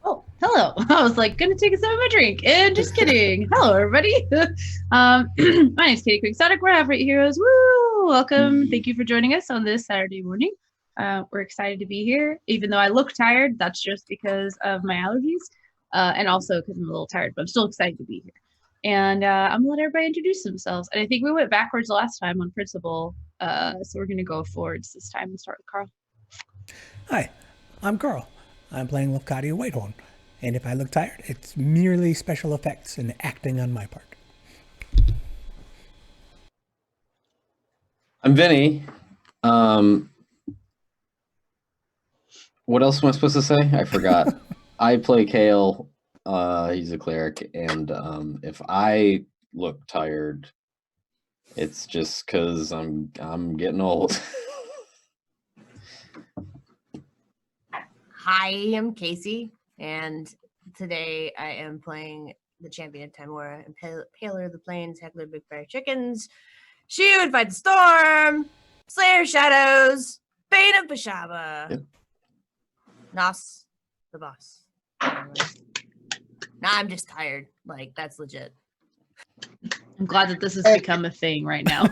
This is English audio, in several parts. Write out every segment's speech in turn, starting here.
Oh, hello. I was like, gonna take a sip of my drink. And just kidding. Hello, everybody. My name's Katie Quixotic. We're Average Heroes. Woo! Welcome. Thank you for joining us on this Saturday morning. We're excited to be here. Even though I look tired, that's just because of my allergies. And also because I'm a little tired, but I'm still excited to be here. And I'm gonna let everybody introduce themselves. And I think we went backwards last time on principle. So we're gonna go forwards this time and start with Carl. Hi, I'm Carl. I'm playing Lafcadio Whitehorn, and if I look tired, it's merely special effects and acting on my part. I'm Vinny. What else am I supposed to say? I forgot. I play Kale. He's a cleric, and if I look tired, it's just because I'm getting old. Hi, I'm Casey, and today I am playing the champion of Timora and Paler of the Plains, Heckler Big Fire Chickens. She would fight the storm, Slayer Shadows, Bane of Bashaba, Yep. Nos, the boss. Nah, I'm just tired. Like, that's legit. I'm glad that this has become a thing right now.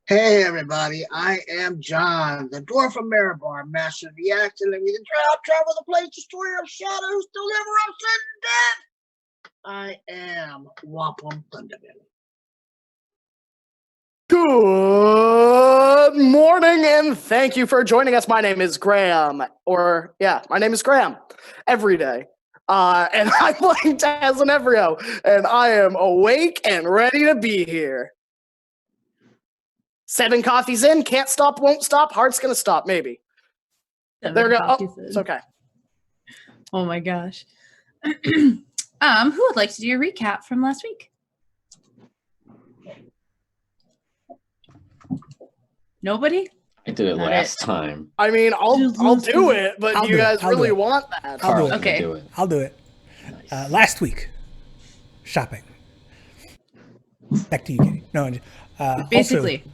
Hey everybody, I am John, the dwarf of Marabar, master of the axe, and let me the drought, travel the place, destroyer of shadows, deliver of sudden death. I am Wampum Thunderbelly. Good morning, and thank you for joining us. My name is Graham, my name is Graham, every day. And I'm playing Taz and Evrio, and I am awake and ready to be here. 7 coffees in, can't stop, won't stop, heart's gonna stop, maybe. There we go. Oh, it's okay. Oh my gosh. Who would like to do a recap from last week? Nobody? I did it last time. I mean, I'll do it, but do you guys really want that? Carl, I'll do it. Okay. do it. I'll do it. Nice. Last week, shopping. Back to you, Katie. No, Basically.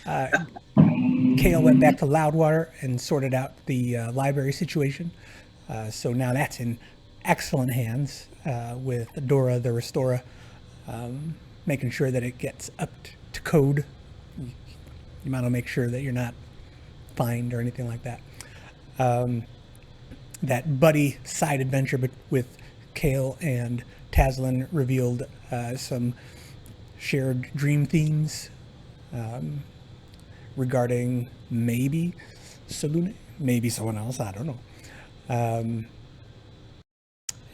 Kale went back to Loudwater and sorted out the library situation. So now that's in excellent hands with Dora the Restorer, making sure that it gets up to code. You want to make sure that you're not fined or anything like that. That buddy side adventure with Kale and Tazlin revealed some shared dream themes regarding maybe Salune, maybe someone else, I don't know.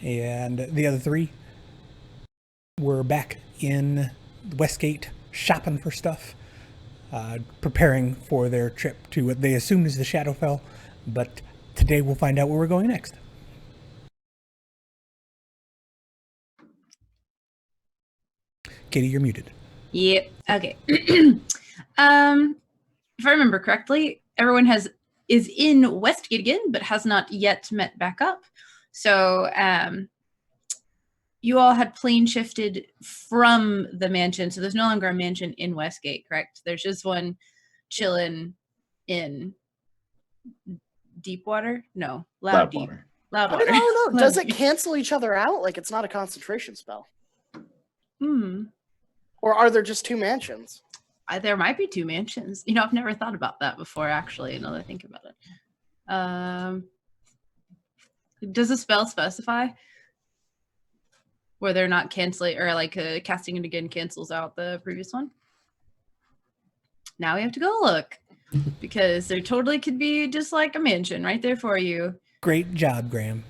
And the other 3 were back in Westgate shopping for stuff, preparing for their trip to what they assumed is the Shadowfell, but today we'll find out where we're going next. Katie, you're muted. Yep. Okay. If I remember correctly, everyone is in Westgate again, but has not yet met back up. So you all had plane shifted from the mansion, so there's no longer a mansion in Westgate, correct? There's just one chilling in Deepwater? No, Loudwater. Loudwater. I don't know. Does it cancel each other out? Like it's not a concentration spell? Or are there just 2 mansions? There might be 2 mansions. You know, I've never thought about that before, actually, now that I think about it. Does the spell specify where they're not canceling, or like casting it again cancels out the previous one? Now we have to go look, because there totally could be just like a mansion right there for you. Great job, Graham.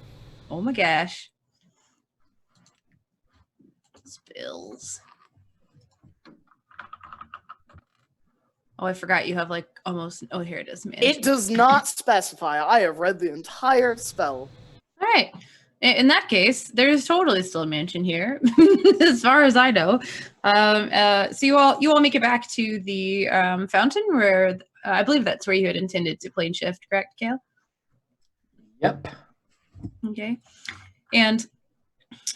Oh my gosh. Spills. Oh, I forgot you have like almost, oh, here it is, mansion. It does not specify. I have read the entire spell. All right. In that case, there's totally still a mansion here, as far as I know. So you all make it back to the fountain, where I believe that's where you had intended to plane shift, correct, Kale? Yep. Okay. And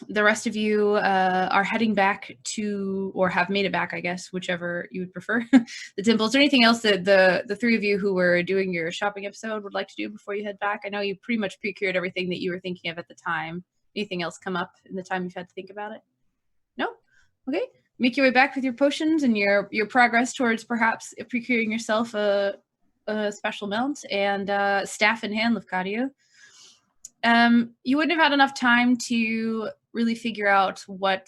the rest of you are heading back to, or have made it back, I guess, whichever you would prefer, the temple. Is there anything else that the three of you who were doing your shopping episode would like to do before you head back? I know you pretty much procured everything that you were thinking of at the time. Anything else come up in the time you've had to think about it? No? Okay. Make your way back with your potions and your progress towards perhaps procuring yourself a special mount and staff in hand, Lefcadio. You wouldn't have had enough time to really figure out what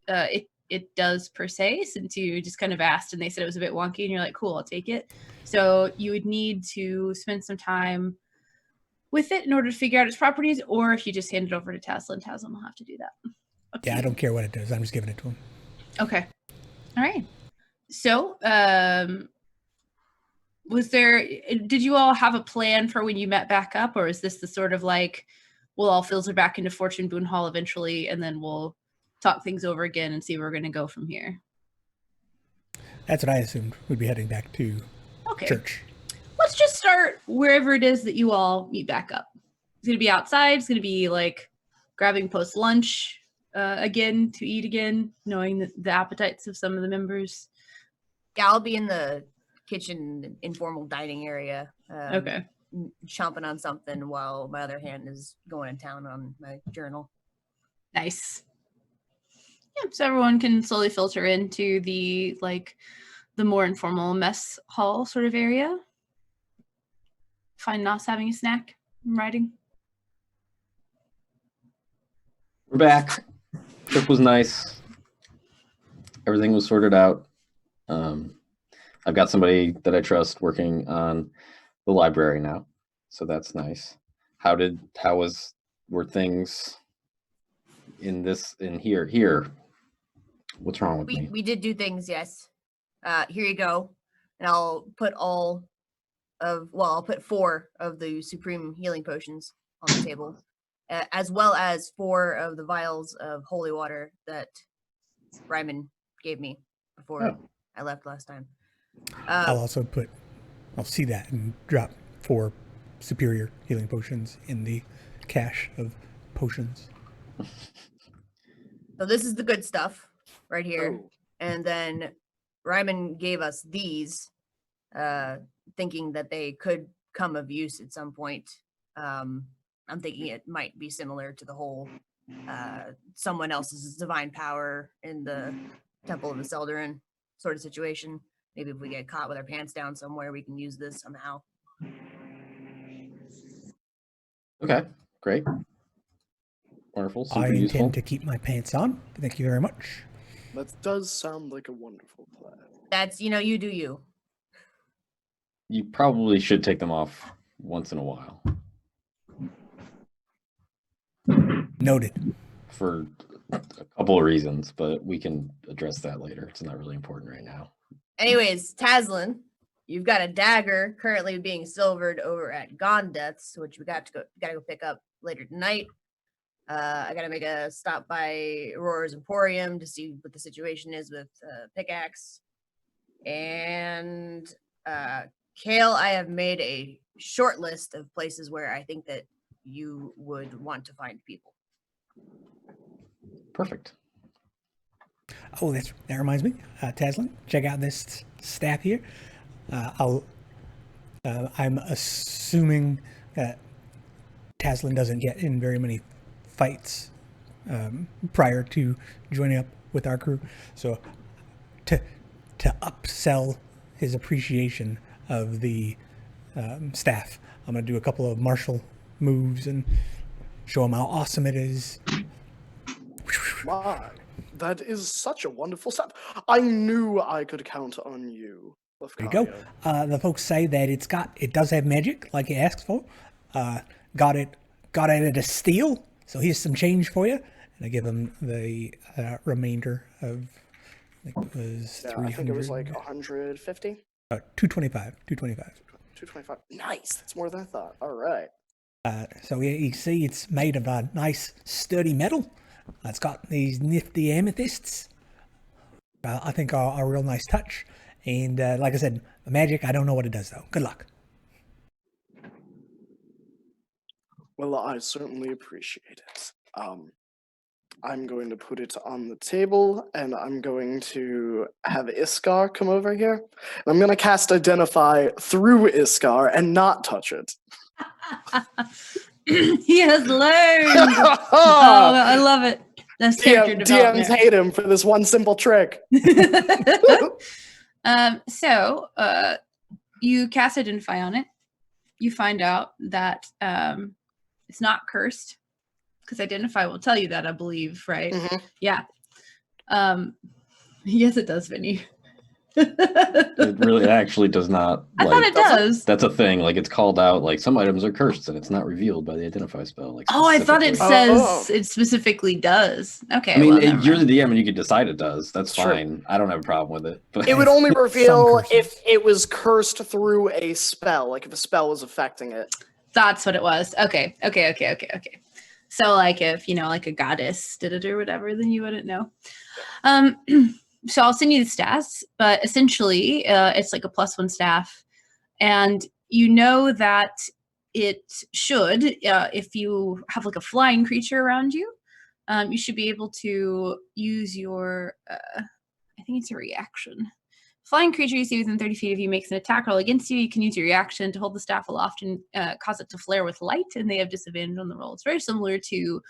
it does per se, since you just kind of asked and they said it was a bit wonky and you're like, cool, I'll take it. So you would need to spend some time with it in order to figure out its properties, or if you just hand it over to Taslim, Taslim will have to do that. Yeah, I don't care what it does. I'm just giving it to him. Okay. All right. So, did you all have a plan for when you met back up, or is this the sort of like, we'll all filter back into Fortune Boon Hall eventually, and then we'll talk things over again and see where we're going to go from here? That's what I assumed. We'd be heading back to church. Let's just start wherever it is that you all meet back up. It's going to be outside. It's going to be like grabbing post-lunch again to eat again, knowing the appetites of some of the members. Yeah, I'll be in the kitchen informal dining area. Okay. Chomping on something while my other hand is going to town on my journal. Nice. Yeah, so everyone can slowly filter into the more informal mess hall sort of area. Find Nos having a snack and writing. We're back. Trip was nice. Everything was sorted out. I've got somebody that I trust working on the library now, so that's nice. Were things in here? What's wrong with me? We did do things, yes. Here you go. And I'll put I'll put 4 of the supreme healing potions on the table, as well as 4 of the vials of holy water that Ryman gave me before I left last time. I'll see that and drop 4 superior healing potions in the cache of potions. So this is the good stuff right here. Oh. And then Ryman gave us these, thinking that they could come of use at some point. I'm thinking it might be similar to the whole someone else's divine power in the Temple of the Seldarin sort of situation. Maybe if we get caught with our pants down somewhere, we can use this somehow. Okay, great. Wonderful. Super I useful. intend to keep my pants on. Thank you very much. That does sound like a wonderful plan. That's, you do you. You probably should take them off once in a while. Noted. For a couple of reasons, but we can address that later. It's not really important right now. Anyways, Taslim, you've got a dagger currently being silvered over at Gondeth's, which we gotta go pick up later tonight. I gotta make a stop by Aurora's Emporium to see what the situation is with Pickaxe. And Kale, I have made a short list of places where I think that you would want to find people. Perfect. Oh, that reminds me, Taslim, check out this staff here. I'm assuming that Taslim doesn't get in very many fights prior to joining up with our crew. So to upsell his appreciation of the staff, I'm going to do a couple of martial moves and show him how awesome it is. My, that is such a wonderful step. I knew I could count on you. There you go. The folks say that it does have magic, like you asked for. Got it at a steal. So here's some change for you. And I give him the remainder of, I think it was 300. I think it was like 150. 225. 225. Nice. That's more than I thought. All right. So you see, it's made of a nice sturdy metal. It's got these nifty amethysts. I think are a real nice touch. And like I said, magic, I don't know what it does though. Good luck. Well, I certainly appreciate it. I'm going to put it on the table, and I'm going to have Ysgard come over here. And I'm going to cast Identify through Ysgard and not touch it. He has learned. Oh, I love it. That's character DMs development. hate him for this one simple trick. So you cast Identify on it. You find out that it's not cursed, because Identify will tell you that, I believe, right? Mhm. Yeah. Yes, it does, Vinny. It really actually does not. I thought it does. That's a thing. Like, it's called out. Like, some items are cursed, and it's not revealed by the Identify spell. Like, Oh, I thought it specifically. says it specifically does. Okay. I mean, well, never you're mind. the DM, and you can decide it does. That's True. fine. I don't have a problem with it. But It would only Some reveal curses. if it was cursed through a spell, like if a spell was affecting it. That's what it was. Okay. So, like, if like a goddess did it or whatever, then you wouldn't know. So I'll send you the stats, but essentially, it's like a +1 staff, and you know that it should, if you have like a flying creature around you, you should be able to use your, I think it's a reaction. Flying creature you see within 30 feet of you makes an attack roll against you. You can use your reaction to hold the staff aloft and cause it to flare with light, and they have disadvantage on the roll. It's very similar to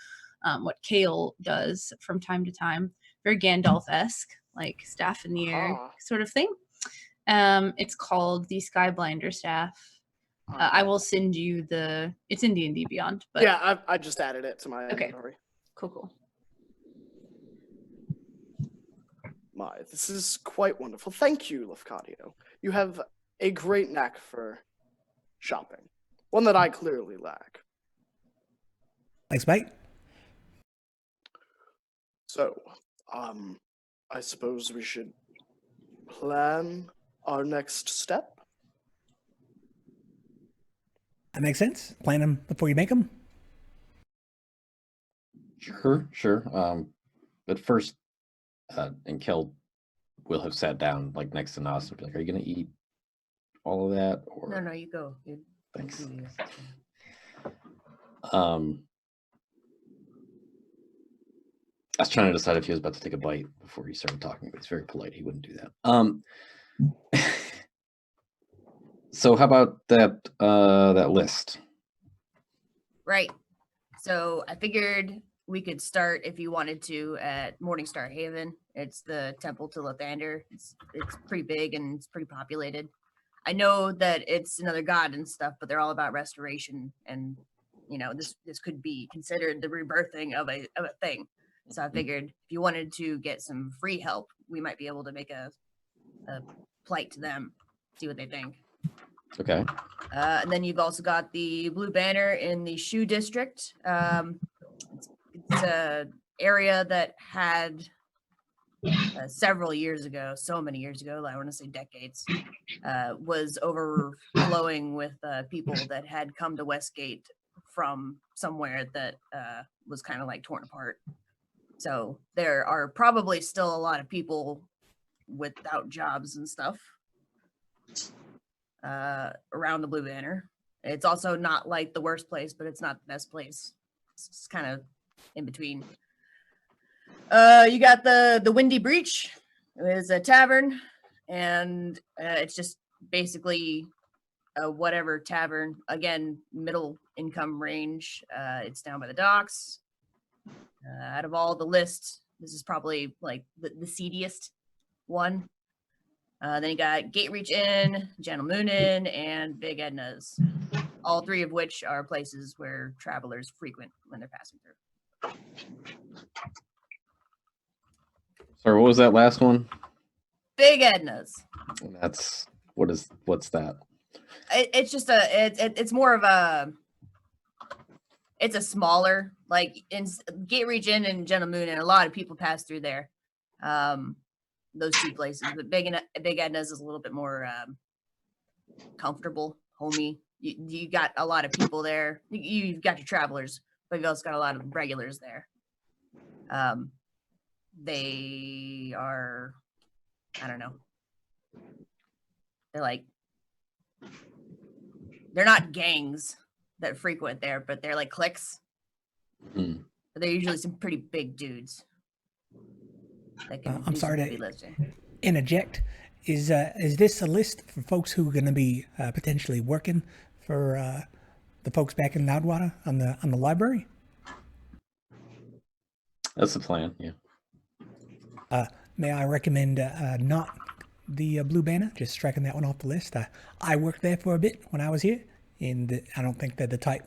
what Kale does from time to time. Very Gandalf-esque, like staff in the air sort of thing. It's called the Skyblinder staff. I will send you it's in D&D Beyond. But Yeah, I just added it to my inventory. Cool. My, this is quite wonderful. Thank you, Lafcadio. You have a great knack for shopping. One that I clearly lack. Thanks, mate. So, I suppose we should plan our next step. That makes sense. Plan them before you make them. Sure. But first, and Kel will have sat down like next to Nas and be like, "Are you gonna eat all of that?" Or No, you go. Thanks. You- I was trying to decide if he was about to take a bite before he started talking, but he's very polite. He wouldn't do that. So how about that list? Right. So I figured we could start, if you wanted to, at Morningstar Haven. It's the temple to Lathander. It's pretty big and it's pretty populated. I know that it's another god and stuff, but they're all about restoration, and this could be considered the rebirthing of a thing. So I figured if you wanted to get some free help, we might be able to make a plight to them, see what they think. Okay. And then you've also got the Blue Banner in the Shoe District. It's a area that had several years ago, so many years ago, I want to say decades, was overflowing with people that had come to Westgate from somewhere that was kind of like torn apart. So there are probably still a lot of people without jobs and stuff around the Blue Banner. It's also not like the worst place, but it's not the best place. It's kind of in between. You got the Windy Breach. It is a tavern, and it's just basically whatever tavern. Again, middle income range. It's down by the docks. Out of all the lists, this is probably like the seediest one. Then you got Gate Reach Inn, Gentle Moon Inn, and Big Edna's. All three of which are places where travelers frequent when they're passing through. Sorry, what was that last one? Big Edna's. And what's that? It's just it's more of a, it's a smaller, like in Gate Reach Inn and Gentle Moon, and a lot of people pass through there. Those two places, but Big Edna's is a little bit more comfortable, homey. You got a lot of people there. You've got your travelers, but you've also got a lot of regulars there. They are, I don't know. They're not gangs that frequent there, but they're like cliques. Hmm. But they're usually some pretty big dudes. That can I'm do sorry some to heavy lifting. interject. Is this a list for folks who are going to be potentially working for the folks back in Loudwater on the library? That's the plan. Yeah. May I recommend not the Blue Banner? Just striking that one off the list. I worked there for a bit when I was here, and I don't think they're the type.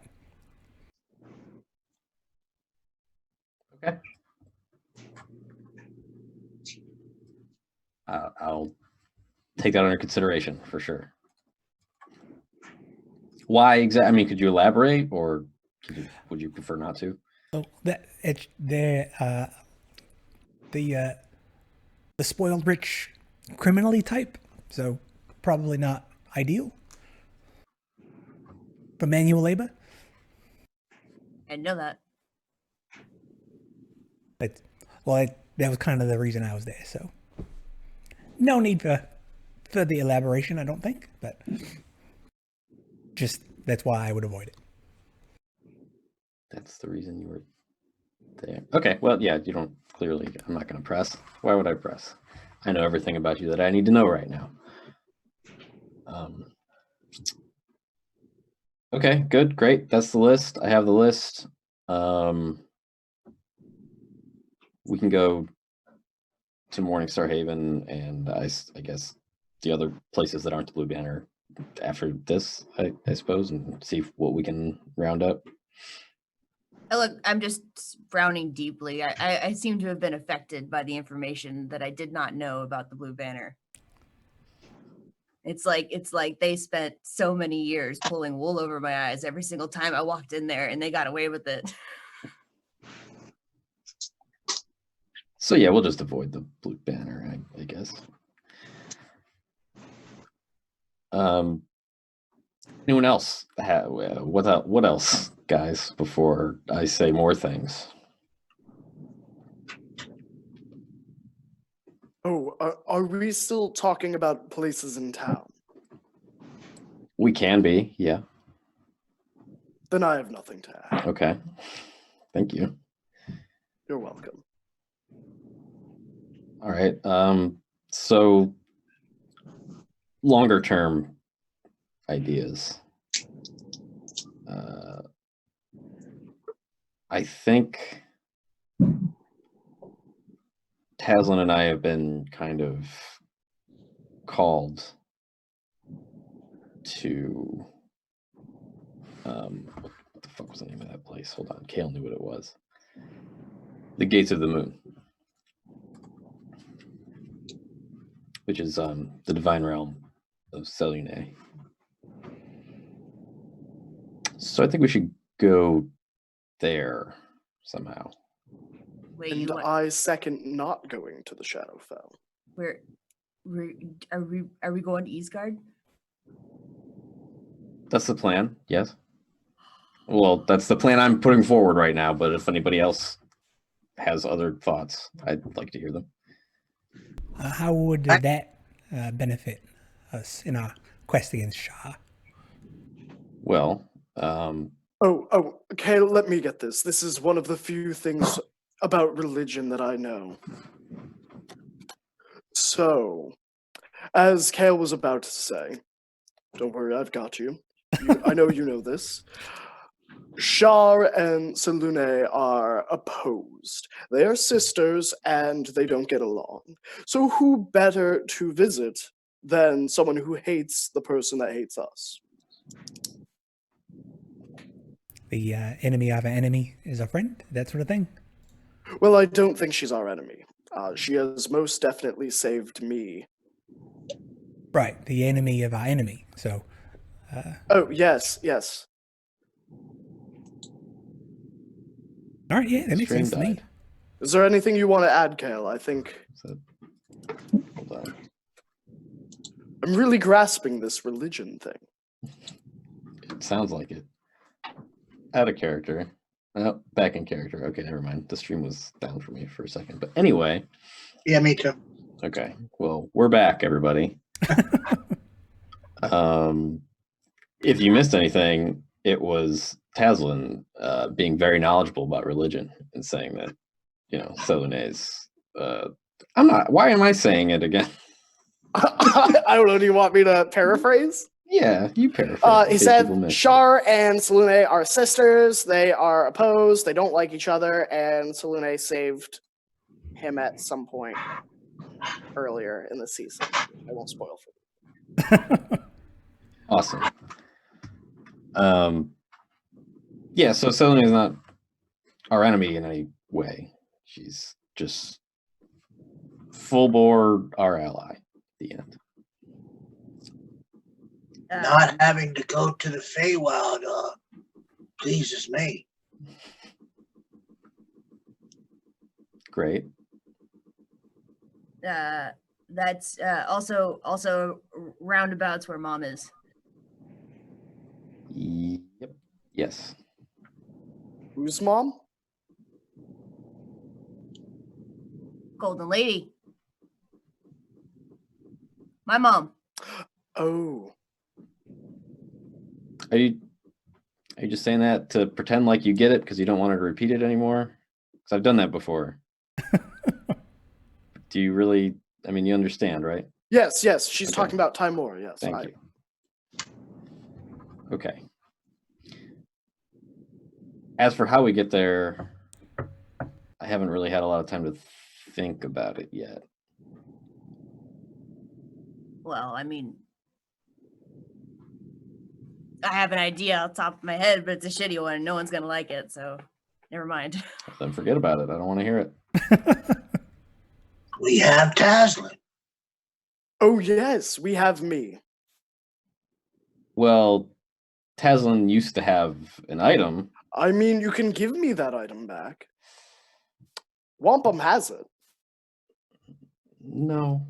Okay. I'll take that under consideration for sure. Why exactly? I mean, could you elaborate, or would you prefer not to? Oh, they're the spoiled rich criminally type, so probably not ideal for manual labor. I know that. But that was kind of the reason I was there. So no need for the elaboration, I don't think. But just that's why I would avoid it. That's the reason you were there. Okay. Well, yeah. You don't clearly. I'm not going to press. Why would I press? I know everything about you that I need to know right now. Okay. Good. Great. That's the list. I have the list. We can go to Morningstar Haven and I guess the other places that aren't the Blue Banner after this, I suppose, and see what we can round up. Look, I'm just frowning deeply. I seem to have been affected by the information that I did not know about the Blue Banner. It's like they spent so many years pulling wool over my eyes every single time I walked in there, and they got away with it. So yeah, we'll just avoid the Blue Banner, I guess. Anyone else? What else, guys? Before I say more things. Oh, are we still talking about places in town? We can be, yeah. Then I have nothing to add. Okay. Thank you. You're welcome. All right. So longer term ideas. I think Taslin and I have been kind of called to what the fuck was the name of that place? Hold on, Kale knew what it was. The Gates of the Moon, which is the divine realm of Selune. So I think we should go there somehow. Wait, And I second not going to the Shadowfell. are we going to Ysgard? That's the plan, yes. Well, that's the plan I'm putting forward right now, but if anybody else has other thoughts, I'd like to hear them. How would that benefit us in our quest against Shah? Well, Okay, let me get this. This is one of the few things about religion that I know. So, as Kale was about to say, don't worry, I've got you. I know you know this. Shar and Selune are opposed. They are sisters and they don't get along. So who better to visit than someone who hates the person that hates us? The enemy of an enemy is a friend, that sort of thing. Well, I don't think she's our enemy. She has most definitely saved me. Right, the enemy of our enemy. So. Oh, yes. All right, yeah, that makes sense to me. Is there anything you want to add, Kale? I think. Hold on. I'm really grasping this religion thing. It sounds like it. Out of character. Oh, back in character. Okay, never mind. The stream was down for me for a second. But anyway. Yeah, me too. Okay. Well, we're back, everybody. If you missed anything, it was Taslin being very knowledgeable about religion and saying that, Selene's. I'm not. Why am I saying it again? I don't know. Do you want me to paraphrase? Yeah, you paraphrase. He said Shar and Selune are sisters. They are opposed. They don't like each other. And Selune saved him at some point earlier in the season. I won't spoil for you. Awesome. Yeah, so Selene is not our enemy in any way. She's just full bore our ally at the end. Not having to go to the Feywild pleases me. Great. That's also roundabouts where Mom is. Yep. Yes. Whose mom? Golden Lady. My mom. Oh. Are you just saying that to pretend like you get it because you don't want her to repeat it anymore? Because I've done that before. Do you really? I mean, you understand, right? Yes. She's Okay. talking about Timor. Yes. Thank you. Okay. As for how we get there, I haven't really had a lot of time to think about it yet. Well, I mean, I have an idea off the top of my head, but it's a shitty one and no one's gonna like it, so never mind. Then forget about it. I don't want to hear it. We have Taslin. Oh, yes. We have me. Well, Taslin used to have an item. I mean, you can give me that item back. Wampum has it. No.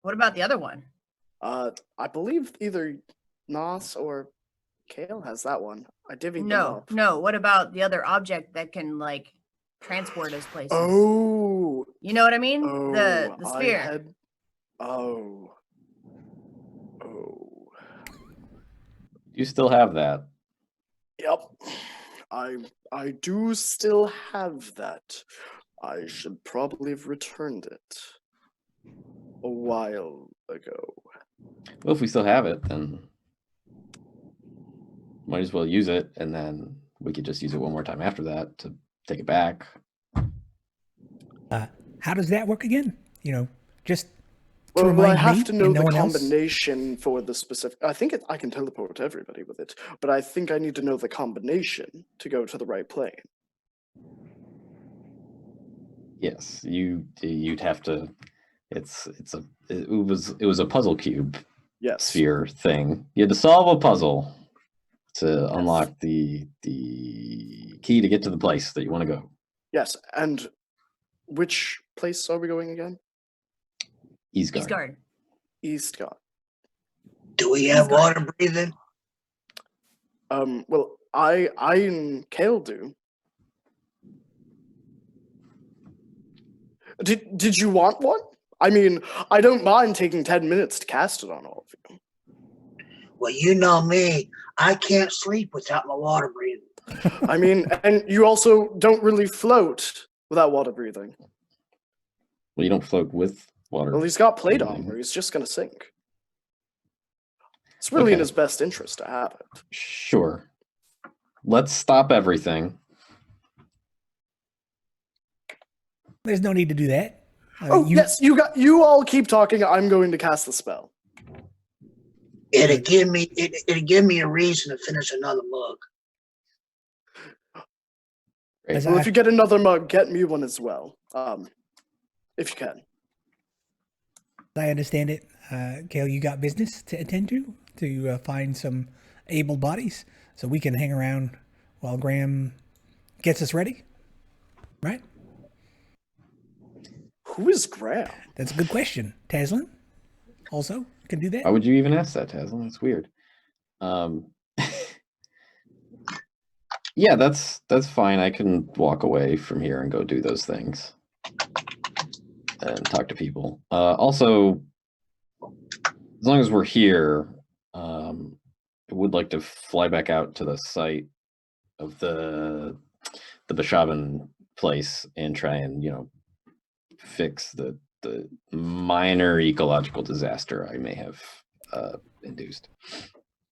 What about the other one? I believe either Nos or Kale has that one. I divvied them No, up. no. What about the other object that can like transport us places? Oh. You know what I mean? Oh. The I sphere. had- Oh. Oh. You still have that. Yep. I do still have that. I should probably have returned it a while ago. Well, if we still have it, then might as well use it, and then we could just use it one more time after that to take it back. How does that work again? Just to Well, I remind have me to know and no the one else? combination for the specific. I think I can teleport everybody with it, but I think I need to know the combination to go to the right plane. Yes, you'd have to. It was a puzzle cube Yes. sphere thing. You had to solve a puzzle to unlock the key to get to the place that you want to go. Yes, and which place are we going again? Ysgard. Ysgard. Ysgard. Do we have Ysgard. water breathing? Well, I and Kale do. Did you want one? I mean, I don't mind taking 10 minutes to cast it on all of you. Well, you know me. I can't sleep without my water breathing. I mean, and you also don't really float without water breathing. Well, you don't float with water. Well, he's got plate armor. He's just going to sink. It's really in Okay. his best interest to have it. Sure. Let's stop everything. There's no need to do that. Yes, you all keep talking. I'm going to cast the spell. It'll give me a reason to finish another mug. Great. As Well, I- if you get another mug, get me one as well. If you can. I understand it. Kale, you got business to attend to find some able bodies so we can hang around while Graham gets us ready, right? Who is Graham? That's a good question. Taslin also can do that. Why would you even ask that, Taslin? That's weird. Yeah, that's fine. I can walk away from here and go do those things and talk to people. Also, as long as we're here, would like to fly back out to the site of the Bashaban place and try and fix the minor ecological disaster I may have induced.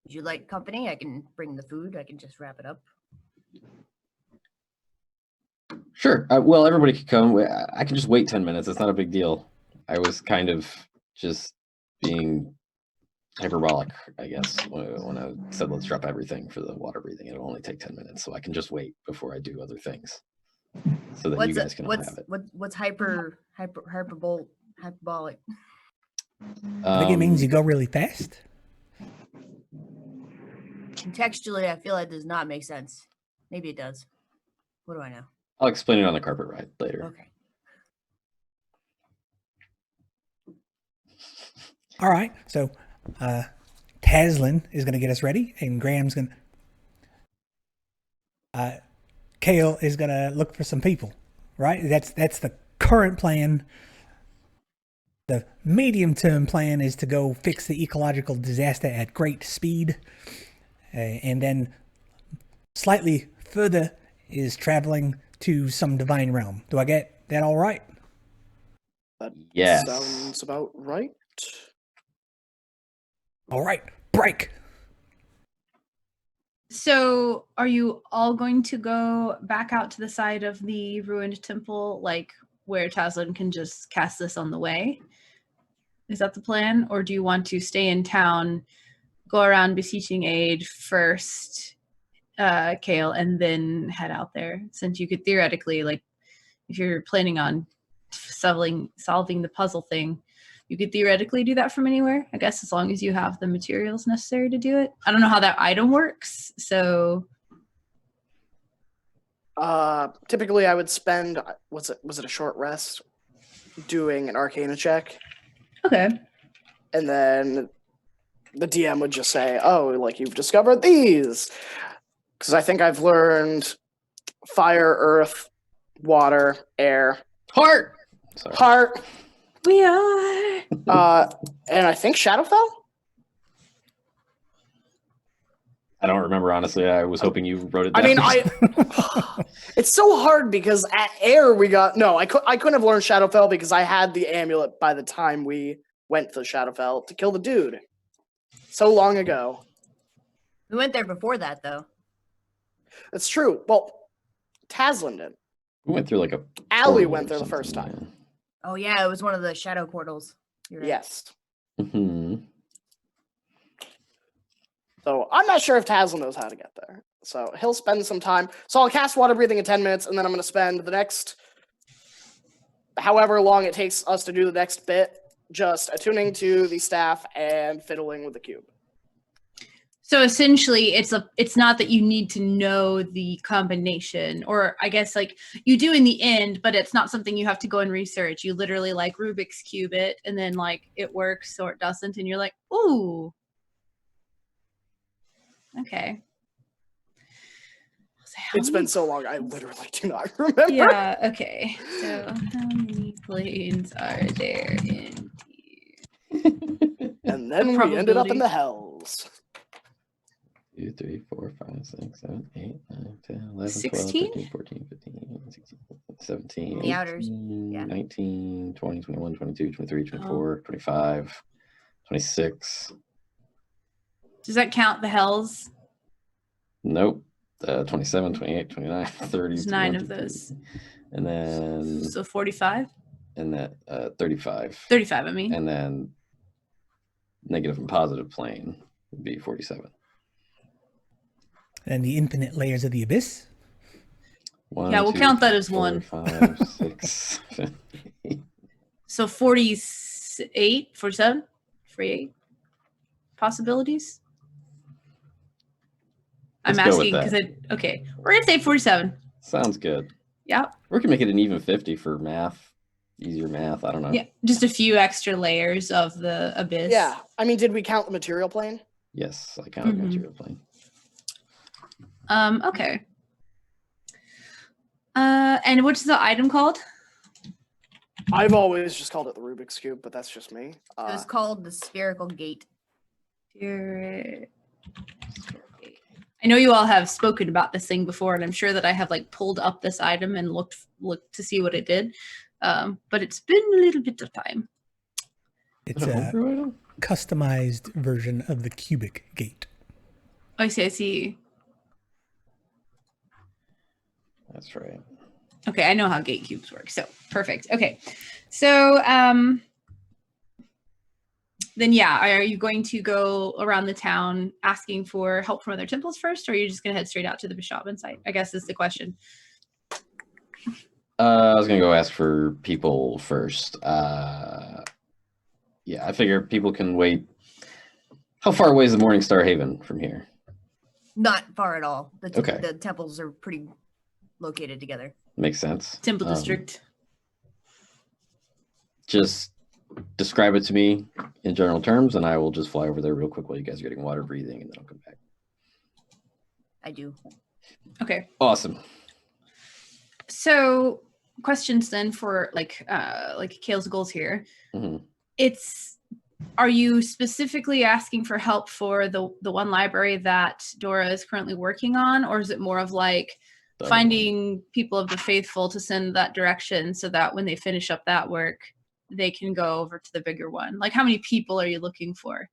Would you like company? I can bring the food. I can just wrap it up. Sure. Well, everybody could come. I can just wait 10 minutes. It's not a big deal. I was kind of just being hyperbolic, I guess, when I said let's drop everything for the water breathing. It'll only take 10 minutes, so I can just wait before I do other things, so that you guys can all have it. What's hyperbolic? I think it means you go really fast. Contextually, I feel like does not make sense. Maybe it does. What do I know? I'll explain it on the carpet ride later. Okay. All right, so Taslin is going to get us ready, and Graham's going to... Kale is going to look for some people, right? That's the current plan. The medium-term plan is to go fix the ecological disaster at great speed. And then slightly further is traveling to some divine realm. Do I get that all right? That Yes. sounds about right. All right, break. So are you all going to go back out to the side of the ruined temple, like where Taslin can just cast this on the way? Is that the plan? Or do you want to stay in town, go around beseeching aid first, Kale, and then head out there? Since you could theoretically, like, if you're planning on solving the puzzle thing, you could theoretically do that from anywhere, I guess, as long as you have the materials necessary to do it. I don't know how that item works, so... Typically I would spend, was it a short rest, doing an Arcana check, Okay. and then the DM would just say, oh, like, you've discovered these. Because I think I've learned fire, earth, water, air, Heart. Sorry. heart, We are... and I think Shadowfell? I don't remember, honestly. I was hoping you wrote it down. I mean, it's so hard because at air we got, no, I couldn't have learned Shadowfell because I had the amulet by the time we went to Shadowfell to kill the dude. So long ago. We went there before that, though. That's true. Well, Taslin did. We went through like a... Allie portal went or there the first something, time. Oh yeah, it was one of the shadow portals. You're right. Yes. yeah. Mhm. So I'm not sure if Taslin knows how to get there. So he'll spend some time. So I'll cast water breathing in 10 minutes, and then I'm going to spend the next, however long it takes us to do the next bit, just attuning to the staff and fiddling with the cube. So essentially, it's not that you need to know the combination, or I guess like you do in the end, but it's not something you have to go and research. You literally like Rubik's Cube it, and then like it works or it doesn't, and you're like, ooh, okay. It's been so long, I literally do not remember. Yeah. Okay. So how many planes are there in here? And then The we ended up in probability. the hells. 2, 3, 4, 5, 6, 7, 8, 9, 10, 11, 16? 12, 13, 14, 15, 16, 17, The outers, 18, yeah. 19, 20, 21, 22, 23, Oh. 24, 25, 26. Does that count the hells? Nope. 27, 28, 29, 30. There's 9 of 31, those. And then, So 45? and that 35. 35, I mean. And then negative and positive plane would be 47. And the infinite layers of the abyss. 1, Yeah, we'll 2, count that 3, as 4, one. 5, 6, 7, 8. So 48, 47, 48 possibilities. I'm Let's go asking with because that. okay, we're gonna say 47. Sounds good. Yeah. We can make it an even 50 for math. Easier math. I don't know. Yeah, just a few extra layers of the abyss. Yeah. I mean, did we count the material plane? Yes, I counted Mhm. material plane. Okay. And what's the item called? I've always just called it the Rubik's Cube, but that's just me. It was called the spherical gate. I know you all have spoken about this thing before, and I'm sure that I have like pulled up this item and looked to see what it did. But it's been a little bit of time. It's a customized version of the cubic gate. Oh, I see. I see. That's right. Okay, I know how gate cubes work. So perfect. Okay, so then yeah, are you going to go around the town asking for help from other temples first, or are you just going to head straight out to the Bishavan site? I guess is the question. I was gonna go ask for people first. Yeah, I figure people can wait. How far away is the Morningstar Haven from here? Not far at all. Okay. The temples are pretty located together. Makes sense. Temple district. Just describe it to me in general terms, and I will just fly over there real quick while you guys are getting water breathing, and then I'll come back. I do. Okay. Awesome. So questions then for like Kale's goals here. Are you specifically asking for help for the one library that Dora is currently working on, or is it more of like finding people of the faithful to send that direction so that when they finish up that work, they can go over to the bigger one? Like, how many people are you looking for?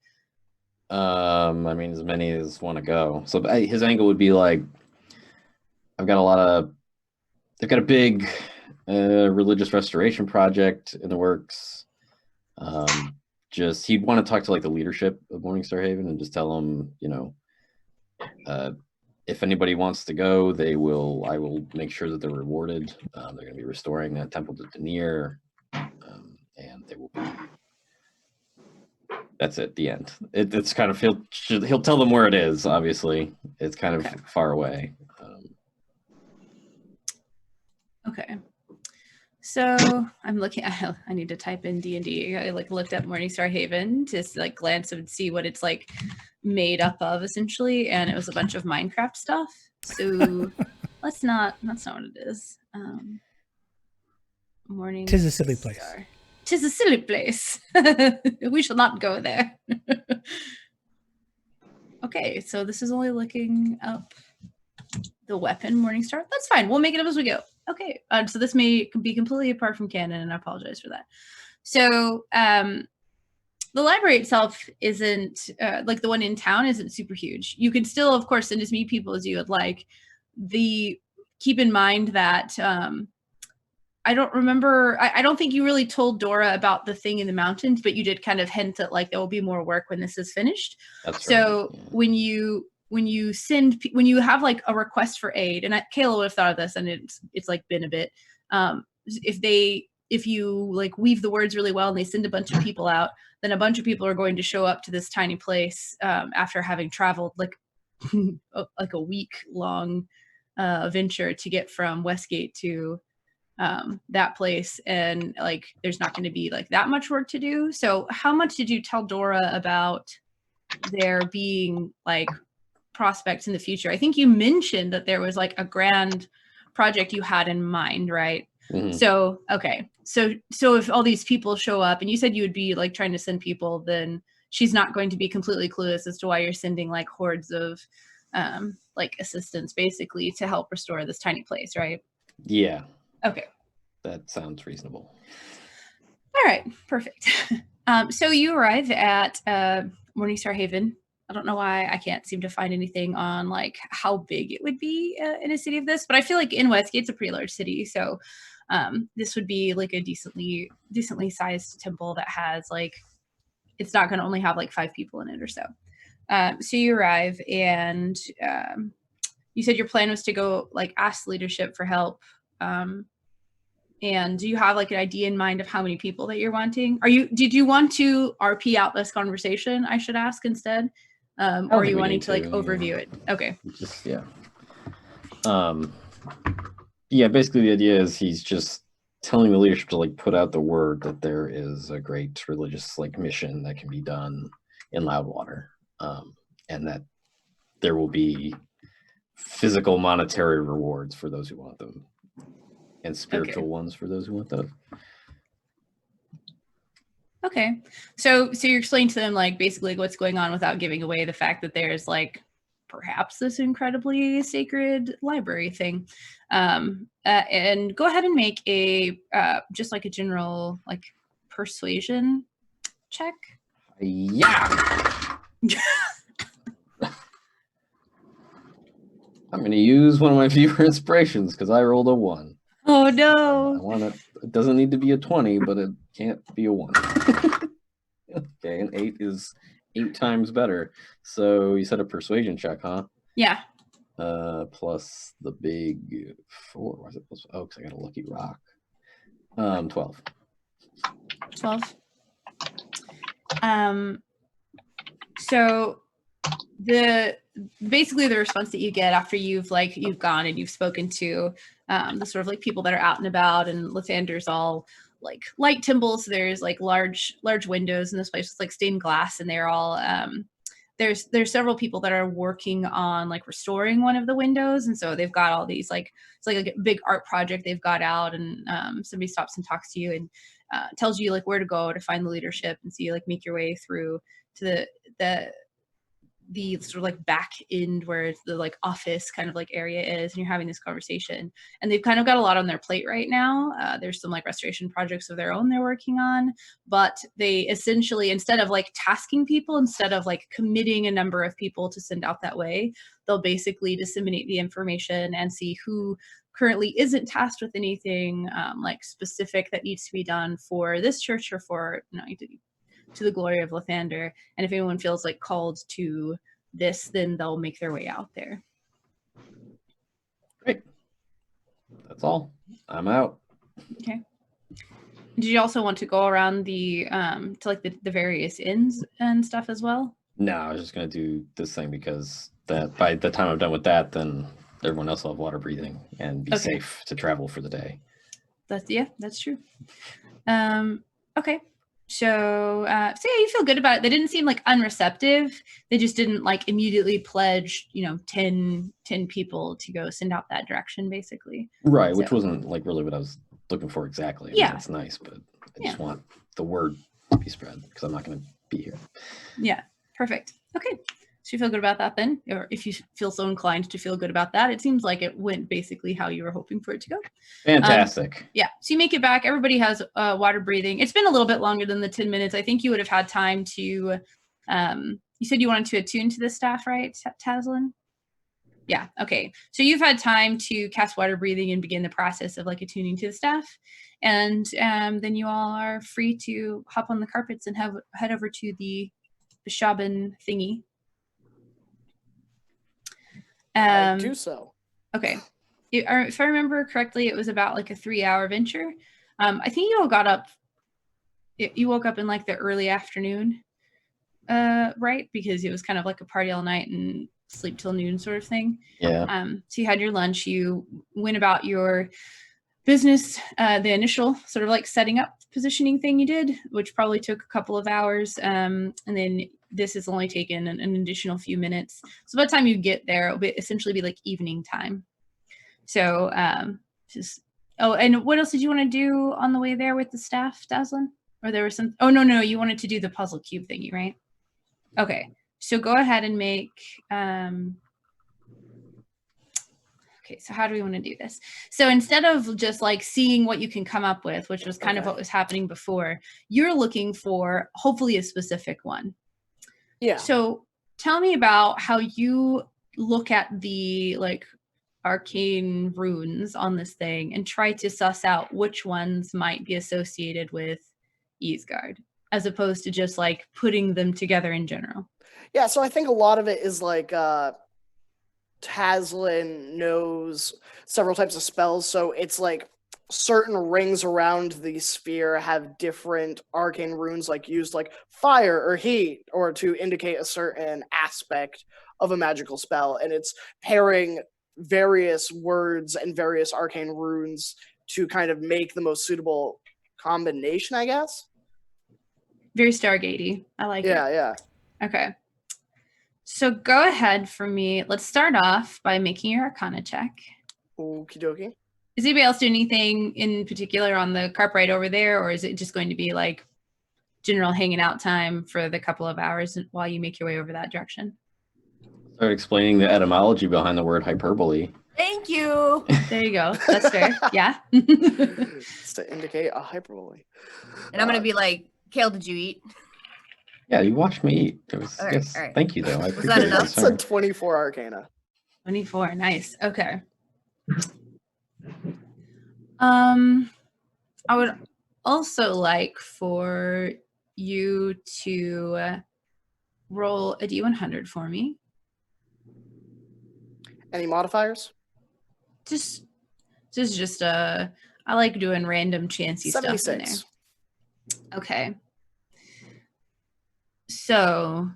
I mean, as many as want to go. So his angle would be like, they've got a big religious restoration project in the works. He'd want to talk to like the leadership of Morningstar Haven and just tell them, if anybody wants to go, I will make sure that they're rewarded. They're going to be restoring that temple to Denier, and they will be. That's it. The end. It's kind of he'll tell them where it is. Obviously, it's kind of far away. Okay. So I'm looking. I need to type in D&D. I looked up Morningstar Haven to glance and see what it's like made up of essentially, and it was a bunch of Minecraft stuff. So that's not what it is. Morningstar. Tis a silly place. 'Tis a silly place. We shall not go there. Okay, so this is only looking up the weapon Morningstar. That's fine. We'll make it up as we go. Okay, so this may be completely apart from canon, and I apologize for that. So the library itself isn't, like the one in town isn't super huge. You can still, of course, send as many people as you would like. Keep in mind that I don't remember, I don't think you really told Dora about the thing in the mountains, but you did kind of hint that like there will be more work when this is finished. That's so right. Yeah. when you have like a request for aid, and Kayla would have thought of this, and it's like been a bit, if you like weave the words really well and they send a bunch of people out, then a bunch of people are going to show up to this tiny place after having traveled like like a week long venture to get from Westgate to that place, and like there's not going to be like that much work to do. So how much did you tell Dora about there being like prospects in the future? I think you mentioned that there was like a grand project you had in mind, right? Mm-hmm. So okay, so if all these people show up, and you said you would be like trying to send people, then she's not going to be completely clueless as to why you're sending like hordes of like assistants basically to help restore this tiny place, right? Yeah. Okay. That sounds reasonable. All right, perfect. So you arrive at Morningstar Haven. I don't know why I can't seem to find anything on like how big it would be in a city of this, but I feel like in Westgate's a pretty large city, so this would be like a decently sized temple that has like, it's not going to only have like 5 people in it or so. So you arrive, and you said your plan was to go like ask leadership for help. And do you have like an idea in mind of how many people that you're wanting? Did you want to RP out this conversation, I should ask instead? Or are you wanting to like overview it? Okay. Yeah, basically the idea is he's just telling the leadership to like put out the word that there is a great religious like mission that can be done in Loudwater, and that there will be physical monetary rewards for those who want them, and spiritual ones for those who want those. Okay. So you explain to them like basically what's going on without giving away the fact that there's like perhaps this incredibly sacred library thing. And go ahead and make a just like a general like persuasion check. Yeah. I'm going to use one of my fewer inspirations because I rolled a 1. Oh I no. want it. It doesn't need to be a 20, but it can't be a 1. Okay, an 8 is 8 times better. So you said a persuasion check, huh? Yeah. Plus the big 4. Why is it plus? Oh, because I got a lucky rock. 12. 12. So basically the response that you get after you've gone and you've spoken to the sort of like people that are out and about, and Lathander's all like light timbals. There's like large windows in this place with like stained glass, and they're all there's several people that are working on like restoring one of the windows, and so they've got all these like it's like a big art project they've got out, and somebody stops and talks to you and tells you like where to go to find the leadership, and so you like make your way through to the sort of like back end where the like office kind of like area is, and you're having this conversation, and they've kind of got a lot on their plate right now. There's some like restoration projects of their own they're working on, but they essentially, instead of like tasking people, instead of like committing a number of people to send out that way, they'll basically disseminate the information and see who currently isn't tasked with anything like specific that needs to be done for this church or for to the glory of Lathander. And if anyone feels like called to this, then they'll make their way out there. Great. That's all. I'm out. Okay. Did you also want to go around the to like the various inns and stuff as well? No, I was just gonna do this thing because that by the time I'm done with that, then everyone else will have water breathing and be safe to travel for the day. That's true. Okay. So yeah, you feel good about it. They didn't seem like unreceptive. They just didn't like immediately pledge, 10 people to go send out that direction, basically. Right, which wasn't like really what I was looking for exactly. I mean, that's nice, but I just want the word to be spread because I'm not going to be here. Yeah, perfect. Okay. So you feel good about that then? Or if you feel so inclined to feel good about that, it seems like it went basically how you were hoping for it to go. Fantastic. Yeah. So you make it back. Everybody has water breathing. It's been a little bit longer than the 10 minutes. I think you would have had time to, you said you wanted to attune to the staff, right, Taslin? Yeah. Okay. So you've had time to cast water breathing and begin the process of like attuning to the staff. And then you all are free to hop on the carpets and head over to the Shaban thingy. I do so. Okay. If I remember correctly, it was about like a 3-hour venture. I think you all got up. You woke up in like the early afternoon, right? Because it was kind of like a party all night and sleep till noon sort of thing. Yeah. So you had your lunch. You went about your business, the initial sort of like setting up positioning thing you did, which probably took a couple of hours. And then this has only taken an additional few minutes. So by the time you get there, it'll essentially be like evening time. So and what else did you want to do on the way there with the staff, Daslin? Or there was some, no, you wanted to do the puzzle cube thingy, right? Okay, so go ahead and make, okay, so how do we want to do this? So instead of just like seeing what you can come up with, which was kind of what was happening before, you're looking for hopefully a specific one. Yeah. So tell me about how you look at the like arcane runes on this thing and try to suss out which ones might be associated with Ysgard, as opposed to just like putting them together in general. Yeah, so I think a lot of it is like Taslin knows several types of spells, so it's like certain rings around the sphere have different arcane runes like used like fire or heat or to indicate a certain aspect of a magical spell, and it's pairing various words and various arcane runes to kind of make the most suitable combination, I guess. Very Stargatey. I like it. Yeah. Okay. So go ahead for me. Let's start off by making your Arcana check. Okie dokie. Is anybody else doing anything in particular on the carp right over there, or is it just going to be like general hanging out time for the couple of hours while you make your way over that direction. Start explaining the etymology behind the word hyperbole. Thank you. There you go. That's fair. Yeah. It's to indicate a hyperbole. And I'm gonna be like, Kale, did you eat? Yeah, you watched me eat. It was, All right, yes, all right. thank you, though. I Was that appreciate it. enough? That's a 24 Arcana. 24. Nice. Okay. I would also like for you to roll a D100 for me. Any modifiers? Just I like doing random chancy stuff in 76. there. Okay. So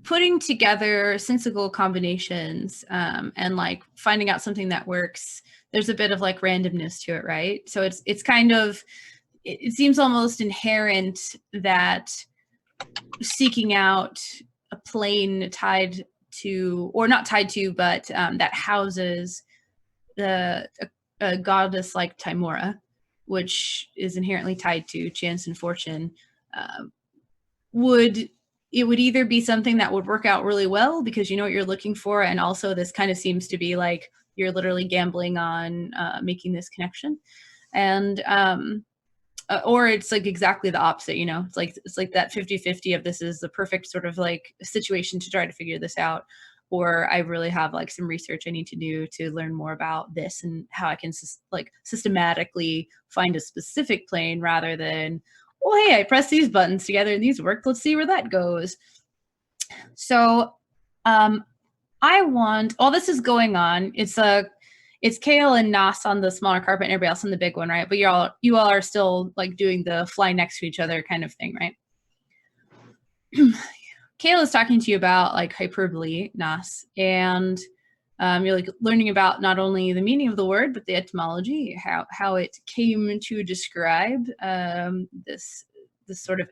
putting together sensible combinations and like finding out something that works, there's a bit of like randomness to it, right? So it's kind of, it seems almost inherent that seeking out a plane tied to, or not tied to, but that houses a goddess like Timora, which is inherently tied to chance and fortune, would either be something that would work out really well because you know what you're looking for, and also this kind of seems to be like you're literally gambling on making this connection, and or it's like exactly the opposite, you know, it's like that 50-50 of this is the perfect sort of like situation to try to figure this out, or I really have like some research I need to do to learn more about this and how I can like systematically find a specific plane rather than, oh, hey, I press these buttons together and these work. Let's see where that goes. So I want, all this is going on. It's Kale and Nas on the smaller carpet and everybody else on the big one, right? But you all are still like doing the fly next to each other kind of thing, right? Kale is talking to you about like hyperbole, Nas, and you're like learning about not only the meaning of the word, but the etymology, how it came to describe this sort of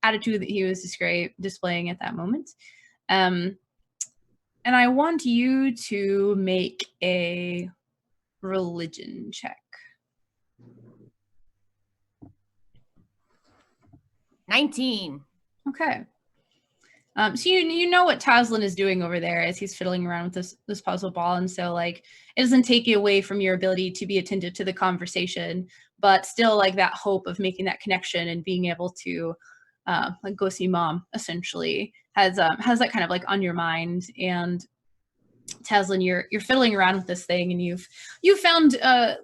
attitude that he was displaying at that moment. And I want you to make a religion check. 19. Okay. So you know what Taslin is doing over there as he's fiddling around with this puzzle ball, and so like it doesn't take you away from your ability to be attentive to the conversation, but still like that hope of making that connection and being able to like go see mom essentially has that kind of like on your mind. And Taslin, you're fiddling around with this thing, and you've found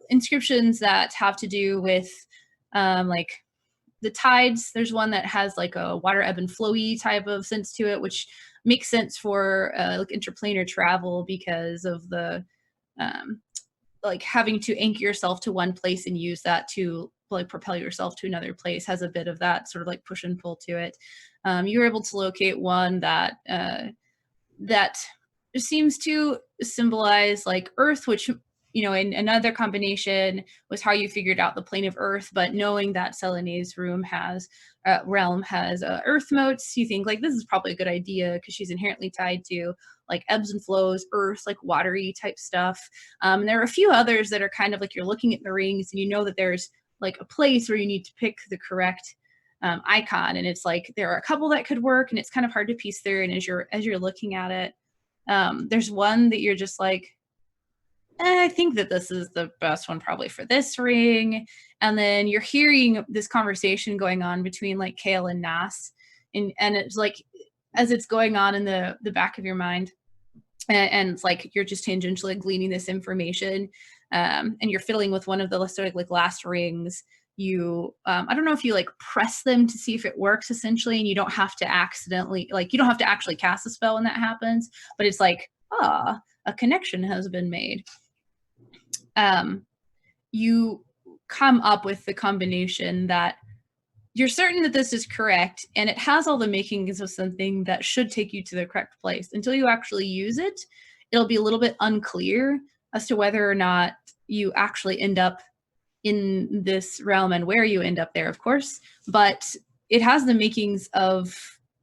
inscriptions that have to do with like the tides. There's one that has like a water ebb and flowy type of sense to it, which makes sense for like interplanar travel because of the like having to anchor yourself to one place and use that to like propel yourself to another place, has a bit of that sort of like push and pull to it. You were able to locate one that that seems to symbolize like Earth, which, you know, in another combination was how you figured out the plane of Earth, but knowing that Selene's realm has Earth motes, you think like this is probably a good idea because she's inherently tied to like ebbs and flows, Earth, like watery type stuff. And there are a few others that are kind of like you're looking at the rings and you know that there's like a place where you need to pick the correct icon, and it's like there are a couple that could work, and it's kind of hard to piece through. And as you're looking at it, there's one that you're just like, I think that this is the best one probably for this ring. And then you're hearing this conversation going on between like Kale and Nas. And it's like, as it's going on in the back of your mind, and it's like, you're just tangentially gleaning this information. And you're fiddling with one of the sort of like last rings. You, I don't know if you like press them to see if it works essentially, and you don't have to accidentally, like, you don't have to actually cast a spell when that happens, but it's like, a connection has been made. You come up with the combination that you're certain that this is correct, and it has all the makings of something that should take you to the correct place. Until you actually use it, it'll be a little bit unclear as to whether or not you actually end up in this realm and where you end up there, of course, but it has the makings of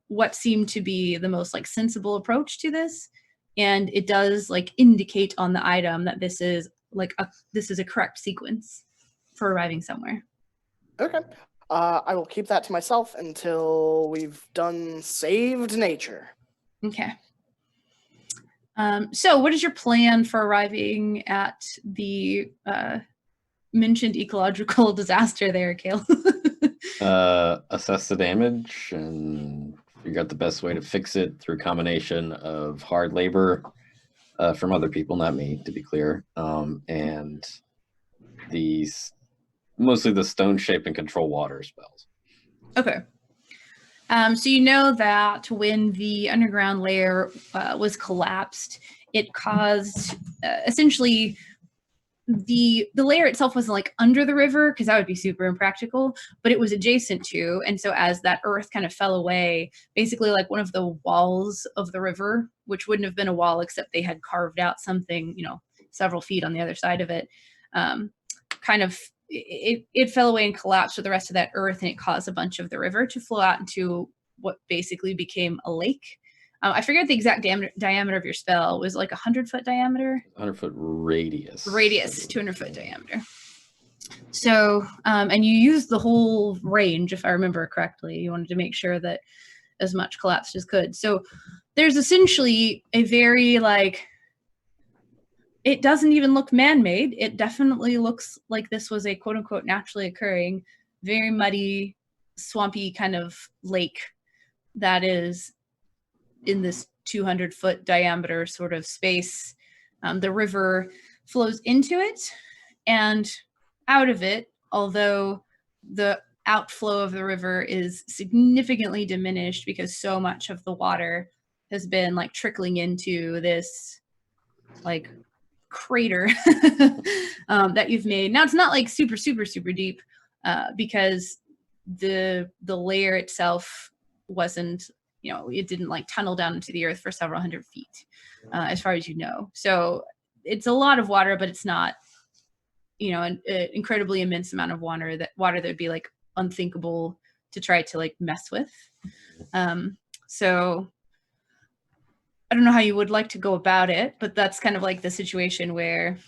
what seemed to be the most like sensible approach to this. And it does like indicate on the item that this is like this is a correct sequence for arriving somewhere. Okay. I will keep that to myself until we've done saved nature. Okay. So what is your plan for arriving at the mentioned ecological disaster there, Kale? Assess the damage and figure out the best way to fix it through a combination of hard labor from other people, not me, to be clear, and these mostly the stone shape and control water spells. Okay. So you know that when the underground layer was collapsed, it caused essentially the layer itself wasn't like under the river because that would be super impractical, but it was adjacent to. And so as that earth kind of fell away, basically like one of the walls of the river, which wouldn't have been a wall except they had carved out something, you know, several feet on the other side of it, kind of it fell away and collapsed with the rest of that earth, and it caused a bunch of the river to flow out into what basically became a lake. I forget the exact diameter of your spell. Was it like 100-foot diameter? 100-foot radius. Radius, 200-foot diameter. So, and you used the whole range, if I remember correctly. You wanted to make sure that as much collapsed as could. So there's essentially a very like, it doesn't even look man-made. It definitely looks like this was a quote unquote naturally occurring, very muddy, swampy kind of lake that is in this 200-foot diameter sort of space. The river flows into it and out of it, although the outflow of the river is significantly diminished because so much of the water has been like trickling into this like crater that you've made. Now it's not like super deep because the layer itself wasn't, you know, it didn't like tunnel down into the earth for several hundred feet as far as you know. So it's a lot of water, but it's not, you know, an incredibly immense amount of water that would be like unthinkable to try to like mess with. So I don't know how you would like to go about it, but that's kind of like the situation where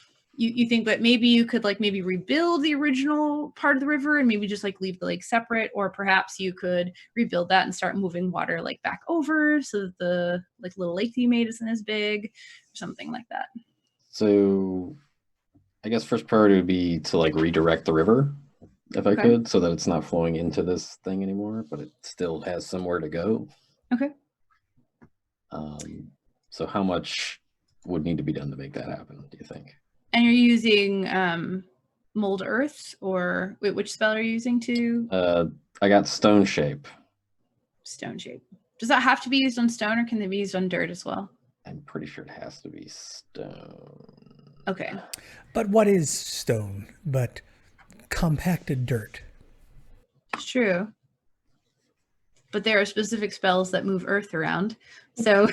you think that maybe you could like maybe rebuild the original part of the river and maybe just like leave the lake separate, or perhaps you could rebuild that and start moving water like back over so that the like little lake that you made isn't as big or something like that. So I guess first priority would be to like redirect the river if I could, so that it's not flowing into this thing anymore, but it still has somewhere to go. Okay. So how much would need to be done to make that happen, do you think? And you're using mold earth, or wait, which spell are you using to? I got stone shape. Stone shape. Does that have to be used on stone, or can they be used on dirt as well? I'm pretty sure it has to be stone. Okay. But what is stone but compacted dirt? It's true. But there are specific spells that move earth around. So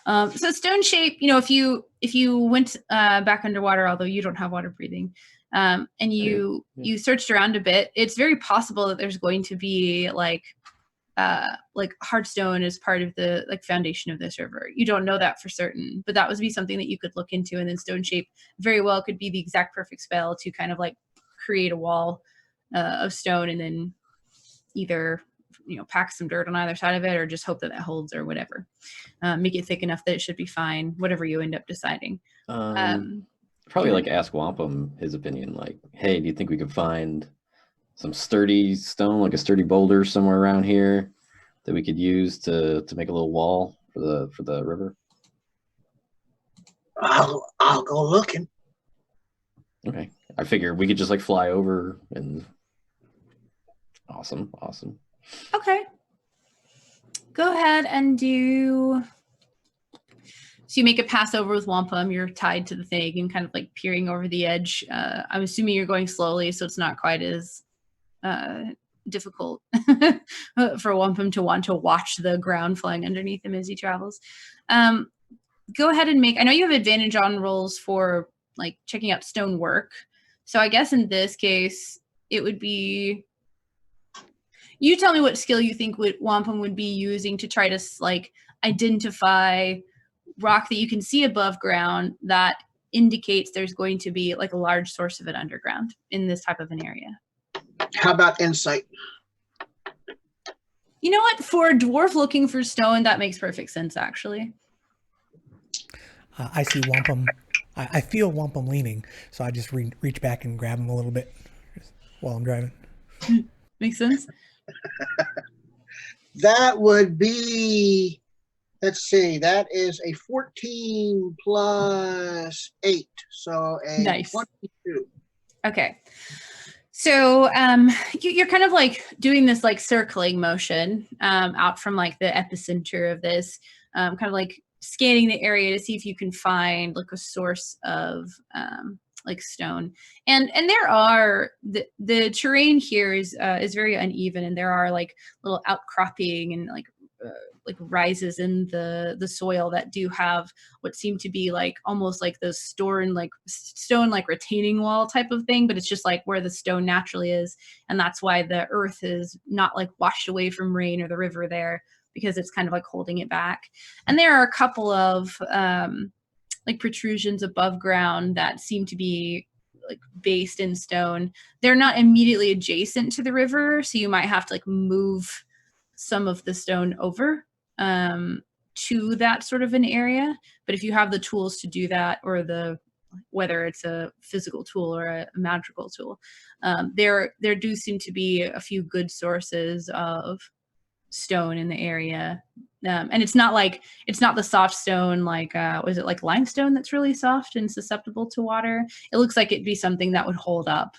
so stone shape, you know, if you went back underwater, although you don't have water breathing, and you searched around a bit, it's very possible that there's going to be like hard stone as part of the like foundation of this river. You don't know that for certain, but that would be something that you could look into. And then stone shape very well could be the exact perfect spell to kind of like create a wall of stone, and then either, you know, pack some dirt on either side of it, or just hope that holds, or whatever. Make it thick enough that it should be fine, whatever you end up deciding. Probably like ask Wampum his opinion, like, hey, do you think we could find some sturdy stone, like a sturdy boulder somewhere around here that we could use to make a little wall for the river? I'll go looking. Okay. I figure we could just like fly over and awesome. Okay. Go ahead and do. So you make a pass over with Wampum. You're tied to the thing and kind of like peering over the edge. I'm assuming you're going slowly, so it's not quite as difficult for Wampum to want to watch the ground flying underneath him as he travels. Go ahead and make. I know you have advantage on rolls for like checking out stonework. So I guess in this case, it would be. You tell me what skill you think Wampum would be using to try to like identify rock that you can see above ground that indicates there's going to be like a large source of it underground in this type of an area. How about insight? You know what? For a dwarf looking for stone, that makes perfect sense, actually. I see Wampum. I feel Wampum leaning, so I just reach back and grab him a little bit while I'm driving. Makes sense. That would be, let's see, that is a 14 plus 8, so a Nice. 22. Okay. So you're kind of like doing this like circling motion out from like the epicenter of this, kind of like scanning the area to see if you can find like a source of like stone. And there are the terrain here is very uneven, and there are like little outcropping and like rises in the soil that do have what seem to be like almost like the stone like retaining wall type of thing, but it's just like where the stone naturally is, and that's why the earth is not like washed away from rain or the river there, because it's kind of like holding it back. And there are a couple of like protrusions above ground that seem to be like based in stone. They're not immediately adjacent to the river, so you might have to like move some of the stone over to that sort of an area. But if you have the tools to do that, or whether it's a physical tool or a magical tool, there do seem to be a few good sources of stone in the area. And it's not the soft stone like was it like limestone that's really soft and susceptible to water? It looks like it'd be something that would hold up.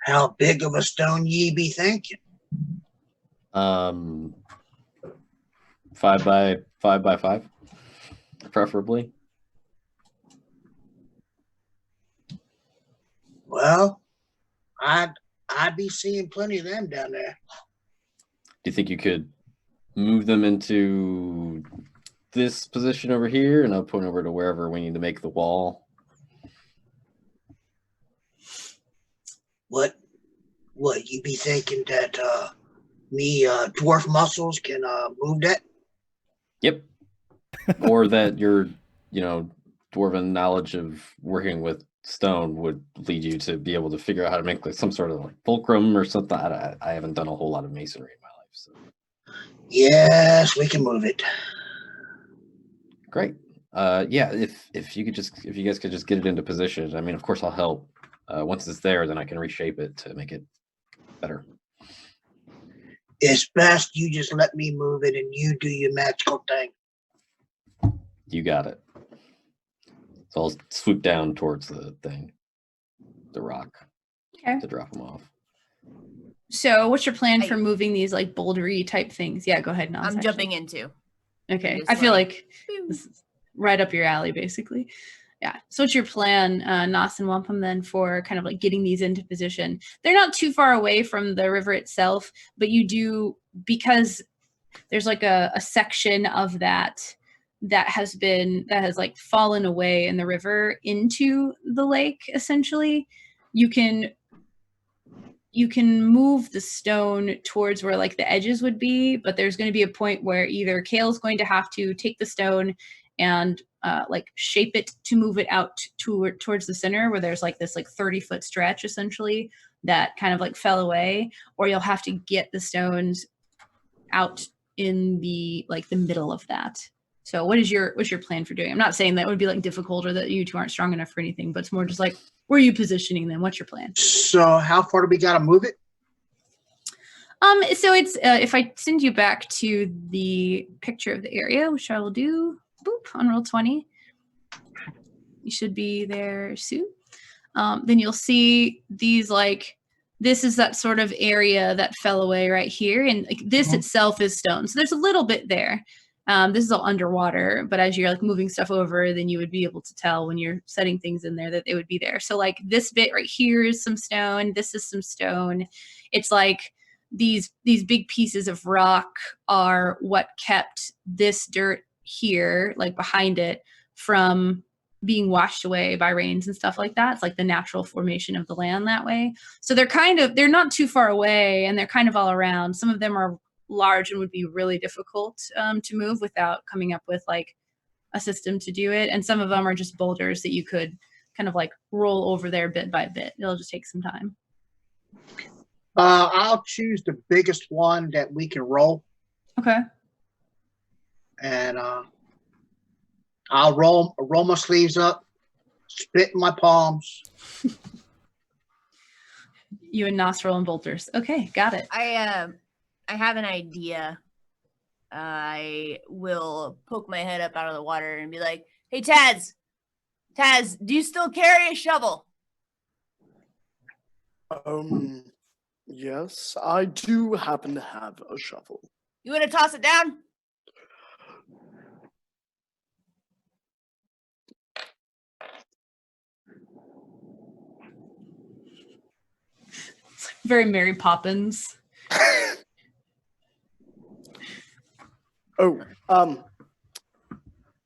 How big of a stone ye be thinking? 5 by 5, preferably. Well, I'd be seeing plenty of them down there. Do you think you could move them into this position over here, and I'll point over to wherever we need to make the wall? What you be thinking that me dwarf muscles can move that? Yep. Or that your, dwarven knowledge of working with stone would lead you to be able to figure out how to make like some sort of like fulcrum or something. I haven't done a whole lot of masonry in my life, so. Yes, we can move it. Great. Yeah, if you guys could just get it into position. I mean, of course I'll help. Once it's there, then I can reshape it to make it better. It's best you just let me move it and you do your magical thing. You got it. So I'll swoop down towards the thing, the rock, Okay. to drop them off. So what's your plan for moving these like bouldery type things? Yeah, go ahead, Nas. I'm jumping into. Okay. Just I feel like boom. this is right up your alley, basically. Yeah. So what's your plan, Nas and Wampum, then for kind of like getting these into position? They're not too far away from the river itself, but you do, because there's like a section of that has like fallen away in the river into the lake, essentially. You can move the stone towards where like the edges would be, but there's going to be a point where either Kale's going to have to take the stone and like shape it to move it out towards the center, where there's like this like 30-foot stretch essentially that kind of like fell away, or you'll have to get the stones out in the like the middle of that. So what's your plan for doing? I'm not saying that would be like difficult or that you two aren't strong enough for anything, but it's more just like, where are you positioning them? What's your plan? So how far do we got to move it? So it's if I send you back to the picture of the area, which I will do, boop, on roll 20, you should be there soon. Then you'll see these like, this is that sort of area that fell away right here, and like this itself is stone. So there's a little bit there. This is all underwater, but as you're like moving stuff over, then you would be able to tell when you're setting things in there that they would be there. So like this bit right here is some stone. This is some stone. It's like these big pieces of rock are what kept this dirt here, like behind it, from being washed away by rains and stuff like that. It's like the natural formation of the land that way. So they're not too far away, and they're kind of all around. Some of them are large and would be really difficult to move without coming up with like a system to do it. And some of them are just boulders that you could kind of like roll over there bit by bit. It'll just take some time. I'll choose the biggest one that we can roll, Okay. and I'll roll my sleeves up, spit in my palms. You and Nos rolling boulders. Okay, got it. I have an idea. I will poke my head up out of the water and be like, "Hey, Taz, do you still carry a shovel?" Yes, I do happen to have a shovel. You want to toss it down? Very Mary Poppins.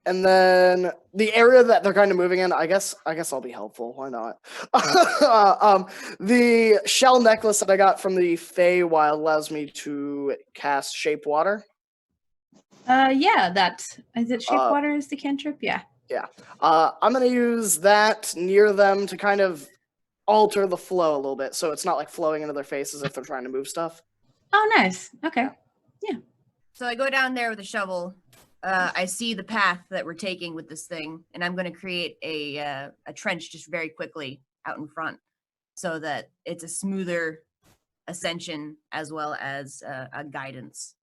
And then the area that they're kind of moving in, I guess I'll be helpful. Why not? The shell necklace that I got from the Feywild allows me to cast Shape Water. Yeah, that is it. Shape water is the cantrip. Yeah. Yeah. I'm gonna use that near them to kind of alter the flow a little bit, so it's not like flowing into their faces if they're trying to move stuff. Oh, nice. Okay. Yeah. So I go down there with a shovel. I see the path that we're taking with this thing, and I'm going to create a trench just very quickly out in front, so that it's a smoother ascension as well as a guidance.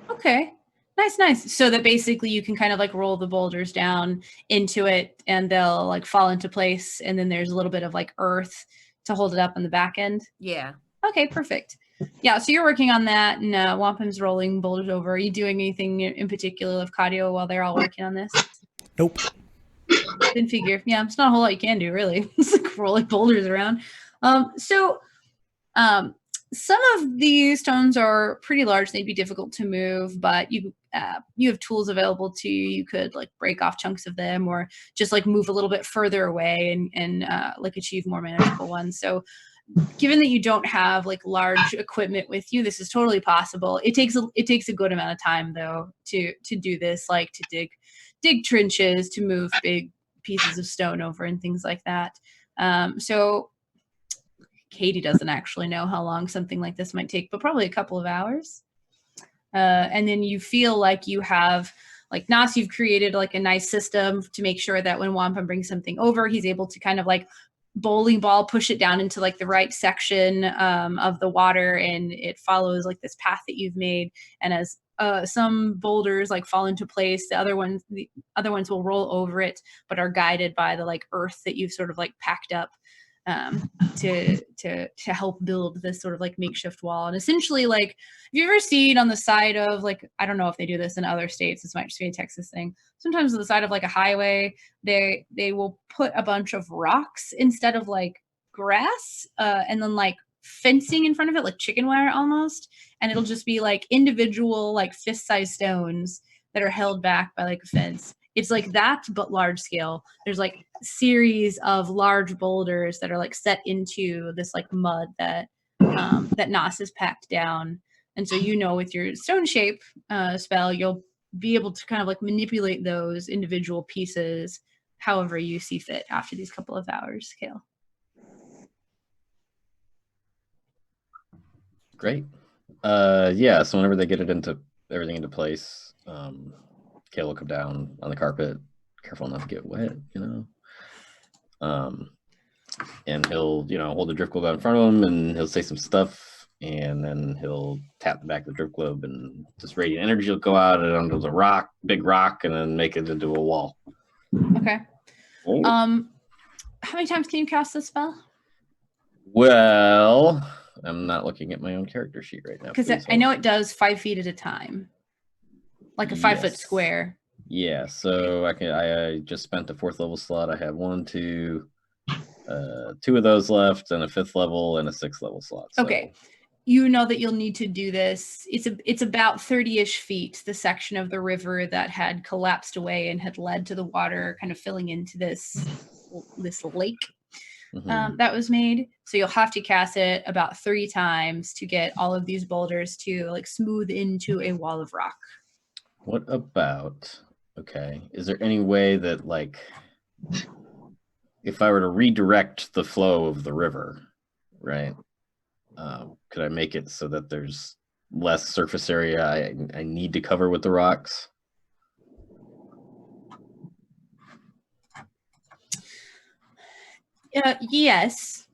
Okay. Nice. So that basically you can kind of like roll the boulders down into it, and they'll like fall into place, and then there's a little bit of like earth to hold it up on the back end. Yeah. Okay, perfect. Yeah, so you're working on that, and Wampum's rolling boulders over. Are you doing anything in particular with Cadio while they're all working on this? Nope. Didn't figure. Yeah, it's not a whole lot you can do, really. It's like rolling boulders around. Some of these stones are pretty large. They'd be difficult to move, but you have tools available to you. You could like break off chunks of them, or just like move a little bit further away and like achieve more manageable ones. So given that you don't have like large equipment with you, this is totally possible. It takes a good amount of time though to do this, like to dig trenches, to move big pieces of stone over and things like that. So Katie doesn't actually know how long something like this might take, but probably a couple of hours. And then you feel like you have, like Nas, you've created like a nice system to make sure that when Wampum brings something over, he's able to kind of like bowling ball push it down into like the right section of the water, and it follows like this path that you've made. And as some boulders like fall into place, the other ones will roll over it, but are guided by the like earth that you've sort of like packed up to help build this sort of like makeshift wall. And essentially, like, have you ever seen on the side of, like, I don't know if they do this in other states, this might just be a Texas thing, sometimes on the side of like a highway, they will put a bunch of rocks instead of like grass, and then like fencing in front of it, like chicken wire almost, and it'll just be like individual like fist-sized stones that are held back by like a fence. It's like that, but large scale. There's like series of large boulders that are like set into this like mud that that Nas has packed down. And so, you know, with your stone shape spell, you'll be able to kind of like manipulate those individual pieces however you see fit after these couple of hours, Kale. Great. Yeah, so whenever they get everything into place, Kale will come down on the carpet, careful not to get wet, you know. And he'll, you know, hold the drift globe out in front of him, and he'll say some stuff, and then he'll tap the back of the drift globe, and just radiant energy will go out and onto the big rock, and then make it into a wall. Okay. Oh. How many times can you cast this spell? Well, I'm not looking at my own character sheet right now. Because I know it does 5 feet at a time, like a 5 foot square. Yeah, so I just spent a 4th level slot. I have 1, 2, 2 of those left, and a 5th level and a 6th level slot. So. Okay. You know that you'll need to do this. It's about 30-ish feet, the section of the river that had collapsed away and had led to the water kind of filling into this lake that was made. So you'll have to cast it about 3 times to get all of these boulders to like smooth into a wall of rock. What about, okay, is there any way that like if I were to redirect the flow of the river, right? Could I make it so that there's less surface area I need to cover with the rocks? Yes,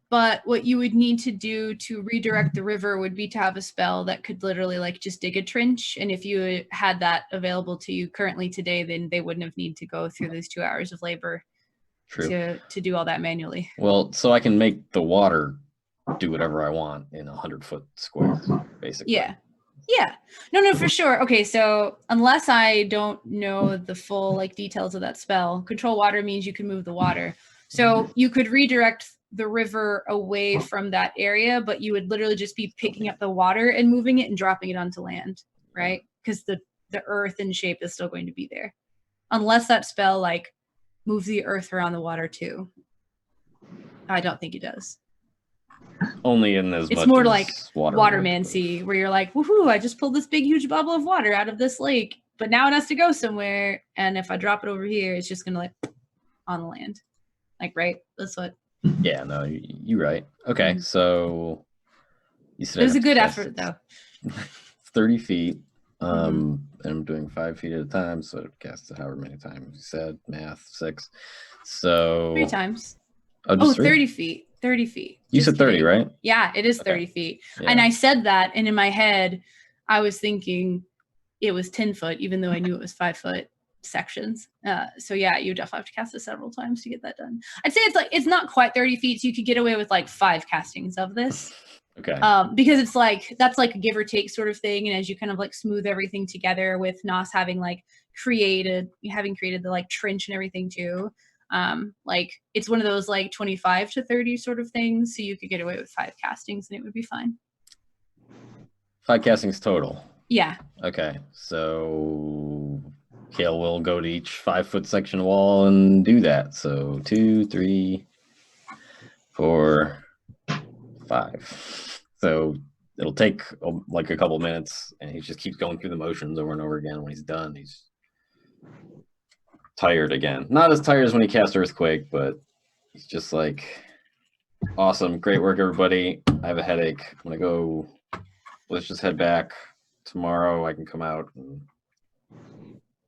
but what you would need to do to redirect the river would be to have a spell that could literally like just dig a trench. And if you had that available to you currently today, then they wouldn't have need to go through those 2 hours of labor to do all that manually. Well, so I can make the water do whatever I want in 100-foot square, basically. Yeah. No, for sure. Okay, so unless I don't know the full like details of that spell, control water means you can move the water. So you could redirect the river away from that area, but you would literally just be picking up the water and moving it and dropping it onto land, right? Because the earth and shape is still going to be there. Unless that spell like moves the earth around the water too. I don't think it does. Only in as It's much more as like Watermancy, where you're like, woohoo, I just pulled this big, huge bubble of water out of this lake, but now it has to go somewhere. And if I drop it over here, it's just going to like on the land. Like, right? That's what. Yeah, no, you're right. Okay, so you said It was a good effort, though. 30 feet. And I'm doing 5 feet at a time, so it casts it however many times you said. Math, 6. So 3 times. Oh, 30 feet. 30 feet. You Just said 30, kidding. right? Yeah, it is 30 feet. Yeah. And I said that, and in my head, I was thinking it was 10 foot, even though I knew it was 5 foot sections. So yeah, you definitely have to cast it several times to get that done. I'd say it's not quite 30 feet, so you could get away with like 5 castings of this. Okay. Because it's like that's like a give or take sort of thing, and as you kind of like smooth everything together with Nos having created the like trench and everything too. Like it's one of those like 25 to 30 sort of things, so you could get away with 5 castings and it would be fine. 5 castings total. Yeah. Okay, so Kale will go to each 5-foot section wall and do that. So 2, 3, 4, 5. So it'll take like a couple minutes, and he just keeps going through the motions over and over again. When he's done, he's tired again. Not as tired as when he cast Earthquake, but he's just like, awesome, great work, everybody. I have a headache. I'm gonna go. Let's just head back. Tomorrow I can come out and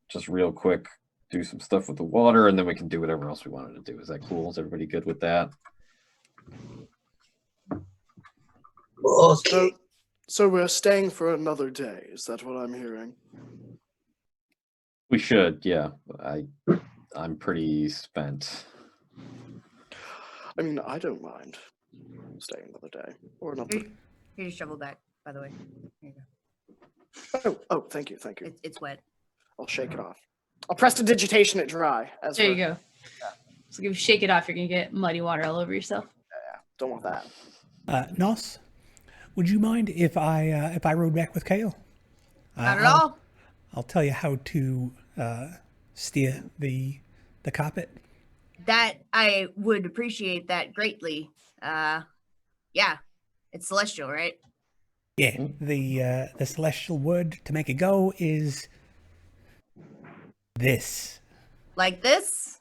just real quick do some stuff with the water, and then we can do whatever else we wanted to do. Is that cool? Is everybody good with that? So we're staying for another day. Is that what I'm hearing? We should, yeah. I'm pretty spent. I mean, I don't mind staying another day or another. Here's your shovel back, by the way. Here you go. Oh, thank you. It's wet. I'll shake it off. I'll prestidigitation it dry. There you go. Yeah. So if you shake it off, you're gonna get muddy water all over yourself. Yeah, don't want that. Nos, would you mind if I rode back with Kale? Not at all. I'll tell you how to steer the carpet. That I would appreciate that greatly. Yeah, it's celestial, right? Yeah, the celestial word to make it go is this. Like this?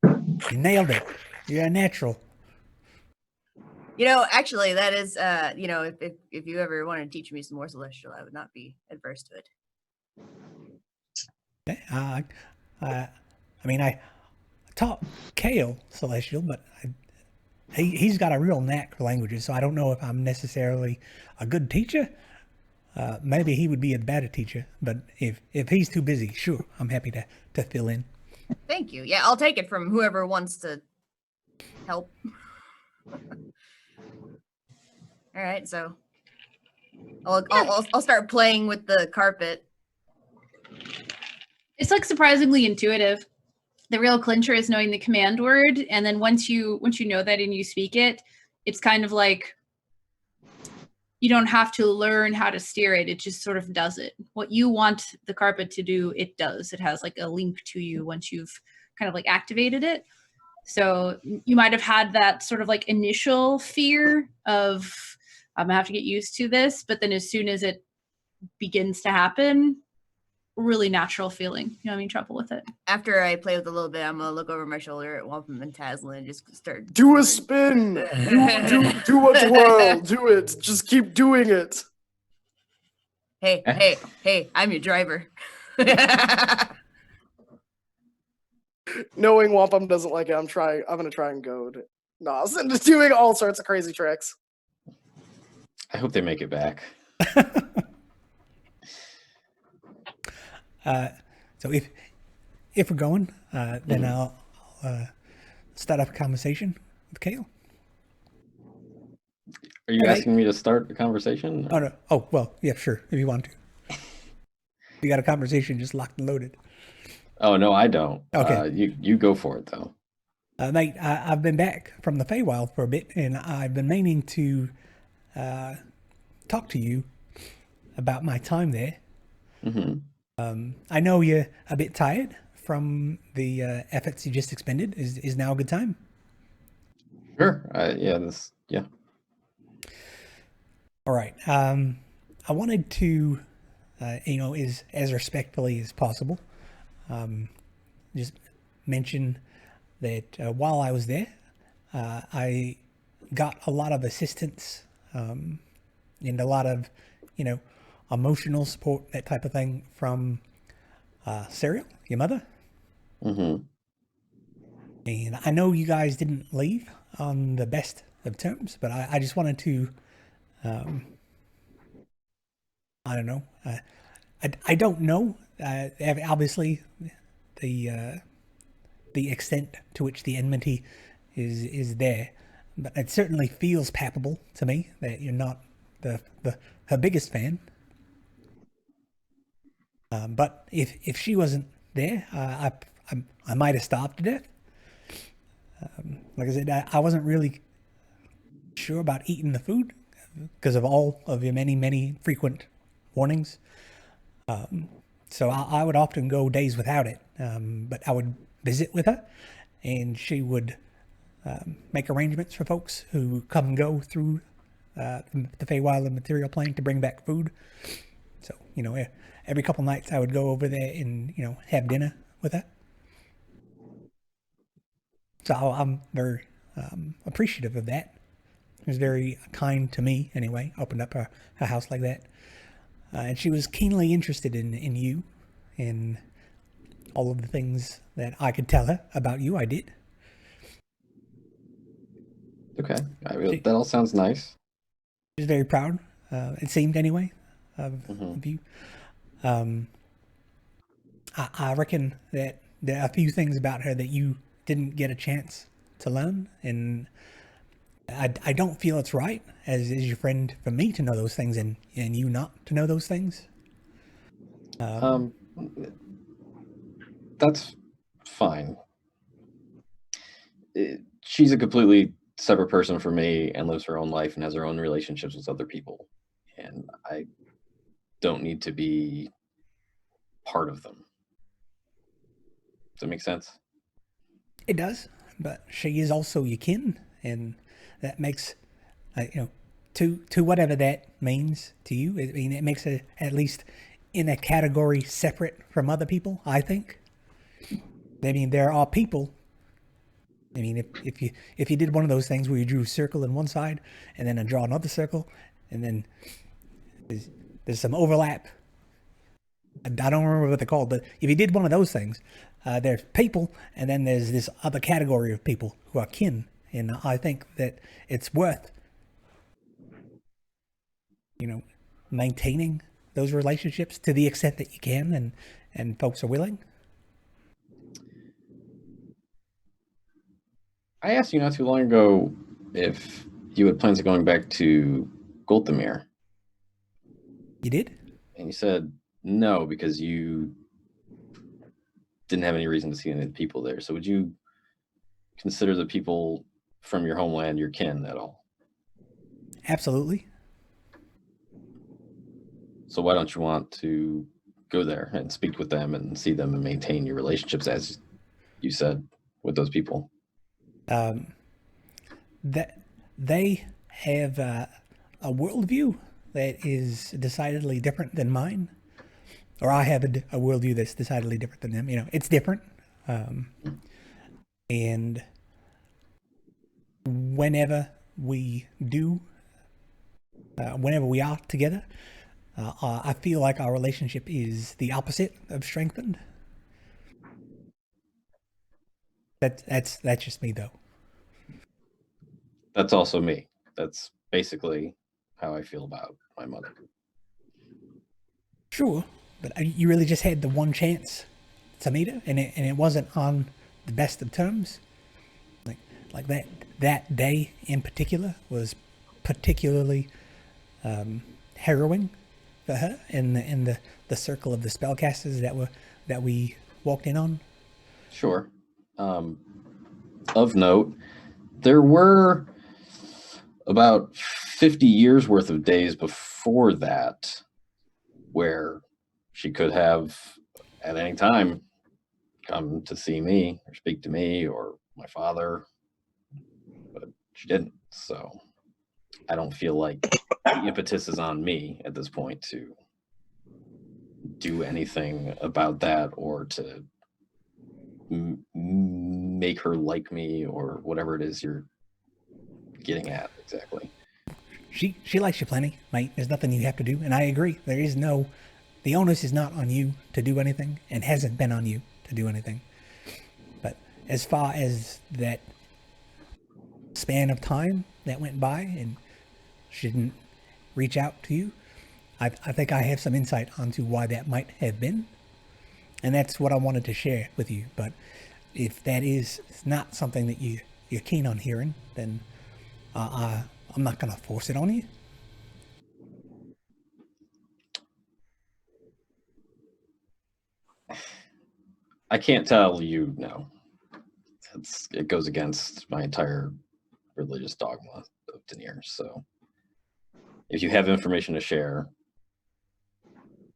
You nailed it. You're a natural. Actually, that is, if you ever want to teach me some more celestial, I would not be adverse to it. I mean, I taught Kale celestial, but he's got a real knack for languages, so I don't know if I'm necessarily a good teacher. Maybe he would be a better teacher, but if he's too busy, sure, I'm happy to fill in. Thank you. Yeah, I'll take it from whoever wants to help. All right, so I'll start playing with the carpet. It's like surprisingly intuitive. The real clincher is knowing the command word, and then once you know that and you speak it, it's kind of like you don't have to learn how to steer it. It just sort of does it. What you want the carpet to do, it does. It has like a link to you once you've kind of like activated it. So you might have had that sort of like initial fear of I'm gonna have to get used to this, but then as soon as it begins to happen, really natural feeling. You know what I mean? Travel with it. After I play with a little bit, I'm gonna look over my shoulder at Wampum and Taslin and just start Do a spin. Do a twirl. Do it. Just keep doing it. Hey, I'm your driver. Knowing Wampum doesn't like it, I'm gonna try and goad. No, I'm just doing all sorts of crazy tricks. I hope they make it back. So if we're going, then I'll start up a conversation with Kale. Are you asking me to start a conversation? Oh no. Oh well, yeah, sure. If you want to, we got a conversation just locked and loaded. Oh no, I don't. Okay. You go for it though. Mate, I've been back from the Feywild for a bit, and I've been meaning to talk to you about my time there. I know you're a bit tired from the efforts you just expended. Is now a good time? Sure. Yeah. All right. I wanted to, as respectfully as possible, just mention that while I was there, I got a lot of assistance and a lot of, emotional support, that type of thing from Serial, your mother. And I know you guys didn't leave on the best of terms, but I just wanted to, I don't know. I don't know. Obviously, the extent to which the enmity is there, but it certainly feels palpable to me that you're not her biggest fan. But if she wasn't there, I might have starved to death. Like I said, I wasn't really sure about eating the food because of all of your many frequent warnings. So I would often go days without it, but I would visit with her, and she would make arrangements for folks who come and go through the Feywild and Material Plane to bring back food. So, every couple nights I would go over there and, have dinner with her. So I'm very appreciative of that. It was very kind to me, anyway. Opened up her house like that. And she was keenly interested in you and all of the things that I could tell her about you. I did. Okay. That all sounds nice. She was very proud, it seemed anyway, of you. I reckon that there are a few things about her that you didn't get a chance to learn, and I don't feel it's right as your friend for me to know those things and you not to know those things. That's fine. She's a completely separate person from me and lives her own life and has her own relationships with other people, and I don't need to be part of them. Does that make sense? It does, but she is also your kin, and that makes, to whatever that means to you. I mean, it makes her at least in a category separate from other people, I think. I mean, there are people. I mean, if you did one of those things where you drew a circle on one side and then draw another circle, and then there's some overlap. I don't remember what they're called, but if you did one of those things, there's people, and then there's this other category of people who are kin, and I think that it's worth, maintaining those relationships to the extent that you can, and folks are willing. I asked you not too long ago if you had plans of going back to Golthamir. You did? And you said no, because you didn't have any reason to see any of the people there. So would you consider the people from your homeland your kin at all? Absolutely. So why don't you want to go there and speak with them and see them and maintain your relationships, as you said, with those people? That they have a worldview that is decidedly different than mine. or I have a worldview that's decidedly different than them. You know, it's different. And whenever we are together, I feel like our relationship is the opposite of strengthened. That's just me, though. That's also me. That's basically how I feel about my mother. Sure, but you really just had the one chance to meet her, and it wasn't on the best of terms. Like that day in particular was particularly harrowing for her in the circle of the spellcasters that we walked in on. Sure. Of note, there were about 50 years worth of days before that where she could have at any time come to see me or speak to me or my father, but she didn't. So I don't feel like the impetus is on me at this point to do anything about that or to make her like me or whatever it is you're getting at exactly. She likes you plenty, mate. There's nothing you have to do, and I agree. The onus is not on you to do anything, and hasn't been on you to do anything. But as far as that span of time that went by and she didn't reach out to you, I think I have some insight onto why that might have been. And that's what I wanted to share with you. But if that is not something that you're keen on hearing, then I'm not going to force it on you. I can't tell you no. It goes against my entire religious dogma of Denier. So if you have information to share,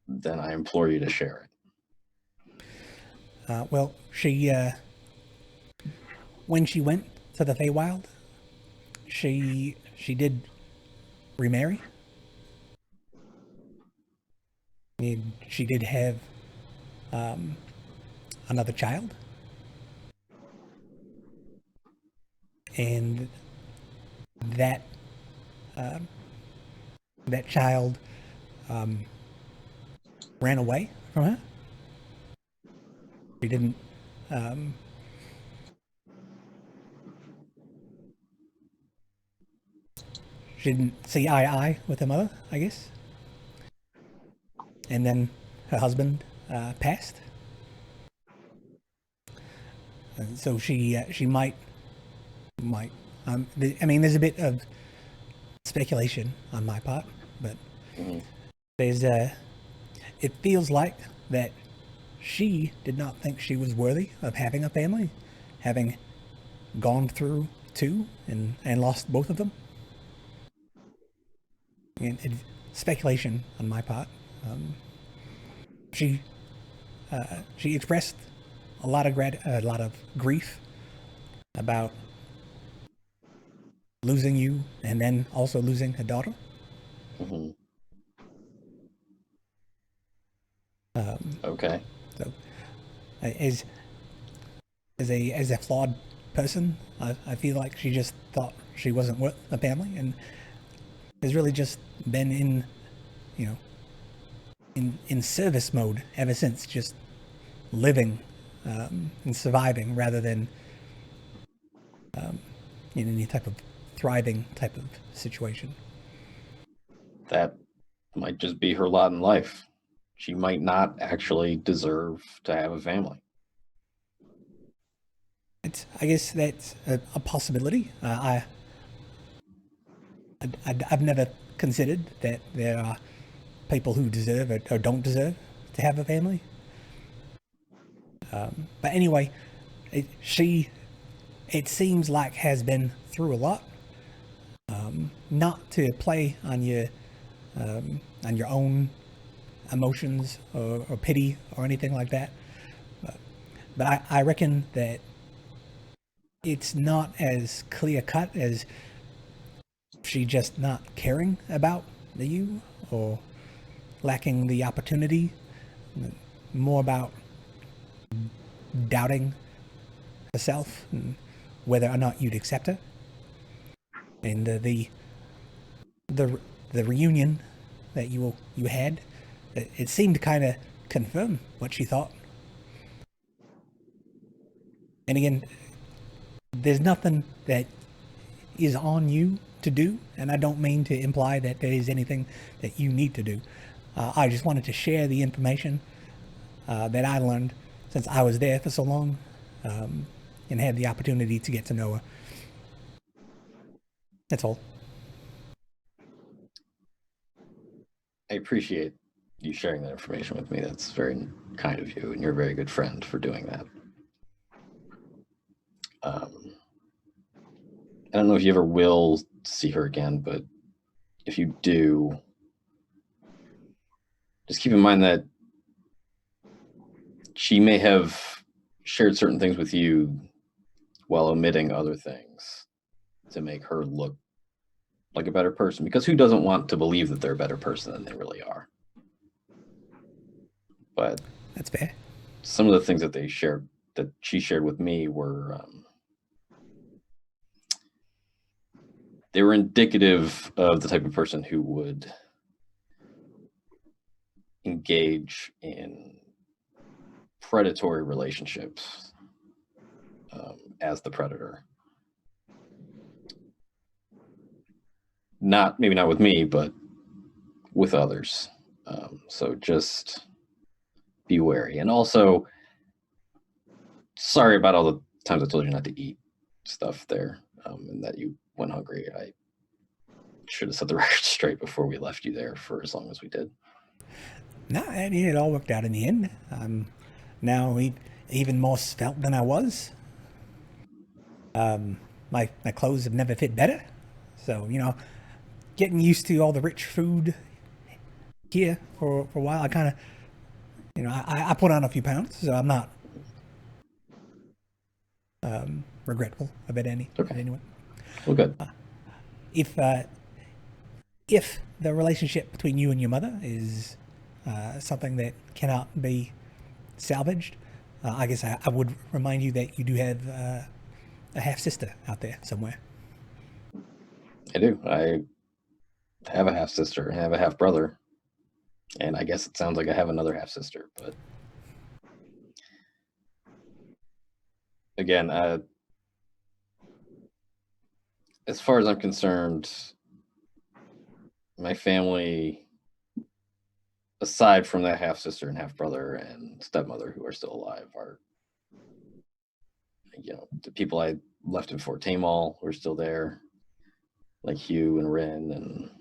then I implore you to share it. Well, she, when she went to the Feywild, she did remarry. And she did have another child. And that child ran away from her. She didn't see eye to eye with her mother, I guess. And then her husband passed. And so she might. I mean, there's a bit of speculation on my part, but there's it feels like that she did not think she was worthy of having a family, having gone through two and lost both of them. And speculation on my part. She expressed a lot of grief about losing you and then also losing her daughter. Mm-hmm. Okay. So, as a flawed person, I feel like she just thought she wasn't worth a family, and has really just been in service mode ever since, just living and surviving rather than in any type of thriving type of situation. That might just be her lot in life. She might not actually deserve to have a family. I guess that's a possibility. I've never considered that there are people who deserve or don't deserve to have a family. But anyway, it seems like has been through a lot. Not to play on your own emotions or pity or anything like that, but I reckon that it's not as clear cut as she just not caring about you or lacking the opportunity, more about doubting herself and whether or not you'd accept her. And the reunion that you had, it seemed to kind of confirm what she thought. And again, there's nothing that is on you to do, and I don't mean to imply that there is anything that you need to do. I just wanted to share the information that I learned since I was there for so long, and had the opportunity to get to know her. That's all. I appreciate you sharing that information with me. That's very kind of you, and you're a very good friend for doing that. I don't know if you ever will see her again, but if you do, just keep in mind that she may have shared certain things with you while omitting other things to make her look like a better person, because who doesn't want to believe that they're a better person than they really are? But that's fair. Some of the things that she shared with me were they were indicative of the type of person who would engage in predatory relationships as the predator. Maybe not with me, but with others. So just be wary. And also, sorry about all the times I told you not to eat stuff there, and that you went hungry. I should have set the record straight before we left you there for as long as we did. No, I mean, it all worked out in the end. Now even more svelte than I was. My clothes have never fit better. So, getting used to all the rich food here for a while, I kind of, I put on a few pounds, so I'm not regretful of it anyway. Well, good. If the relationship between you and your mother is something that cannot be salvaged, I guess I would remind you that you do have a half-sister out there somewhere. I do. I have a half-sister and I have a half-brother. And I guess it sounds like I have another half-sister, but again, as far as I'm concerned, my family, aside from that half-sister and half-brother and stepmother who are still alive, are, the people I left in Fort Tamal who are still there, like Hugh and Rin,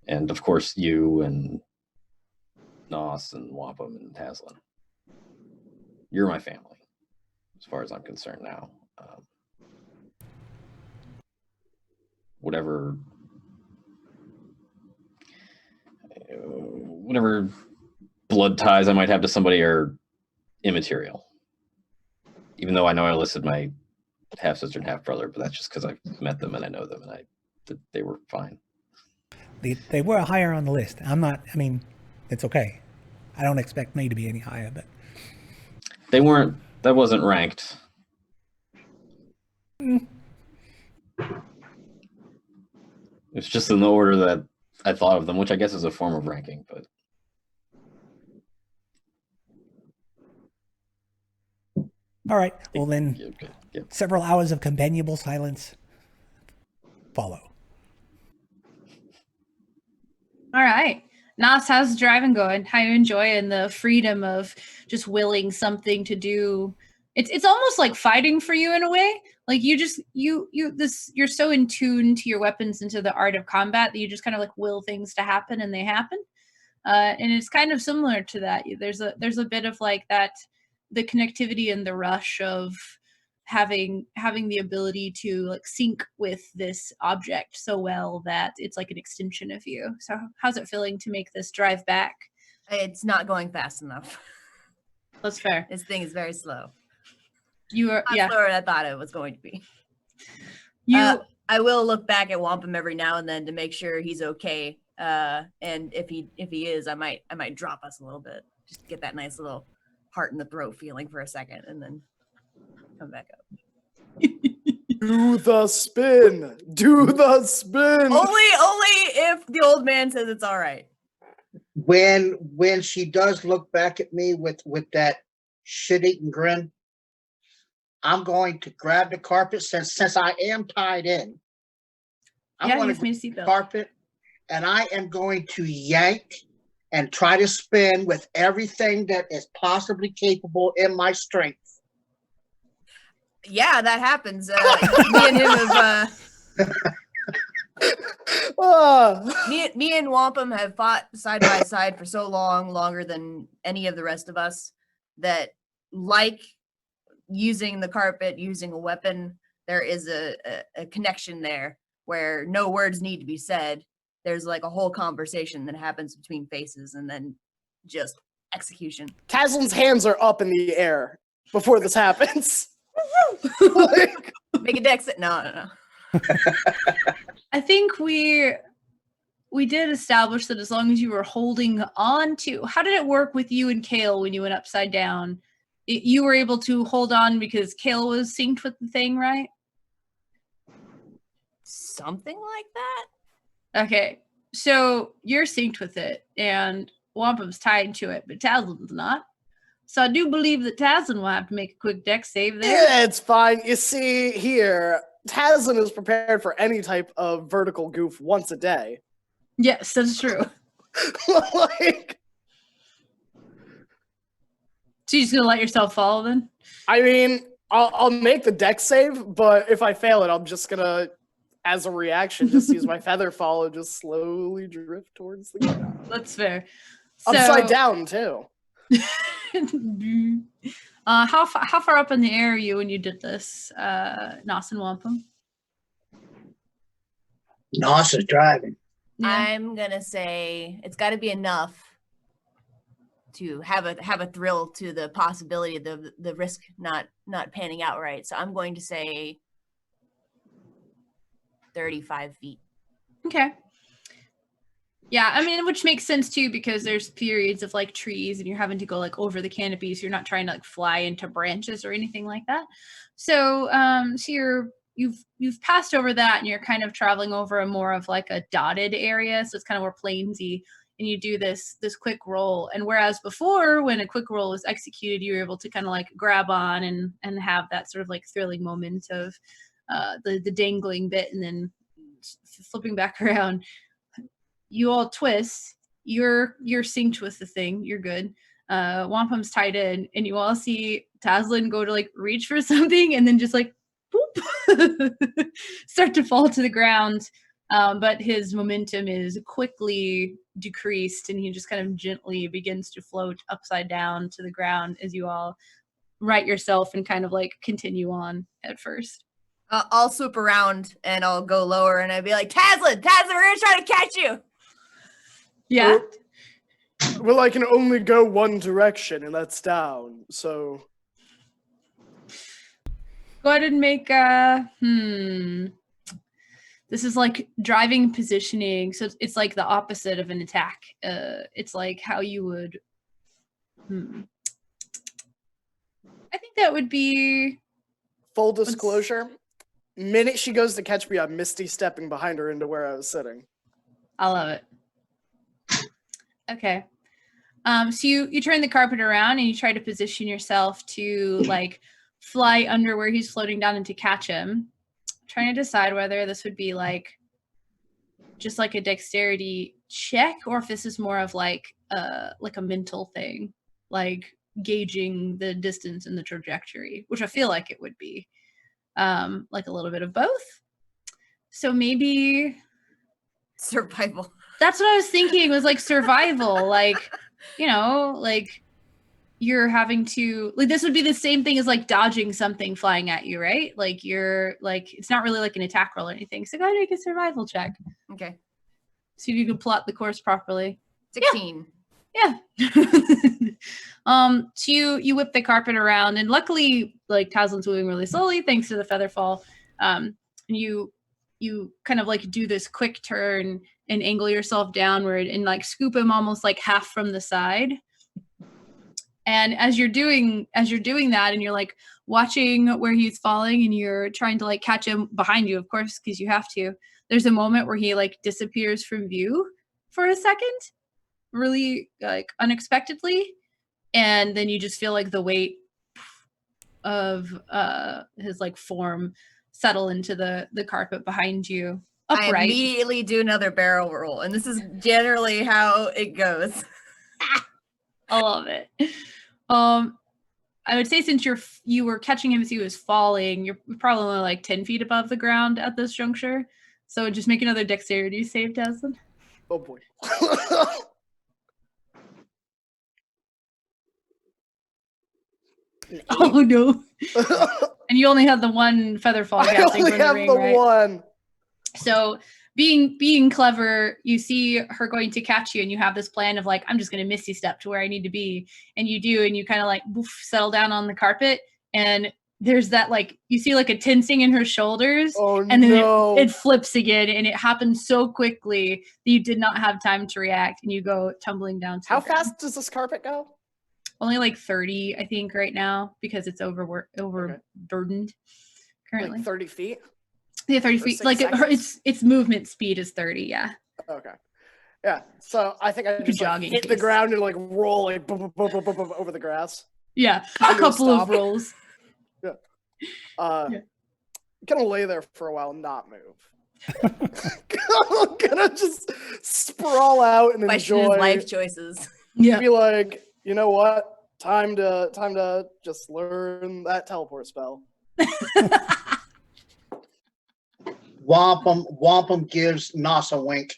and of course you and Nos and Wampum and Haslin. You're my family, as far as I'm concerned now. Whatever blood ties I might have to somebody are immaterial. Even though I know I listed my half-sister and half-brother, but that's just because I've met them and I know them and they were fine. They were higher on the list. It's okay. I don't expect me to be any higher, but they weren't. That wasn't ranked. It's just in the order that I thought of them, which I guess is a form of ranking, but all right. Well then, Yep. Several hours of companionable silence follow. All right. Nas, how's the driving going? How you enjoying the freedom of just willing something to do? It's almost like fighting for you in a way. Like you're so in tune to your weapons and to the art of combat that you just kind of like will things to happen and they happen. And it's kind of similar to that. There's a bit of like that, the connectivity and the rush of having the ability to like sync with this object so well that it's like an extension of you. So how's it feeling to make this drive back? It's not going fast enough. That's fair. This thing is very slow. You are slower than I thought it was going to be. I will look back at Wampum every now and then to make sure he's okay And if he is, I might drop us a little bit, just get that nice little heart in the throat feeling for a second, and then come back up. Do the spin. Do the spin. Only if the old man says it's all right. When she does look back at me with that shit-eating grin, I'm going to grab the carpet since I am tied in. I'm Yeah, going you to made a grab the seatbelt. carpet, and I am going to yank and try to spin with everything that is possibly capable in my strength. Yeah, that happens. Me and him have me and Wampum have fought side by side for so long, longer than any of the rest of us, that like using the carpet, using a weapon, there is a connection there where no words need to be said. There's like a whole conversation that happens between faces, and then just execution. Taslin's hands are up in the air before this happens. Make a dex. No. I think we did establish that as long as you were holding on to, how did it work with you and Kale when you went upside down? You were able to hold on because Kale was synced with the thing, right? Something like that. Okay, so you're synced with it, and Wampum's tied to it, but Taslin's not. So I do believe that Taslin will have to make a quick dex save there. Yeah, it's fine. You see here, Taslin is prepared for any type of vertical goof once a day. Yes, that's true. Like, So you're just gonna let yourself fall then? I mean, I'll make the dex save, but if I fail it, I'm just gonna, as a reaction, just use my feather fall and just slowly drift towards the ground. That's fair. Upside down too. How far up in the air are you when you did this, Nos and Wampum? Nos is driving. Yeah. I'm gonna say it's got to be enough to have a thrill to the possibility of the risk not panning out right. So I'm going to say 35 feet. Okay. Yeah, I mean, which makes sense too, because there's periods of like trees and you're having to go like over the canopy, so you're not trying to like fly into branches or anything like that. So so you've passed over that and you're kind of traveling over a more of like a dotted area, so it's kind of more plainsy, and you do this quick roll. And whereas before, when a quick roll was executed, you were able to kind of like grab on and have that sort of like thrilling moment of the dangling bit and then flipping back around. You all twist. You're synced with the thing. You're good. Wampum's tied in, and you all see Taslin go to like reach for something, and then just like boop, start to fall to the ground. But his momentum is quickly decreased, and he just kind of gently begins to float upside down to the ground as you all right yourself and kind of like continue on at first. I'll swoop around and I'll go lower, and I'll be like, Taslin, we're gonna try to catch you. Yeah. Well, I can only go one direction, and that's down. So Go ahead and make This is like driving positioning, so it's like the opposite of an attack. It's like how you would. I think that would be. full disclosure, minute she goes to catch me, I'm misty stepping behind her into where I was sitting. I love it. Okay. So you turn the carpet around and you try to position yourself to like fly under where he's floating down and to catch him. Trying to decide whether this would be like just like a dexterity check or if this is more of like a mental thing, like gauging the distance and the trajectory, which I feel like it would be like a little bit of both. So maybe Survival. that's what I was thinking, was like survival, like, you know, like you're having to, like, this would be the same thing as like dodging something flying at you, right? Like you're like, it's not really like an attack roll or anything. So go ahead and make a survival check. Okay. See if you can plot the course properly. 16. Yeah. So you whip the carpet around, and luckily, like Taslin's moving really slowly thanks to the feather fall. And you kind of like do this quick turn, and angle yourself downward and like scoop him almost like half from the side. And as you're doing that, and you're like watching where he's falling, and you're trying to like catch him behind you, of course, because you have to. There's a moment where he like disappears from view for a second, really like unexpectedly, and then you just feel like the weight of his like form settle into the carpet behind you. Upright. I immediately do another barrel roll, and this is generally how it goes. I love it. I would say since you were catching him as he was falling, you're probably only like 10 feet above the ground at this juncture. So just make another dexterity save, Desmond. Oh boy. Oh no. And you only had the one feather fall I casting only from the have ring, the right? one. So being clever, you see her going to catch you, and you have this plan of like, I'm just going to misty step to where I need to be. And you do, and you kind of like settle down on the carpet, and there's that like, you see like a tensing in her shoulders, Oh and then no. it flips again, and it happens so quickly that you did not have time to react, and you go tumbling down. How fast does this carpet go? Only like 30, I think, right now, because it's overburdened currently. Like 30 feet? Yeah, 30 Or feet. 6 Like seconds? its movement speed is 30, yeah. Okay. Yeah. So I think I could just like, jogging hit the pace. ground and like roll like boom, boom, boom, boom, boom, boom, over the grass. Yeah, a Under a couple of stop. rolls. Yeah. Gonna lay there for a while and not move. Gonna just sprawl out and Question enjoy. his life choices. Yeah. Be like, you know what? Time to just learn that teleport spell. Wampum gives Nos a wink.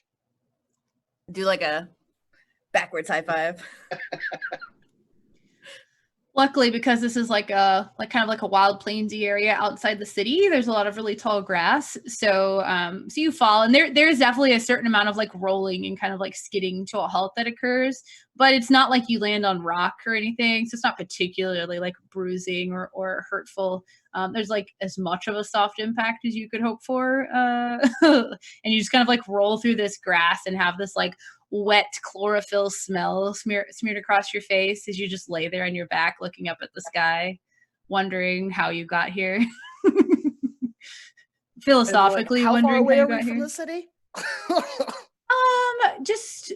Do like a backwards high five. Luckily, because this is like kind of like a wild plainsy area outside the city, there's a lot of really tall grass. So so you fall, and there's definitely a certain amount of like rolling and kind of like skidding to a halt that occurs, but it's not like you land on rock or anything. So it's not particularly like bruising or hurtful. There's like as much of a soft impact as you could hope for. And you just kind of like roll through this grass and have this like wet chlorophyll smell smeared across your face as you just lay there on your back looking up at the sky, wondering how you got here. Philosophically, how far wondering away how you are we got from here. the city? Just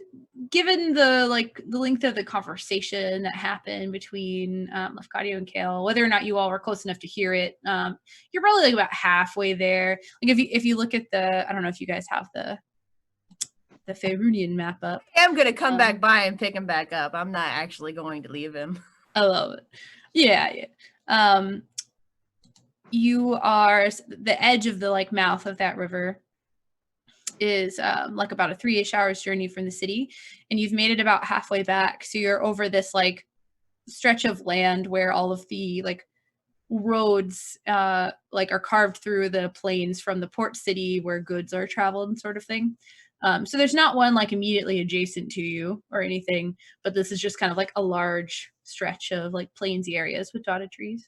given the length of the conversation that happened between Lefkadio and Kale, whether or not you all were close enough to hear it, you're probably like about halfway there. Like if you look at I don't know if you guys have the Faerunian map up. I'm gonna come back by and pick him back up. I'm not actually going to leave him. I love it. Yeah. You are the edge of the like mouth of that river is like about a 3-ish hours journey from the city, and you've made it about halfway back. So you're over this like stretch of land where all of the like roads like are carved through the plains from the port city where goods are traveled, sort of thing. So there's not one like immediately adjacent to you or anything, but this is just kind of like a large stretch of like plainsy areas with dotted trees.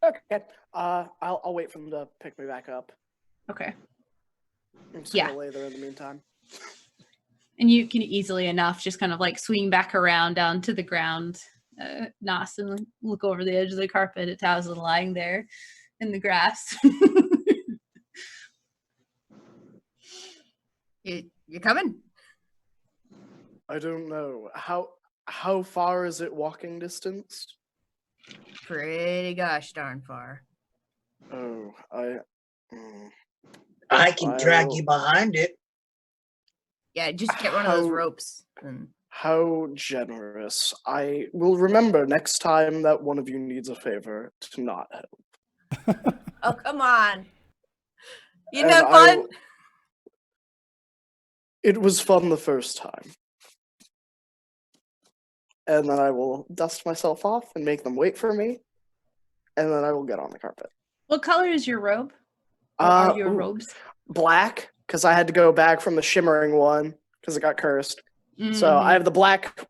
Okay. I'll wait for them to pick me back up. Okay. I'm just Yeah. gonna lay there in the meantime. And you can easily enough just kind of like swing back around down to the ground, Nos, and look over the edge of the carpet at Towson lying there in the grass. You coming? I don't know. How far is it walking distance? Pretty gosh darn far. Oh, I can drag you behind it. Yeah, just get one of those How- ropes. And how generous. I will remember next time that one of you needs a favor to not help. oh, come on. You And know I fun? will- It was fun the first time. And then I will dust myself off and make them wait for me. And then I will get on the carpet. What color is your robe? Or are your Ooh, robes? black, because I had to go back from the shimmering one because it got cursed. So I have the black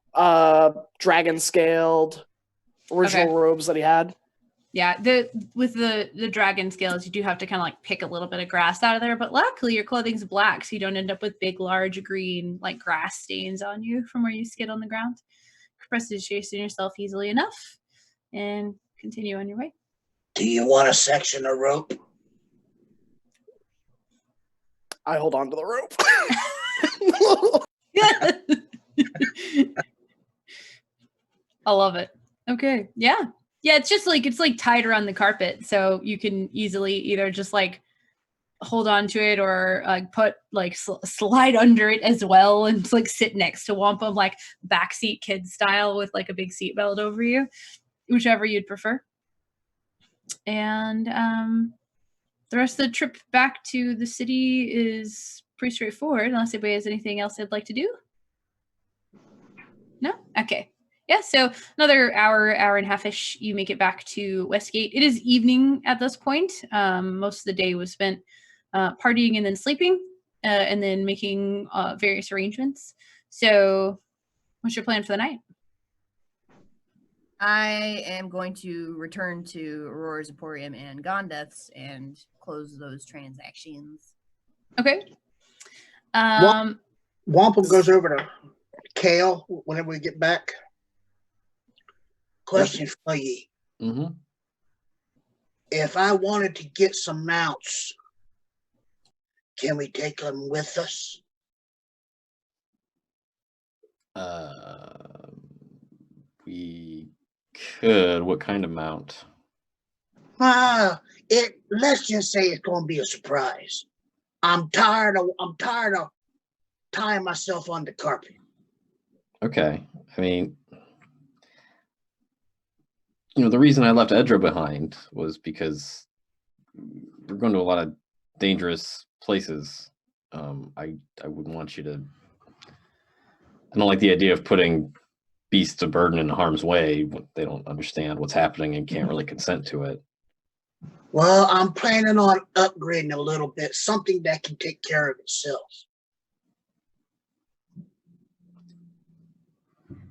dragon scaled original Okay. robes that he had. Yeah, with the dragon scales, you do have to kind of like pick a little bit of grass out of there. But luckily, your clothing's black, so you don't end up with big, large green like grass stains on you from where you skid on the ground. Prestidigitation yourself easily enough, and continue on your way. Do you want a section of rope? I hold on to the rope. I love it. Okay, yeah. It's just like it's like tied around the carpet, so you can easily either just like hold on to it or put like slide under it as well, and just, like sit next to Wampum like backseat kid style with like a big seatbelt over you, whichever you'd prefer. And the rest of the trip back to the city is pretty straightforward, unless anybody has anything else they'd like to do. No? Okay. Yeah, so another hour and a half-ish, you make it back to Westgate. It is evening at this point. Most of the day was spent partying and then sleeping, and then making various arrangements. So what's your plan for the night? I am going to return to Aurora's Emporium and Gondeth's and close those transactions. Okay. Wampum goes over to Kale whenever we get back. Question for you. Mm-hmm. If I wanted to get some mounts, can we take them with us? We could. What kind of mount? Let's just say it's going to be a surprise. I'm tired of tying myself on the carpet. Okay. I mean, the reason I left Edra behind was because we're going to a lot of dangerous places. I wouldn't want you to. I don't like the idea of putting beasts of burden in harm's way when they don't understand what's happening and can't really consent to it. Well, I'm planning on upgrading a little bit, something that can take care of itself.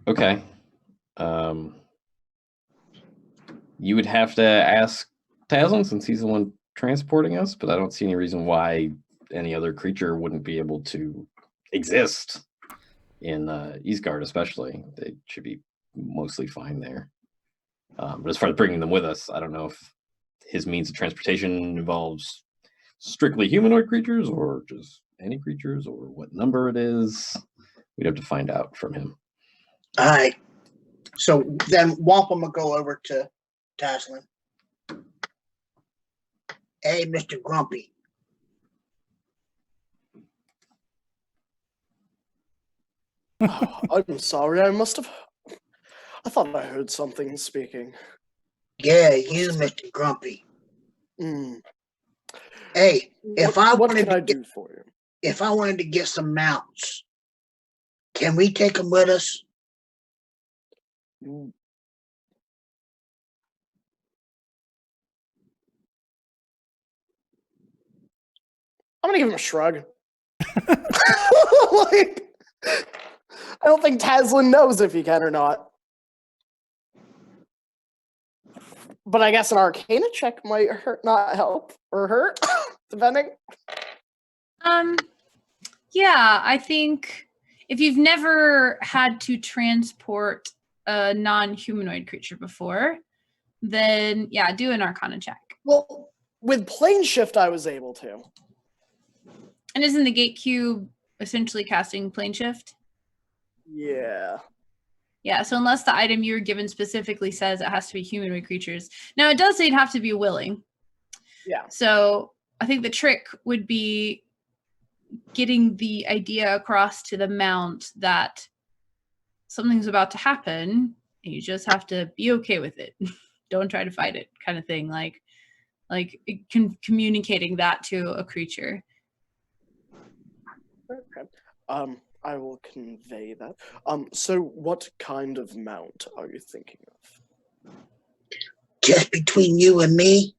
Okay. You would have to ask Tazlin since he's the one transporting us, but I don't see any reason why any other creature wouldn't be able to exist in Ysgard, especially. They should be mostly fine there. But as far as bringing them with us, I don't know if his means of transportation involves strictly humanoid creatures or just any creatures or what number it is. We'd have to find out from him. All right. So then Wampum will go over to Tazlin. Hey, Mr. Grumpy. I'm sorry, I thought I heard something speaking. Yeah, you, Mr. Grumpy. Hey, what can I do for you? If I wanted to get some mounts, can we take them with us? I'm gonna give him a shrug. I don't think Tazlin knows if he can or not. But I guess an Arcana check might not help or hurt, depending. Yeah, I think if you've never had to transport a non-humanoid creature before, then yeah, do an Arcana check. Well, with plane shift, I was able to. And isn't the gate cube essentially casting plane shift? Yeah. Yeah, so unless the item you were given specifically says it has to be humanoid creatures. Now, it does say it'd have to be willing. Yeah. So I think the trick would be getting the idea across to the mount that something's about to happen, and you just have to be okay with it. Don't try to fight it, kind of thing. Like communicating that to a creature. Okay. I will convey that. So what kind of mount are you thinking of? Just between you and me,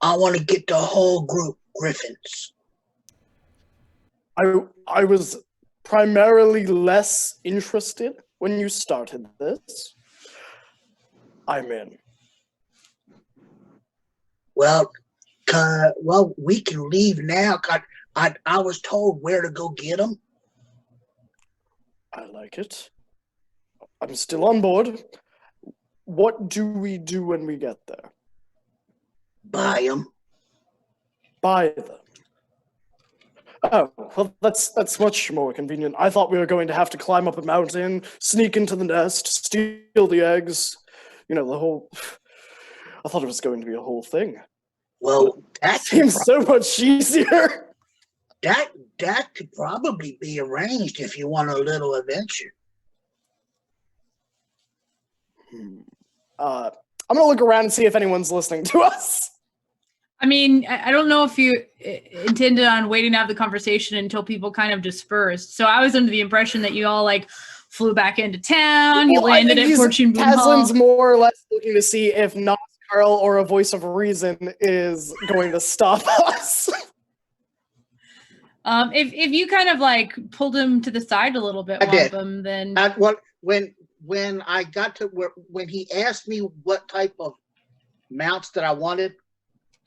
I want to get the whole group griffins. I was primarily less interested when you started this. I'm in. Well, well, we can leave now. I was told where to go get them. I like it. I'm still on board. What do we do when we get there? Buy them. Buy them. Oh, well, that's much more convenient. I thought we were going to have to climb up a mountain, sneak into the nest, steal the eggs. You know, the whole... I thought it was going to be a whole thing. Well, that Seems so much easier. that could probably be arranged if you want a little adventure. I'm gonna look around and see if anyone's listening to us. I mean, I don't know if you intended on waiting to have the conversation until people kind of dispersed. So I was under the impression that you all like flew back into town. You landed at Fortune Boom Hall. Taslin's more or less looking to see if not Carl or a voice of reason is going to stop us. If you kind of like pulled him to the side a little bit, I did. Wampum, then When I got to when he asked me what type of mounts that I wanted,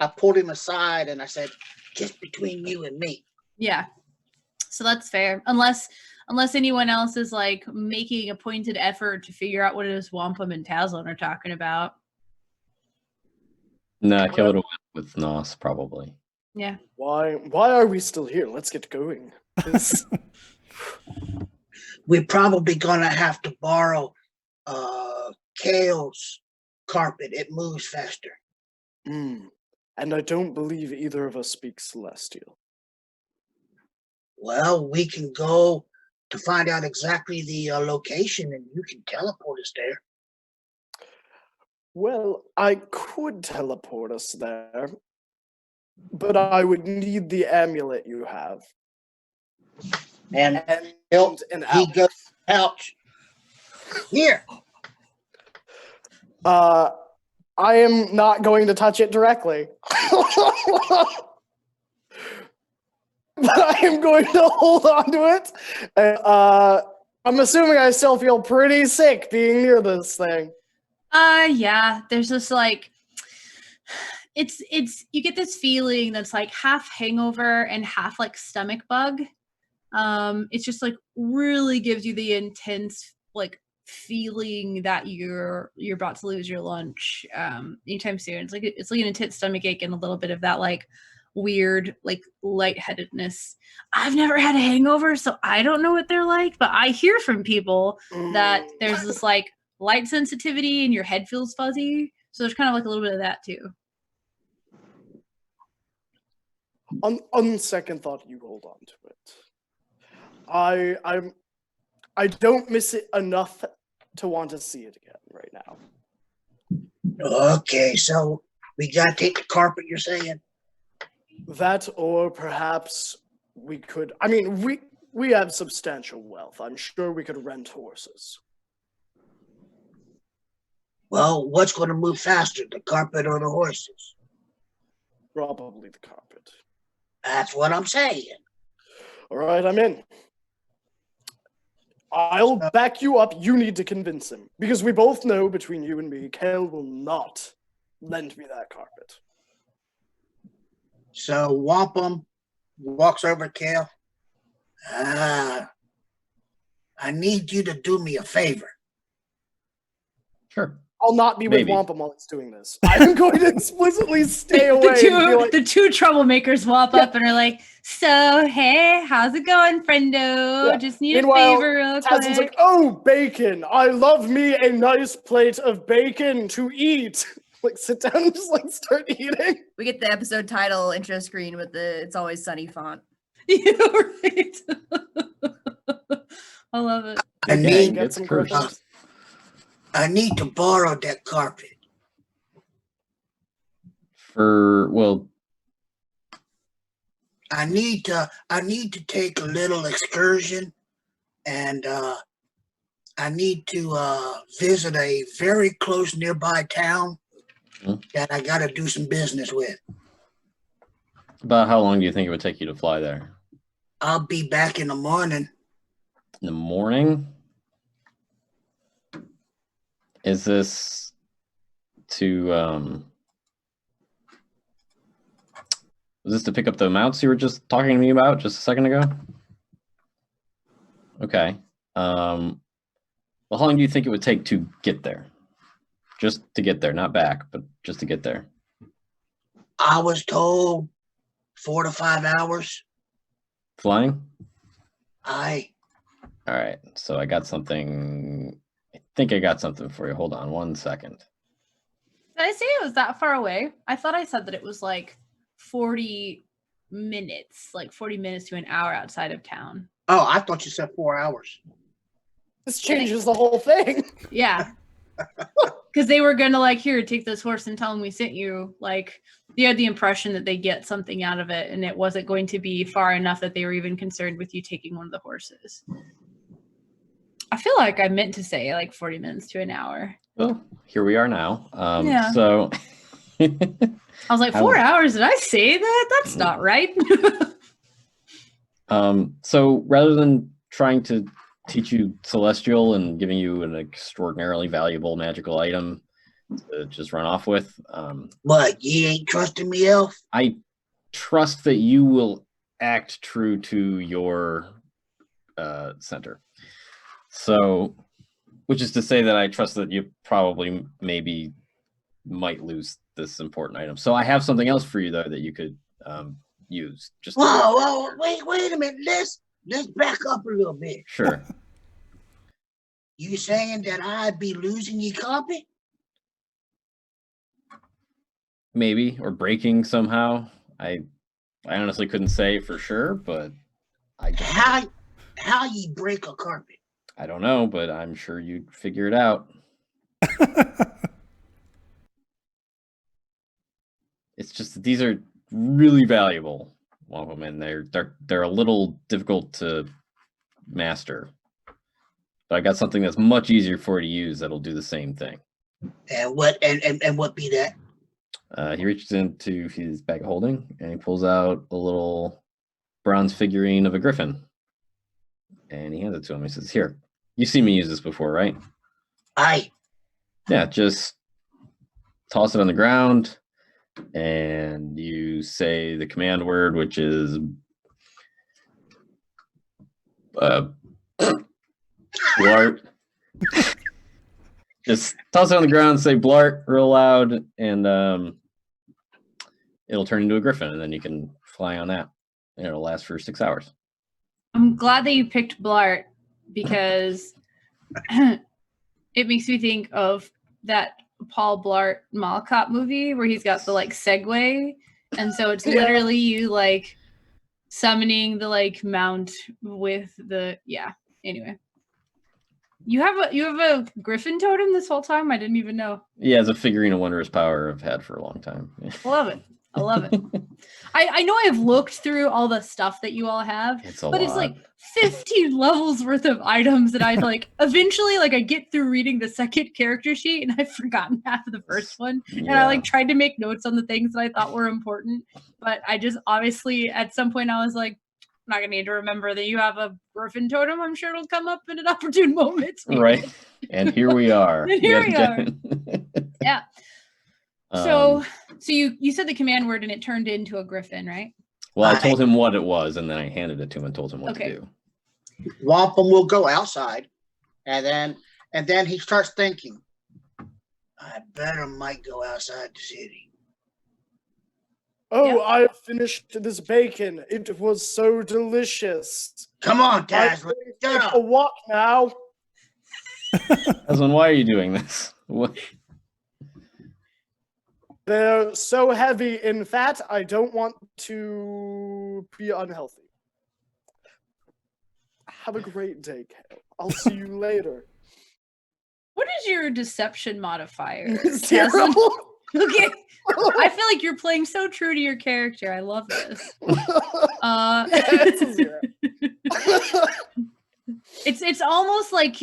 I pulled him aside and I said, "Just between you and me." yeah. So that's fair, unless anyone else is like making a pointed effort to figure out what it is Wampum and Taslin are talking about. No, kill it with Nos, probably. Yeah. Why are we still here? Let's get going. We're probably gonna have to borrow Kale's carpet. It moves faster. And I don't believe either of us speak Celestial. Well, we can go to find out exactly the location, and you can teleport us there. Well, I could teleport us there, but I would need the amulet you have. And And he goes pouch. Here. I am not going to touch it directly. But I am going to hold on to it. I'm assuming I still feel pretty sick being near this thing. Yeah, there's this like it's you get this feeling that's like half hangover and half like stomach bug. It's just like really gives you the intense like feeling that you're about to lose your lunch anytime soon. It's like an intense stomach ache and a little bit of that like weird like lightheadedness. I've never had a hangover, so I don't know what they're like, but I hear from people that there's this like light sensitivity and your head feels fuzzy. So there's kind of like a little bit of that too. On second thought, you hold on to it. I don't miss it enough to want to see it again right now. Okay, so we gotta take the carpet, you're saying? That, or perhaps we could. I mean, we have substantial wealth. I'm sure we could rent horses. Well, what's going to move faster, the carpet or the horses? Probably the carpet. That's what I'm saying. All right, I'm in. I'll back you up. You need to convince him. Because we both know, between you and me, Kale will not lend me that carpet. So Wampum walks over to Kale. I need you to do me a favor. Sure. I'll not be Maybe. with Wampum while he's doing this. I'm going to explicitly stay away. The two troublemakers walk up and are like, "So hey, how's it going, friendo? Yeah. Just need Meanwhile, a favor real Taslin's quick." like, "Oh, bacon! I love me a nice plate of bacon to eat." Like, sit down and just like start eating. We get the episode title intro screen with the "It's Always Sunny" font. You're right. I love it. I need, Get some groceries. I need to borrow that carpet. I need to take a little excursion, and I need to visit a very close nearby town that I got to do some business with. About how long do you think it would take you to fly there? I'll be back in the morning. In the morning? Is this to Was this to pick up the amounts you were just talking to me about just a second ago? Okay. Well, how long do you think it would take to get there? Just to get there, not back, but just to get there. I was told 4 to 5 hours. Flying? I All right. So I got something. I think I got something for you. Hold on 1 second. Did I say it was that far away? I thought I said that it was like 40 minutes, like 40 minutes to an hour outside of town. Oh, I thought you said 4 hours. This changes the whole thing. Yeah. Because they were going to like, here, take this horse and tell them we sent you. Like, you had the impression that they get something out of it, and it wasn't going to be far enough that they were even concerned with you taking one of the horses. I feel like I meant to say like 40 minutes to an hour. Well, here we are now. Yeah. So I was like, 4 hours? Did I say that? That's not right. So rather than trying to teach you Celestial and giving you an extraordinarily valuable magical item to just run off with, What, you ain't trusting me, Elf? I trust that you will act true to your center. So, which is to say that I trust that you probably maybe might lose this important item. So I have something else for you though that you could use. Just Whoa, wait a minute. Let's back up a little bit. Sure. You saying that I'd be losing your copy? Maybe, or breaking somehow. I honestly couldn't say for sure, but How you break a carpet? I don't know, but I'm sure you'd figure it out. It's just that these are really valuable, one of them, and they're a little difficult to master. But I got something that's much easier for you to use that'll do the same thing. And what be that? He reaches into his bag of holding and he pulls out a little bronze figurine of a griffin. And he hands it to him. He says, "Here, you've seen me use this before, right?" Aye. Yeah, just toss it on the ground and you say the command word, which is blart. Just toss it on the ground, say blart real loud, and it'll turn into a griffin, and then you can fly on that, and it'll last for 6 hours. I'm glad that you picked Blart because it makes me think of that Paul Blart Mall Cop movie where he's got the like Segway, and so it's literally you like summoning the like mount with the Anyway, you have a griffin totem this whole time. I didn't even know. Yeah, it's a figurine of wondrous power I've had for a long time. I love it. I know I've looked through all the stuff that you all have, It's it's like 15 levels worth of items that I like eventually like I get through reading the second character sheet and I've forgotten half of the first one. And I like tried to make notes on the things that I thought were important, but I just obviously at some point I was like, I'm not gonna need to remember that you have a griffin totem. I'm sure it'll come up in an opportune moment. Right. And here we are. Yeah. So you said the command word and it turned into a griffin, right? Well, I told him what it was, and then I handed it to him and told him what to do. Wampum will go outside, and then he starts thinking, I better might go outside the city. Oh, Yep. I finished this bacon. It was so delicious. Come on, I'm Taz, going let's to take go. a walk now. Aslan, why are you doing this? What? They're so heavy in fat, I don't want to be unhealthy. Have a great day, Kale. I'll see you later. What is your deception modifier? 0. Okay. I feel like you're playing so true to your character. I love this. It's a 0. It's almost like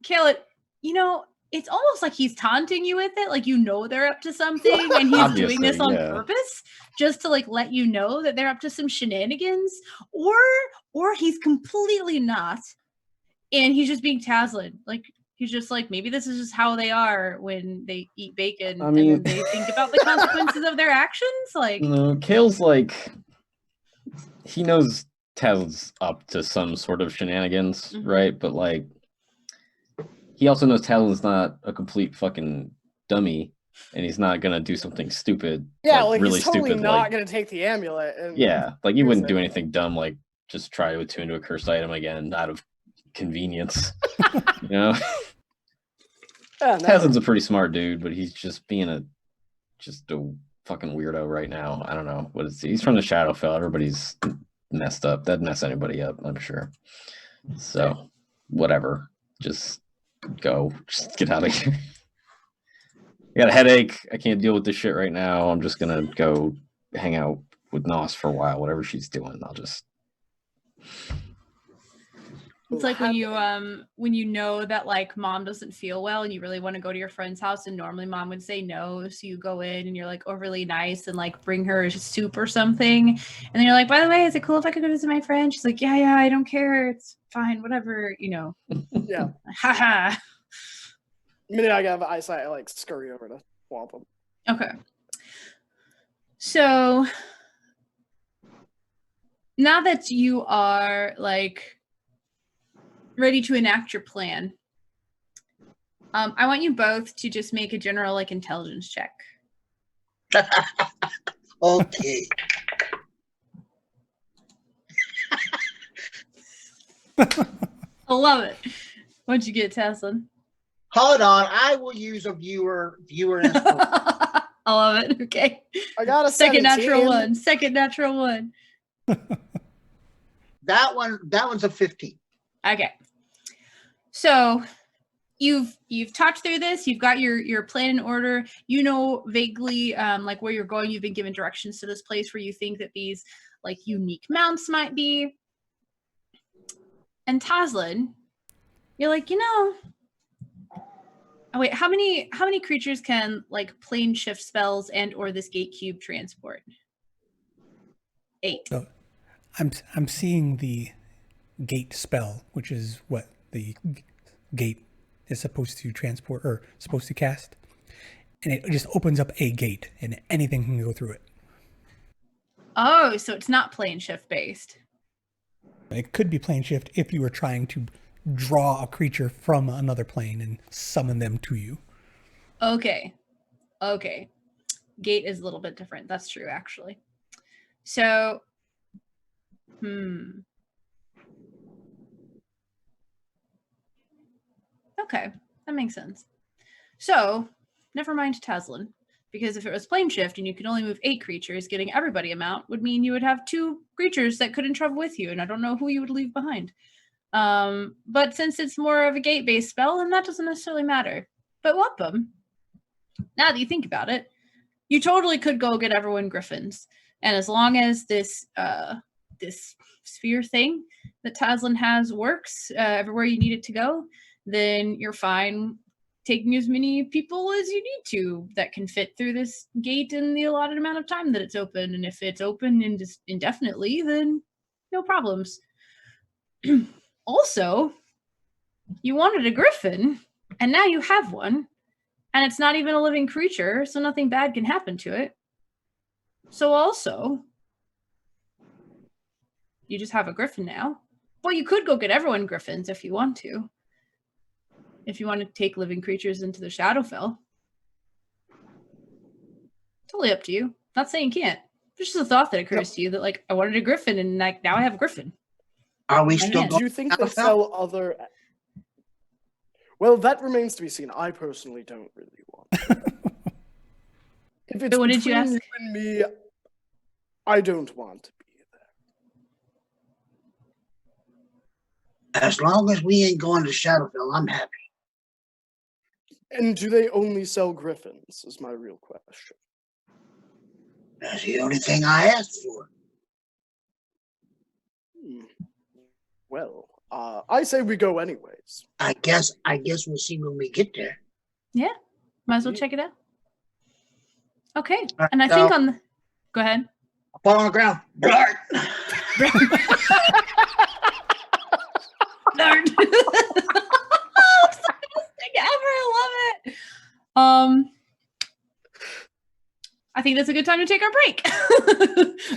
Kale, it's almost like he's taunting you with it, like they're up to something and he's doing this on purpose just to like let you know that they're up to some shenanigans, or he's completely not and he's just being Tazlin. Like, He's just like, maybe this is just how they are when they eat bacon, I mean- and then they think about the consequences of their actions. Like, No, Kale's like, he knows Taz's up to some sort of shenanigans, Mhm. right? But like, he also knows Talon's not a complete fucking dummy, and he's not gonna do something stupid. Yeah, like really he's totally stupid. not Like, gonna take the amulet. And yeah, like he use wouldn't it. do anything dumb, like just try to attune to a cursed item again out of convenience. You know, Yeah, no. Talon's a pretty smart dude, but he's just being a fucking weirdo right now. I don't know what is. He's from the Shadowfell. Everybody's messed up. That'd mess anybody up, I'm sure. So, whatever. Just go. Just get out of here. I got a headache. I can't deal with this shit right now. I'm just gonna go hang out with Nos for a while. Whatever she's doing, I'll just. it's like when you know that like mom doesn't feel well and you really want to go to your friend's house, and normally mom would say no, so you go in and you're like overly nice and like bring her soup or something, and then you're like, by the way, is it cool if I could go visit my friend? She's like, yeah, I don't care, it's fine, whatever, you know. Yeah. Haha. The minute I have eyesight, I like scurry over to womp him. Okay. So now that you are like ready to enact your plan, I want you both to just make a general like intelligence check. Okay. I love it. What'd you get, Tesla? Hold on. I will use a viewer inspiration. I love it. Okay. I got a Second 17. natural one. Second natural one. That one's a 15. Okay. So you've talked through this, you've got your plan in order, you know vaguely like where you're going, you've been given directions to this place where you think that these like unique mounts might be. And Taslin, you're like, oh wait, how many creatures can like plane shift spells and or this gate cube transport? 8. So I'm seeing the gate spell, which is what the gate is supposed to transport or supposed to cast, and it just opens up a gate and anything can go through it. Oh, so it's not plane shift based. It could be plane shift if you were trying to draw a creature from another plane and summon them to you. Okay. Gate is a little bit different. That's true, actually. So, okay, that makes sense. So, never mind Taslin, because if it was plane shift and you could only move 8 creatures, getting everybody amount would mean you would have 2 creatures that couldn't travel with you, and I don't know who you would leave behind. But since it's more of a gate-based spell, then that doesn't necessarily matter. But welcome. Now that you think about it, you totally could go get everyone griffins, and as long as this sphere thing that Taslin has works everywhere you need it to go, then you're fine taking as many people as you need to that can fit through this gate in the allotted amount of time that it's open. And if it's open indefinitely, then no problems. Also, you wanted a griffin, and now you have one, and it's not even a living creature, so nothing bad can happen to it. So also, you just have a griffin now. Well, you could go get everyone griffins if you want to. If you want to take living creatures into the Shadowfell. Totally up to you. Not saying you can't. It's just a thought that occurs to you that, like, I wanted a griffin, and like now I have a griffin. Are we still Yeah. Do you think they sell other? Well, that remains to be seen. I personally don't really want. If it's So what did you between ask? and me, I don't want to be there. As long as we ain't going to Shadowfell, I'm happy. And do they only sell griffins? Is my real question. That's the only thing I asked for. Well, I say we go anyways. I guess we'll see when we get there. Yeah. Might as well check it out. Okay. Right, And I think on the... Go ahead. I'll fall on the ground. Blart. Nerd. I think that's a good time to take our break.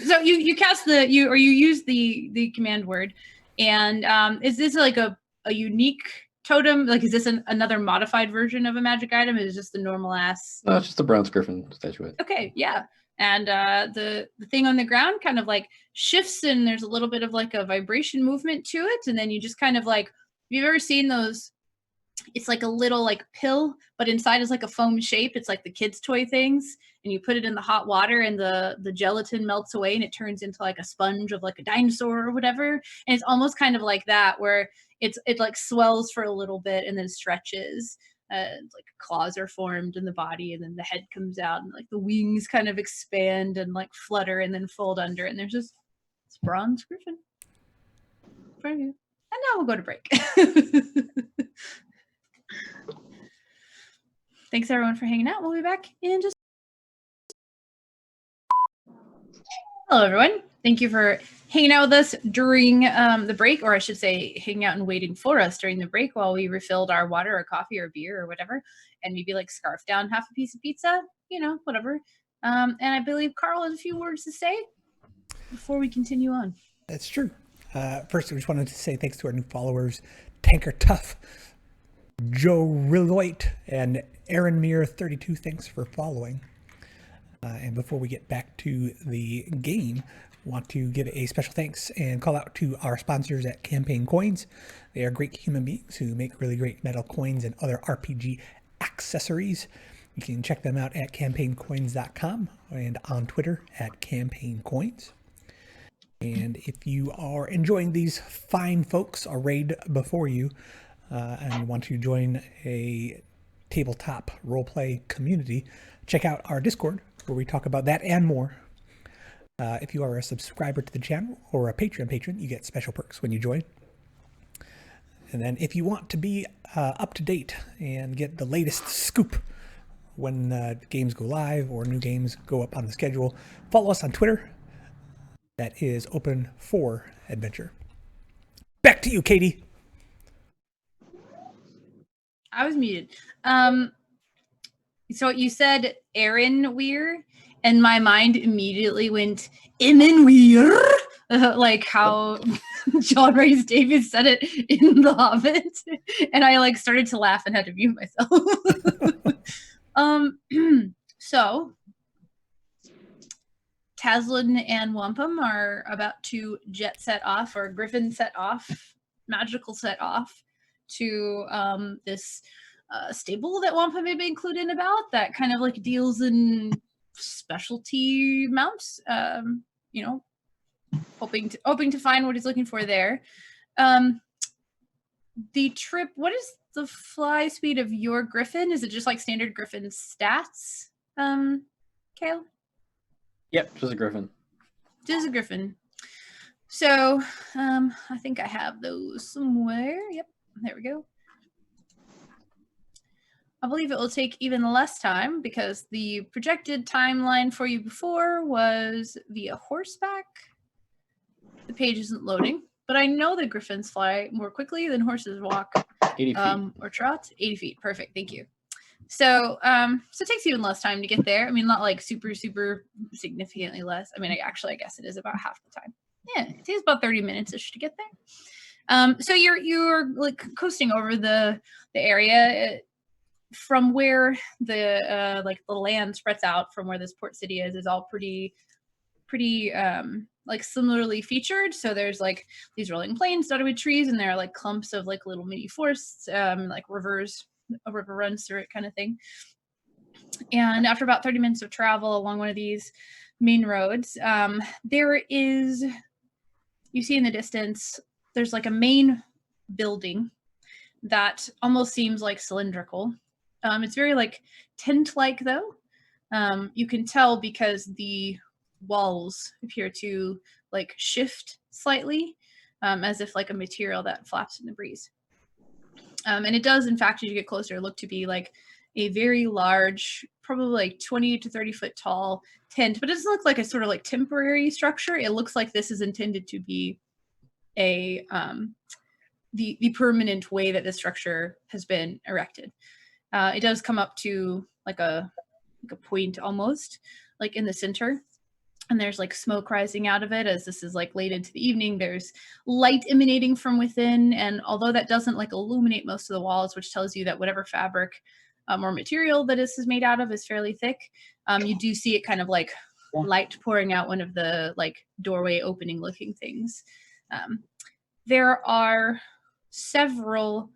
So you cast you use the command word, and is this like a unique totem? Like, is this another modified version of a magic item? Is this the normal ass? No, it's just a bronze griffin statuette. Okay, yeah. And the thing on the ground kind of like shifts, and there's a little bit of like a vibration movement to it, and then you just kind of like, have you ever seen those? It's like a little like pill, but inside is like a foam shape. It's like the kids' toy things, and you put it in the hot water, and the gelatin melts away, and it turns into like a sponge of like a dinosaur or whatever. And it's almost kind of like that, where it like swells for a little bit and then stretches. Like claws are formed in the body, and then the head comes out, and like the wings kind of expand and like flutter and then fold under, and there's this bronze griffin in front of you. And now we'll go to break. Thanks everyone for hanging out. We'll be back in just. Hello everyone. Thank you for hanging out with us during the break, or I should say hanging out and waiting for us during the break while we refilled our water or coffee or beer or whatever, and maybe like scarfed down half a piece of pizza, whatever. And I believe Carl has a few words to say before we continue on. That's true. First, I just wanted to say thanks to our new followers, Tanker Tough, Joe Reloit, and Aaron Mir 32. Thanks for following. And before we get back to the game, want to give a special thanks and call out to our sponsors at Campaign Coins. They are great human beings who make really great metal coins and other RPG accessories. You can check them out at campaigncoins.com and on Twitter at campaigncoins. And if you are enjoying these fine folks arrayed before you and want to join a tabletop roleplay community, check out our Discord where we talk about that and more. If you are a subscriber to the channel or a Patreon patron, you get special perks when you join. And then if you want to be up to date and get the latest scoop when games go live or new games go up on the schedule, follow us on Twitter. That is open for adventure. Back to you, Katie. I was muted. So you said Aaron Weir, and my mind immediately went Emin Weir, like how John Rhys Davies said it in The Hobbit, and I like started to laugh and had to mute myself. So Taslin and Wampum are about to jet set off, or Griffin set off, magical set off to this stable that Wampum may be included in about that kind of like deals in specialty mounts. Hoping to find what he's looking for there. The trip. What is the fly speed of your Griffin? Is it just like standard Griffin stats? Kale? Yep, just a griffin. Just a Griffin. So I think I have those somewhere. Yep, there we go. I believe it will take even less time because the projected timeline for you before was via horseback. The page isn't loading, but I know that griffins fly more quickly than horses walk 80 feet. or trot. 80 feet. Perfect. Thank you. So it takes even less time to get there. I mean, not like super, super significantly less. I mean, I guess it is about half the time. Yeah, it takes about 30 minutes-ish to get there. So you're like coasting over the area from where the like the land spreads out from where this port city is all pretty like similarly featured. So there's like these rolling plains dotted with trees, and there are like clumps of like little mini forests, like rivers. A river runs through it kind of thing. And after about 30 minutes of travel along one of these main roads, there is, you see in the distance, there's like a main building that almost seems like cylindrical. It's very like tent-like though. You can tell because the walls appear to like shift slightly, as if like a material that flaps in the breeze. And it does, in fact, as you get closer, look to be like a very large, probably like 20 to 30 foot tall tent, but it doesn't look like a sort of like temporary structure. It looks like this is intended to be a the permanent way that the structure has been erected. It does come up to like a point almost, like in the center. And there's like smoke rising out of it as this is like late into the evening. There's light emanating from within. And although that doesn't like illuminate most of the walls, which tells you that whatever fabric or material that this is made out of is fairly thick, you do see it kind of like light pouring out one of the like doorway opening looking things. There are several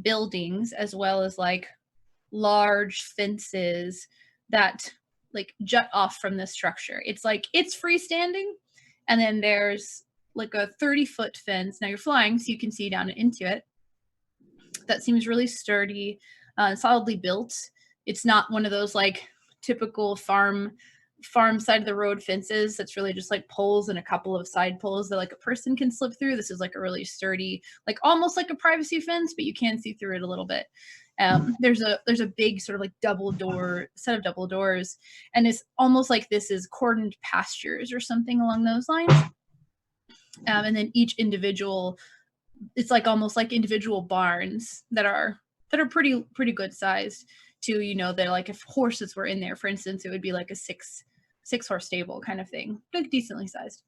buildings as well as like large fences that like jut off from this structure. It's like it's freestanding, and then there's like a 30-foot fence. Now you're flying, so you can see down into it. That seems really sturdy, solidly built. It's not one of those like typical farm side of the road fences that's really just like poles and a couple of side poles that like a person can slip through. This is like a really sturdy, like almost like a privacy fence, but you can see through it a little bit. There's a big sort of like set of double doors, and it's almost like this is cordoned pastures or something along those lines. And then each individual, it's like almost like individual barns that are pretty good sized too. You know, they're like if horses were in there, for instance, it would be like a six horse stable kind of thing, like decently sized.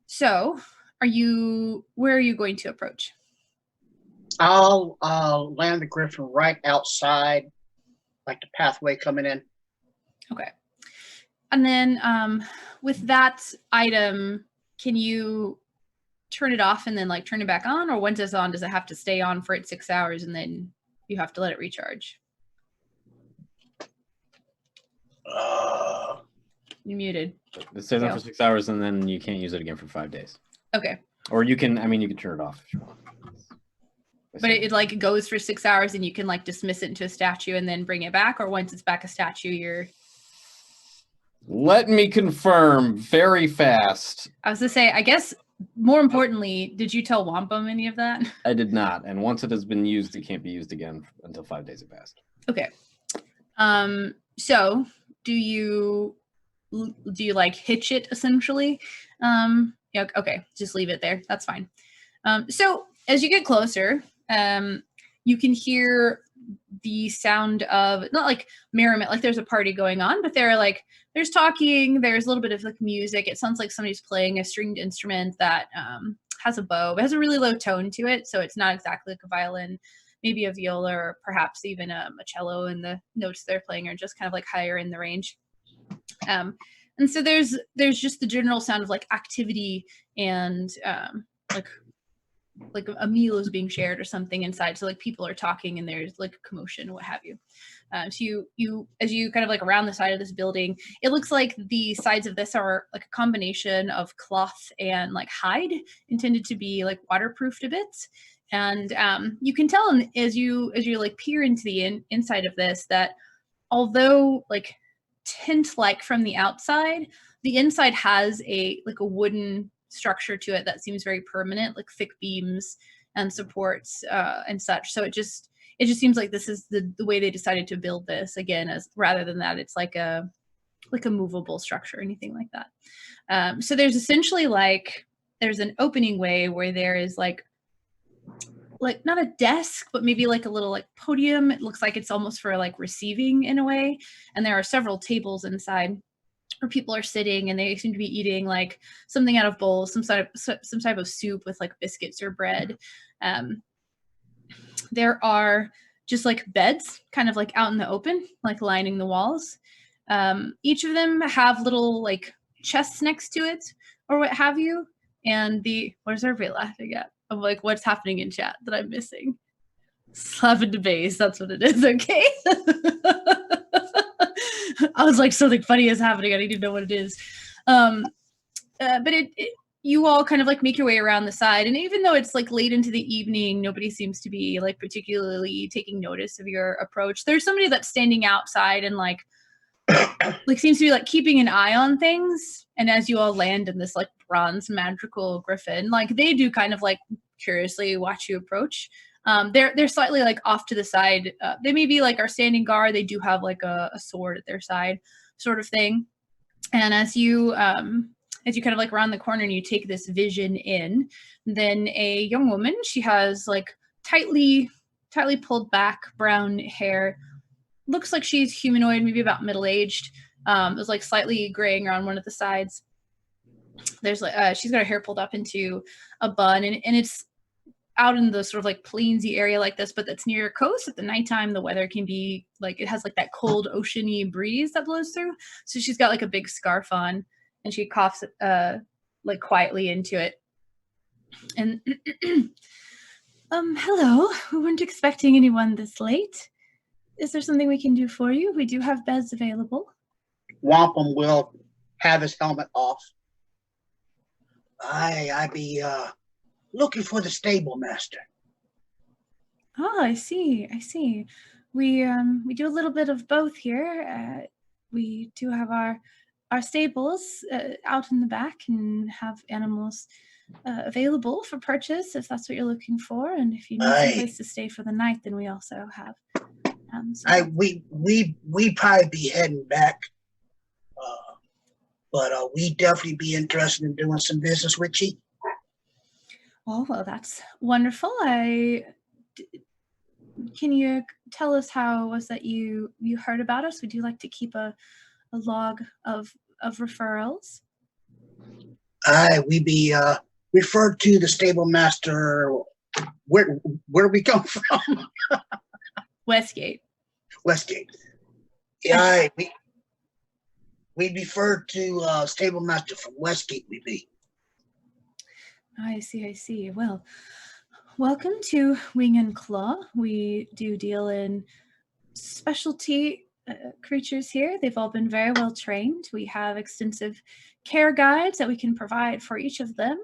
So where are you going to approach? I'll land the griffin right outside, like the pathway coming in. Okay. And then with that item, can you turn it off and then like turn it back on? Or once it's on, does it have to stay on for 6 hours and then you have to let it recharge? You muted. It stays on for 6 hours and then you can't use it again for 5 days. Okay. Or you can turn it off if you want. But it like goes for 6 hours and you can like dismiss it into a statue and then bring it back, or once it's back a statue, you're... Let me confirm very fast. I was to say, I guess more importantly, did you tell Wampum any of that? I did not. And once it has been used, it can't be used again until 5 days have passed. Okay. So do you like hitch it essentially? Yeah, okay, just leave it there. That's fine. So as you get closer, you can hear the sound of not like merriment, like there's a party going on, but there's talking, there's a little bit of like music. It sounds like somebody's playing a stringed instrument that has a bow. It has a really low tone to it, so it's not exactly like a violin, maybe a viola, or perhaps even a cello, and the notes they're playing are just kind of like higher in the range. And so there's just the general sound of like activity and like a meal is being shared or something inside. So like people are talking and there's like commotion, what have you. So you as you kind of like around the side of this building, it looks like the sides of this are like a combination of cloth and like hide, intended to be like waterproofed a bit. And you can tell as you like peer into the inside of this that although like tent-like from the outside, the inside has a wooden structure to it that seems very permanent, like thick beams and supports and such. So it just seems like this is the way they decided to build this, again, as rather than that it's like a movable structure or anything like that. So there's essentially there's an opening way where there is like not a desk, but maybe like a little like podium. It looks like it's almost for like receiving in a way, and there are several tables inside where people are sitting and they seem to be eating like something out of bowls, some type of soup with like biscuits or bread. There are just like beds kind of like out in the open, like lining the walls. Each of them have little like chests next to it or what have you. And what is everybody laughing at? Of like what's happening in chat that I'm missing? Slapping the base, that's what it is, okay? I was like, something funny is happening. I need to know what it is. But you all kind of like make your way around the side, and even though it's like late into the evening, nobody seems to be like particularly taking notice of your approach. There's somebody that's standing outside and like seems to be like keeping an eye on things. And as you all land in this like bronze magical griffin, like they do kind of like curiously watch you approach. They're slightly like off to the side. They maybe like are standing guard. They do have like a sword at their side, sort of thing. And as you kind of like around the corner and you take this vision in, then a young woman, she has like tightly tightly pulled back, brown hair. Looks like she's humanoid, maybe about middle-aged. There's like slightly graying around one of the sides. There's like she's got her hair pulled up into a bun, and it's out in the sort of like plainsy area like this, but that's near a coast. At the nighttime, the weather can be like, it has like that cold oceany breeze that blows through. So she's got like a big scarf on, and she coughs like quietly into it. And hello, we weren't expecting anyone this late. Is there something we can do for you? We do have beds available. Wampum will have his helmet off. I be looking for the stable master. Oh, I see. We do a little bit of both here. We do have our stables out in the back and have animals available for purchase if that's what you're looking for. And if you need some place to stay for the night, then we also have. We probably be heading back, but we definitely be interested in doing some business with you. Oh, well, that's wonderful. Can you tell us how it was that you heard about us? Would you like to keep a log of referrals? We be referred to the stable master. Where we come from? Westgate. Westgate. Yeah, we referred to stable master from Westgate. We be. I see. Well, welcome to Wing and Claw. We do deal in specialty creatures here. They've all been very well trained. We have extensive care guides that we can provide for each of them.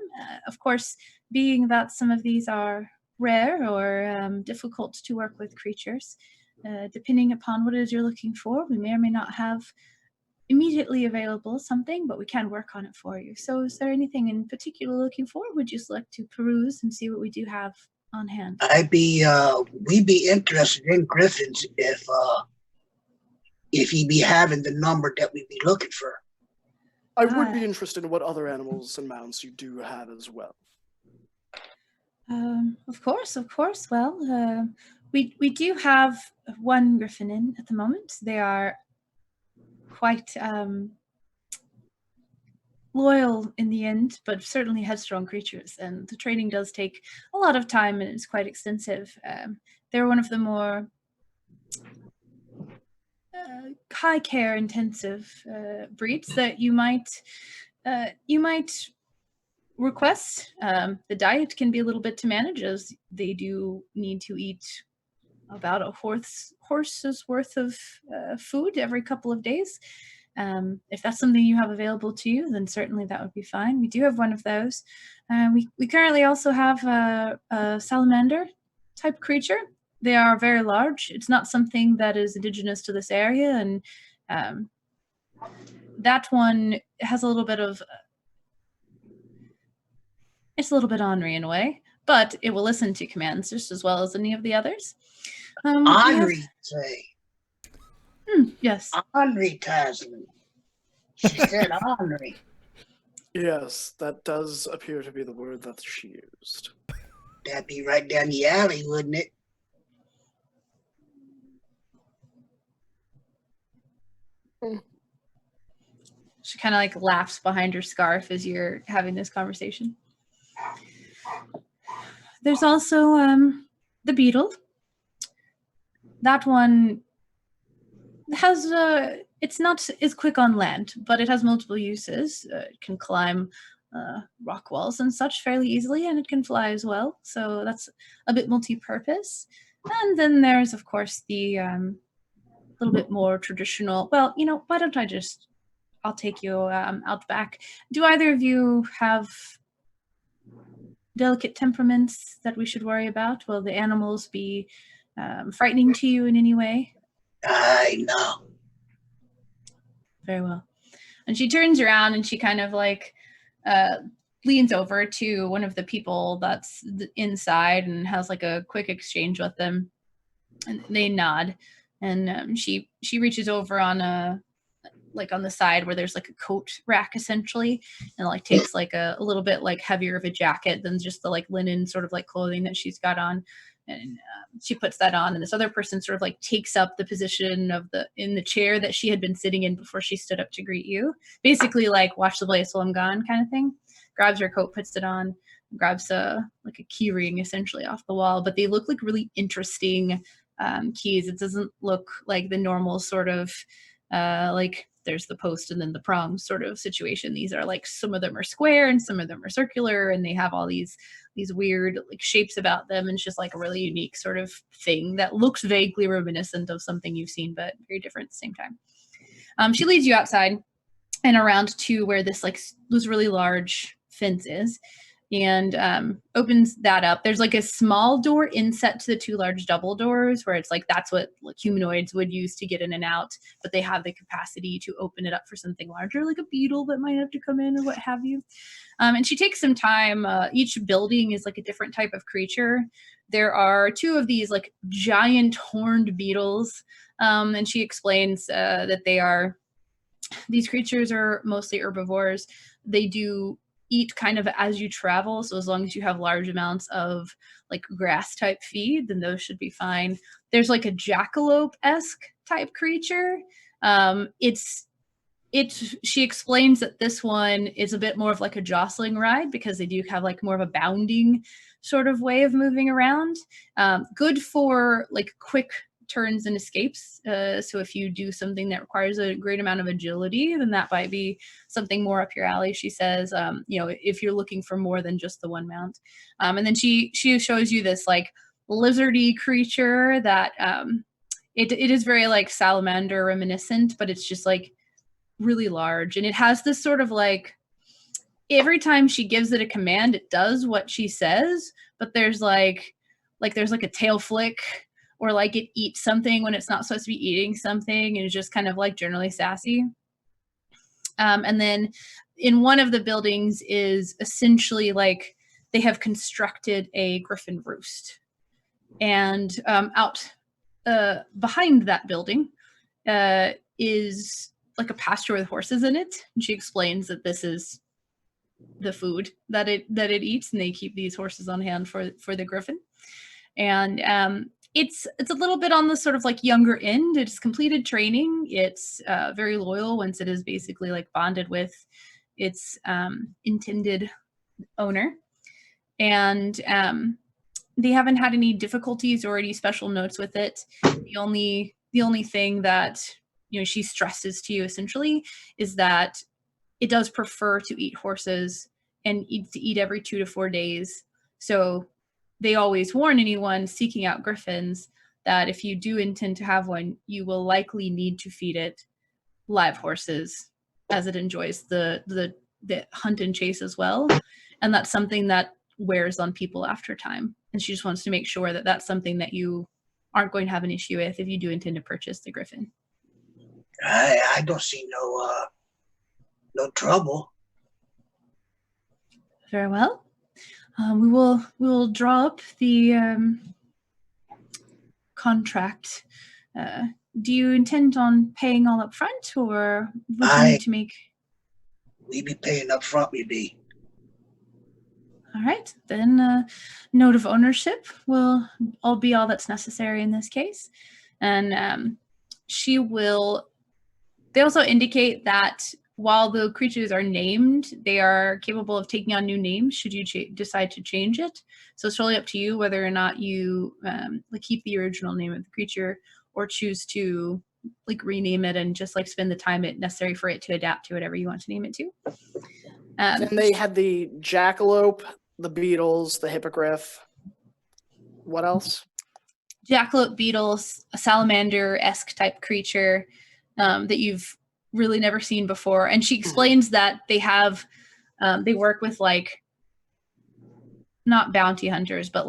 Of course, being that some of these are rare or difficult to work with creatures, depending upon what it is you're looking for, we may or may not have immediately available something, but we can work on it for you. So is there anything in particular looking for? Would you select to peruse and see what we do have on hand? We be interested in griffins if he be having the number that we be looking for. I would be interested in what other animals and mounts you do have as well. Of course. Well, we do have one griffin in at the moment. They are quite loyal in the end, but certainly headstrong creatures, and the training does take a lot of time and it's quite extensive. They're one of the more high care intensive breeds that you might request. The diet can be a little bit to manage, as they do need to eat about a horse's worth of food every couple of days. If that's something you have available to you, then certainly that would be fine. We do have one of those. We currently also have a salamander type creature. They are very large. It's not something that is indigenous to this area, and that one has a little bit of it's a little bit ornery in a way, but it will listen to commands just as well as any of the others. Henri say. Yes. Henri Tasman. She said Henri. Yes, that does appear to be the word that she used. That'd be right down the alley, wouldn't it? She kind of like laughs behind her scarf as you're having this conversation. There's also the beetle. That one has it's not as quick on land, but it has multiple uses. It can climb rock walls and such fairly easily, and it can fly as well. So that's a bit multi-purpose. And then there's, of course, the little bit more traditional. Well, why don't I'll take you out back. Do either of you have delicate temperaments that we should worry about? Will the animals be frightening to you in any way? I know. Very well. And she turns around and she kind of like leans over to one of the people that's inside and has like a quick exchange with them. And they nod. And she reaches over on the side where there's like a coat rack essentially, and like takes like a little bit like heavier of a jacket than just the like linen sort of like clothing that she's got on. And she puts that on, and this other person sort of like takes up the position of in the chair that she had been sitting in before she stood up to greet you. Basically, like watch the place while I'm gone kind of thing. Grabs her coat, puts it on, grabs like a key ring essentially off the wall. But they look like really interesting keys. It doesn't look like the normal sort of like there's the post and then the prongs sort of situation. These are like, some of them are square and some of them are circular, and they have all these weird like shapes about them, and it's just like a really unique sort of thing that looks vaguely reminiscent of something you've seen, but very different at the same time. She leads you outside and around to where this really large fence is, and opens that up. There's like a small door inset to the two large double doors, where it's like that's what humanoids would use to get in and out, but they have the capacity to open it up for something larger, like a beetle that might have to come in or what have you. And she takes some time. Each building is like a different type of creature. There are two of these like giant horned beetles, and she explains that these creatures are mostly herbivores. They do eat kind of as you travel, so as long as you have large amounts of like grass type feed, then those should be fine. There's like a jackalope-esque type creature. She explains that this one is a bit more of like a jostling ride, because they do have like more of a bounding sort of way of moving around. Good for like quick turns and escapes. So if you do something that requires a great amount of agility, then that might be something more up your alley. She says, if you're looking for more than just the one mount. And then she shows you this like lizardy creature that it is very like salamander reminiscent, but it's just like really large. And it has this sort of like, every time she gives it a command, it does what she says, but there's like a tail flick, or like it eats something when it's not supposed to be eating something, and it's just kind of like generally sassy. And then in one of the buildings is essentially like they have constructed a griffin roost. And out behind that building is like a pasture with horses in it. And she explains that this is the food that it eats, and they keep these horses on hand for the griffin. And it's a little bit on the sort of like younger end. It's completed training. It's very loyal once it is basically like bonded with its intended owner. And they haven't had any difficulties or any special notes with it. The only thing that she stresses to you essentially is that it does prefer to eat horses, and to eat every 2 to 4 days. So they always warn anyone seeking out griffins that if you do intend to have one, you will likely need to feed it live horses, as it enjoys the hunt and chase as well. And that's something that wears on people after time. And she just wants to make sure that that's something that you aren't going to have an issue with if you do intend to purchase the griffin. I don't see no trouble. Very well. We will draw up the contract. Do you intend on paying all up front, or would you need to make? We be paying up front, we be. All right, then note of ownership will all be all that's necessary in this case. And she will. They also indicate that while the creatures are named, they are capable of taking on new names should you decide to change it. So it's totally up to you whether or not you keep the original name of the creature, or choose to rename it and just spend the time necessary for it to adapt to whatever you want to name it to. And they had the jackalope, the beetles, the hippogriff. What else? Jackalope, beetles, a salamander-esque type creature that you've really never seen before. And she explains that they have, they work with not bounty hunters, but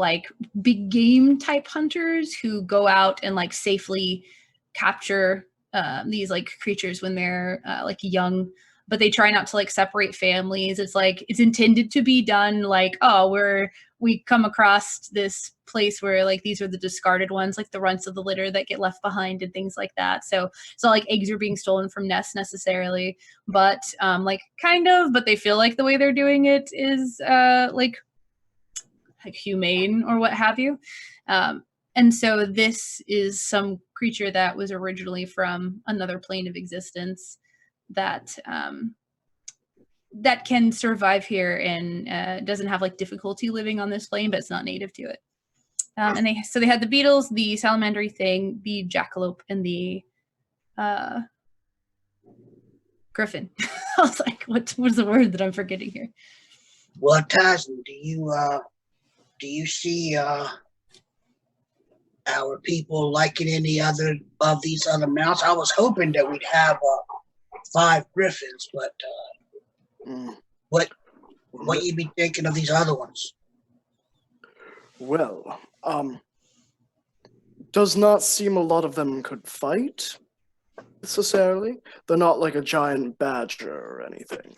big game type hunters who go out and safely capture these creatures when they're young, but they try not to separate families. It's intended to be done we come across this place where these are the discarded ones, the runts of the litter that get left behind and things like that. So it's not eggs are being stolen from nests necessarily, but kind of, but they feel the way they're doing it is humane or what have you. And so this is some creature that was originally from another plane of existence that that can survive here and doesn't have like difficulty living on this plane, but it's not native to it. And they had the beetles, the salamandery thing, the jackalope, and the griffin. I was like, what's the word that I'm forgetting here? Well, Tyson, do you see our people liking any other of these other mounts? I was hoping that we'd have 5 griffins, but what you be thinking of these other ones? Well, does not seem a lot of them could fight necessarily. They're not like a giant badger or anything.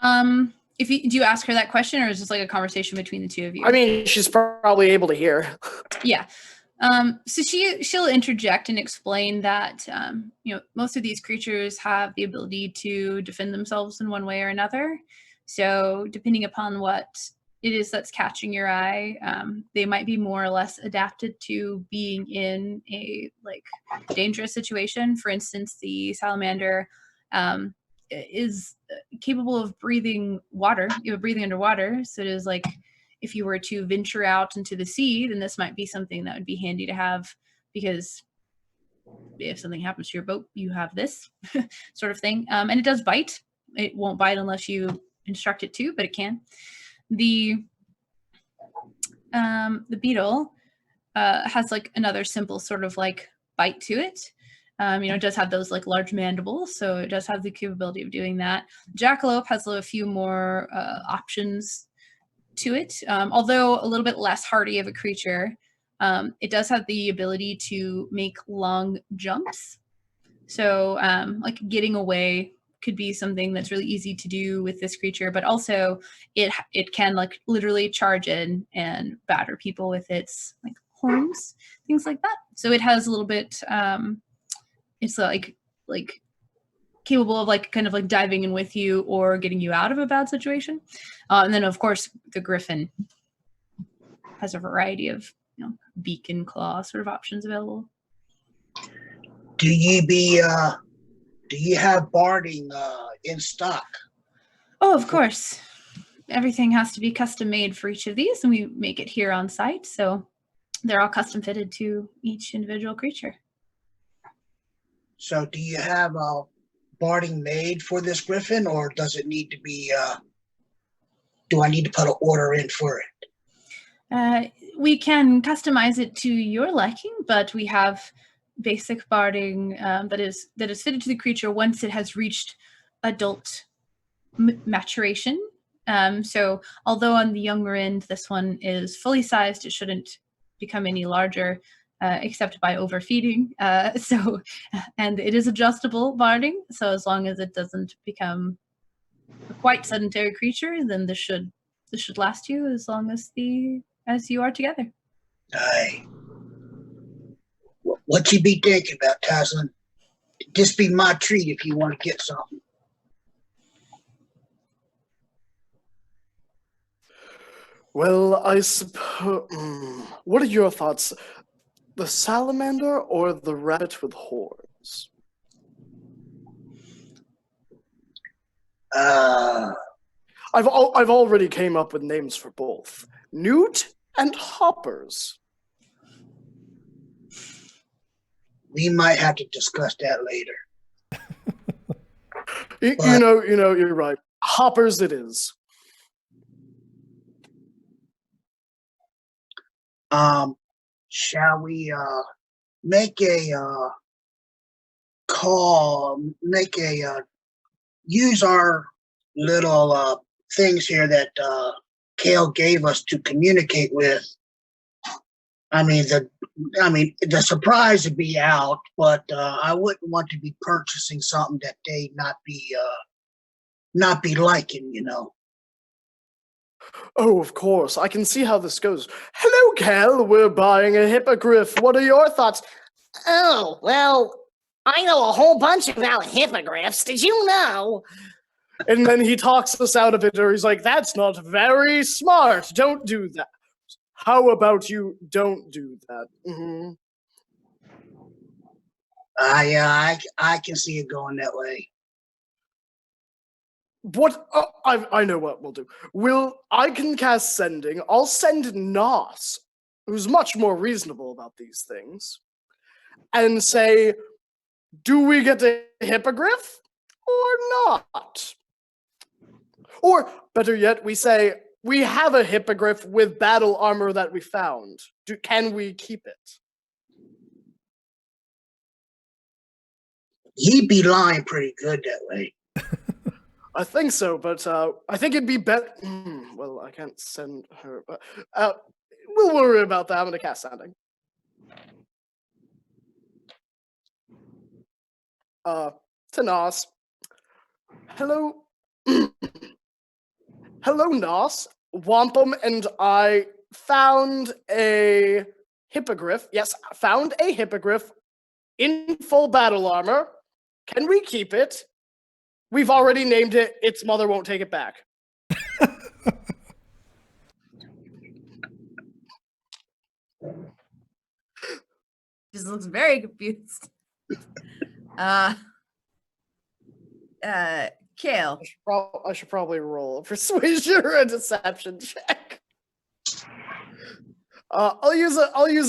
Do you ask her that question, or is this like a conversation between the two of you? I mean, she's probably able to hear. Yeah. So she'll interject and explain that most of these creatures have the ability to defend themselves in one way or another. So depending upon what it is that's catching your eye, they might be more or less adapted to being in a like dangerous situation. For instance, the salamander is capable of breathing water, breathing underwater. So it is like, if you were to venture out into the sea, then this might be something that would be handy to have, because if something happens to your boat, you have this sort of thing. And it does bite. It won't bite unless you instruct it to, but it can. The beetle has like another simple sort of like bite to it. It does have those like large mandibles, so it does have the capability of doing that. Jackalope has a few more options to it, although a little bit less hardy of a creature. It does have the ability to make long jumps, so like getting away could be something that's really easy to do with this creature, but also it can like literally charge in and batter people with its like horns, things like that. So it has a little bit it's like capable of like kind of like diving in with you or getting you out of a bad situation. And then of course the griffin has a variety of beak and claw sort of options available. Do you have barding in stock? Oh, of course. Everything has to be custom made for each of these, and we make it here on site, so they're all custom fitted to each individual creature. So do you have barding made for this griffin, or does it need to be do I need to put an order in for it? We can customize it to your liking, but we have basic barding that is fitted to the creature once it has reached adult maturation. So although on the younger end this one is fully sized, it shouldn't become any larger except by overfeeding. And it is adjustable barding, so as long as it doesn't become a quite sedentary creature, then this should last you as long as you are together. Aye. What you be thinking about, Tyson? This be my treat if you want to get something. Well, I suppose. What are your thoughts? The salamander or the rabbit with horns? I've already came up with names for both: Newt and Hoppers. We might have to discuss that later. You know, you're right. Hoppers it is. Shall we make a call, use our little things here that Kale gave us to communicate with? The surprise would be out, but I wouldn't want to be purchasing something that they not be liking, Oh, of course. I can see how this goes. Hello, Cal. We're buying a hippogriff. What are your thoughts? Oh, well, I know a whole bunch about hippogriffs. Did you know? And then he talks us out of it, or he's like, that's not very smart. Don't do that. How about you don't do that? Mm-hmm. Yeah, I can see it going that way. What? Oh, I know what we'll do. I can cast sending. I'll send Nos, who's much more reasonable about these things, and say, do we get a hippogriff or not? Or better yet, we say, we have a hippogriff with battle armor that we found. Can we keep it? He'd be lying pretty good that way. I think so, but I think it'd be better. Well, I can't send her. But, we'll worry about that. I'm gonna cast sending. To Nos. Hello. Hello, Nos. Wampum and I found a hippogriff. Yes, found a hippogriff in full battle armor. Can we keep it? We've already named it. Its mother won't take it back. Just looks very confused. Kale. I should probably roll a persuasion or a deception check. I'll use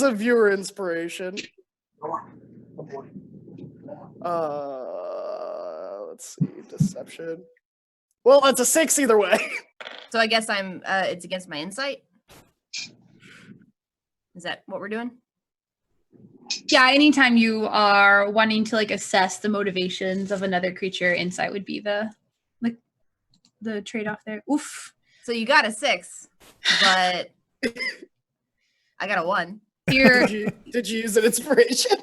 a viewer inspiration. Let's see, deception. Well, that's a 6 either way. So I guess it's against my insight. Is that what we're doing? Yeah, anytime you are wanting to like assess the motivations of another creature, insight would be the trade-off there. Oof. So you got a 6, but I got a 1. Here, Did you use an inspiration?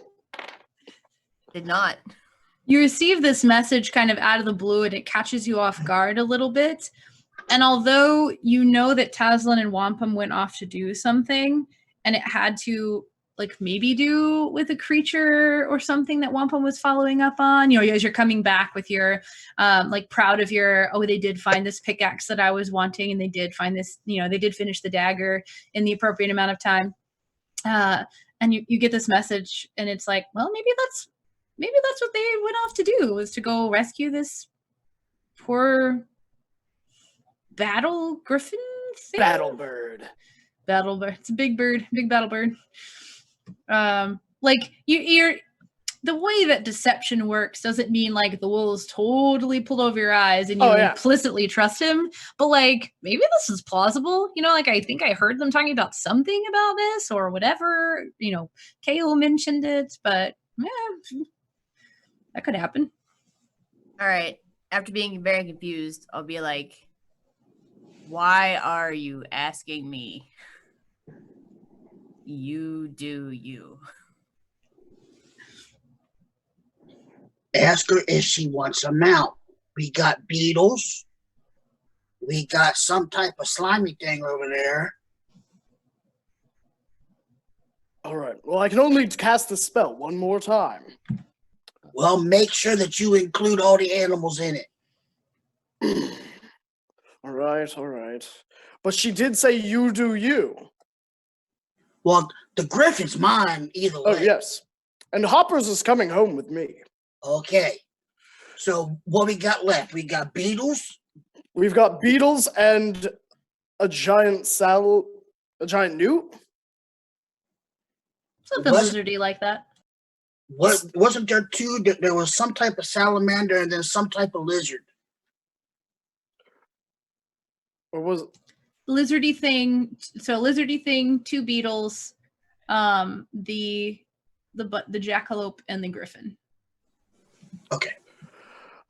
Did not. you receive this message kind of out of the blue and it catches you off guard a little bit. And although you know that Tazlin and Wampum went off to do something and it had to like maybe do with a creature or something that Wampum was following up on, you know, as you're coming back with your like proud of your, oh, they did find this pickaxe that I was wanting and they did find this, you know, they did finish the dagger in the appropriate amount of time. And you get this message and it's like, well, maybe that's what they went off to do, was to go rescue this poor battle griffin thing? Battle bird. It's a big bird, big battle bird. Like you're the way that deception works doesn't mean like the wool is totally pulled over your eyes and you implicitly trust him, but like maybe this is plausible, you know, like I think I heard them talking about something about this or whatever, you know, Kale mentioned it, but yeah, that could happen. All right. After being very confused, I'll be like, why are you asking me? You do you. Ask her if she wants a mount. We got beetles. We got some type of slimy thing over there. All right. Well, I can only cast the spell one more time. Well, make sure that you include all the animals in it. All right. But she did say you do you. Well, the griffin's mine either way. Oh, yes. And Hoppers is coming home with me. Okay. So what we got left? We got beetles. We've got beetles and a giant newt. Something lizardy like that. Wasn't there two? There was some type of salamander and then some type of lizard. Or was it? Lizardy thing. So lizardy thing, 2 beetles, the jackalope and the griffin. Okay.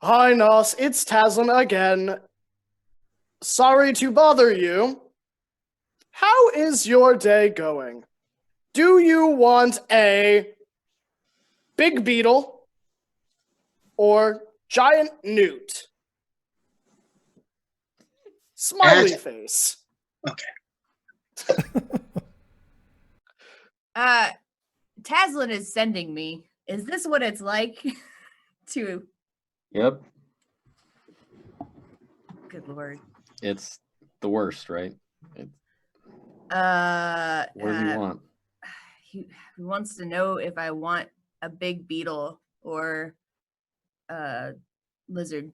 Hi, Nos. It's Tazlin again. Sorry to bother you. How is your day going? Do you want a big beetle or giant newt? Smiley face. Okay. Tazlin is sending me. Is this what it's like to... Yep. Good Lord. It's the worst, right? What does he want? He wants to know if I want a big beetle or a lizard.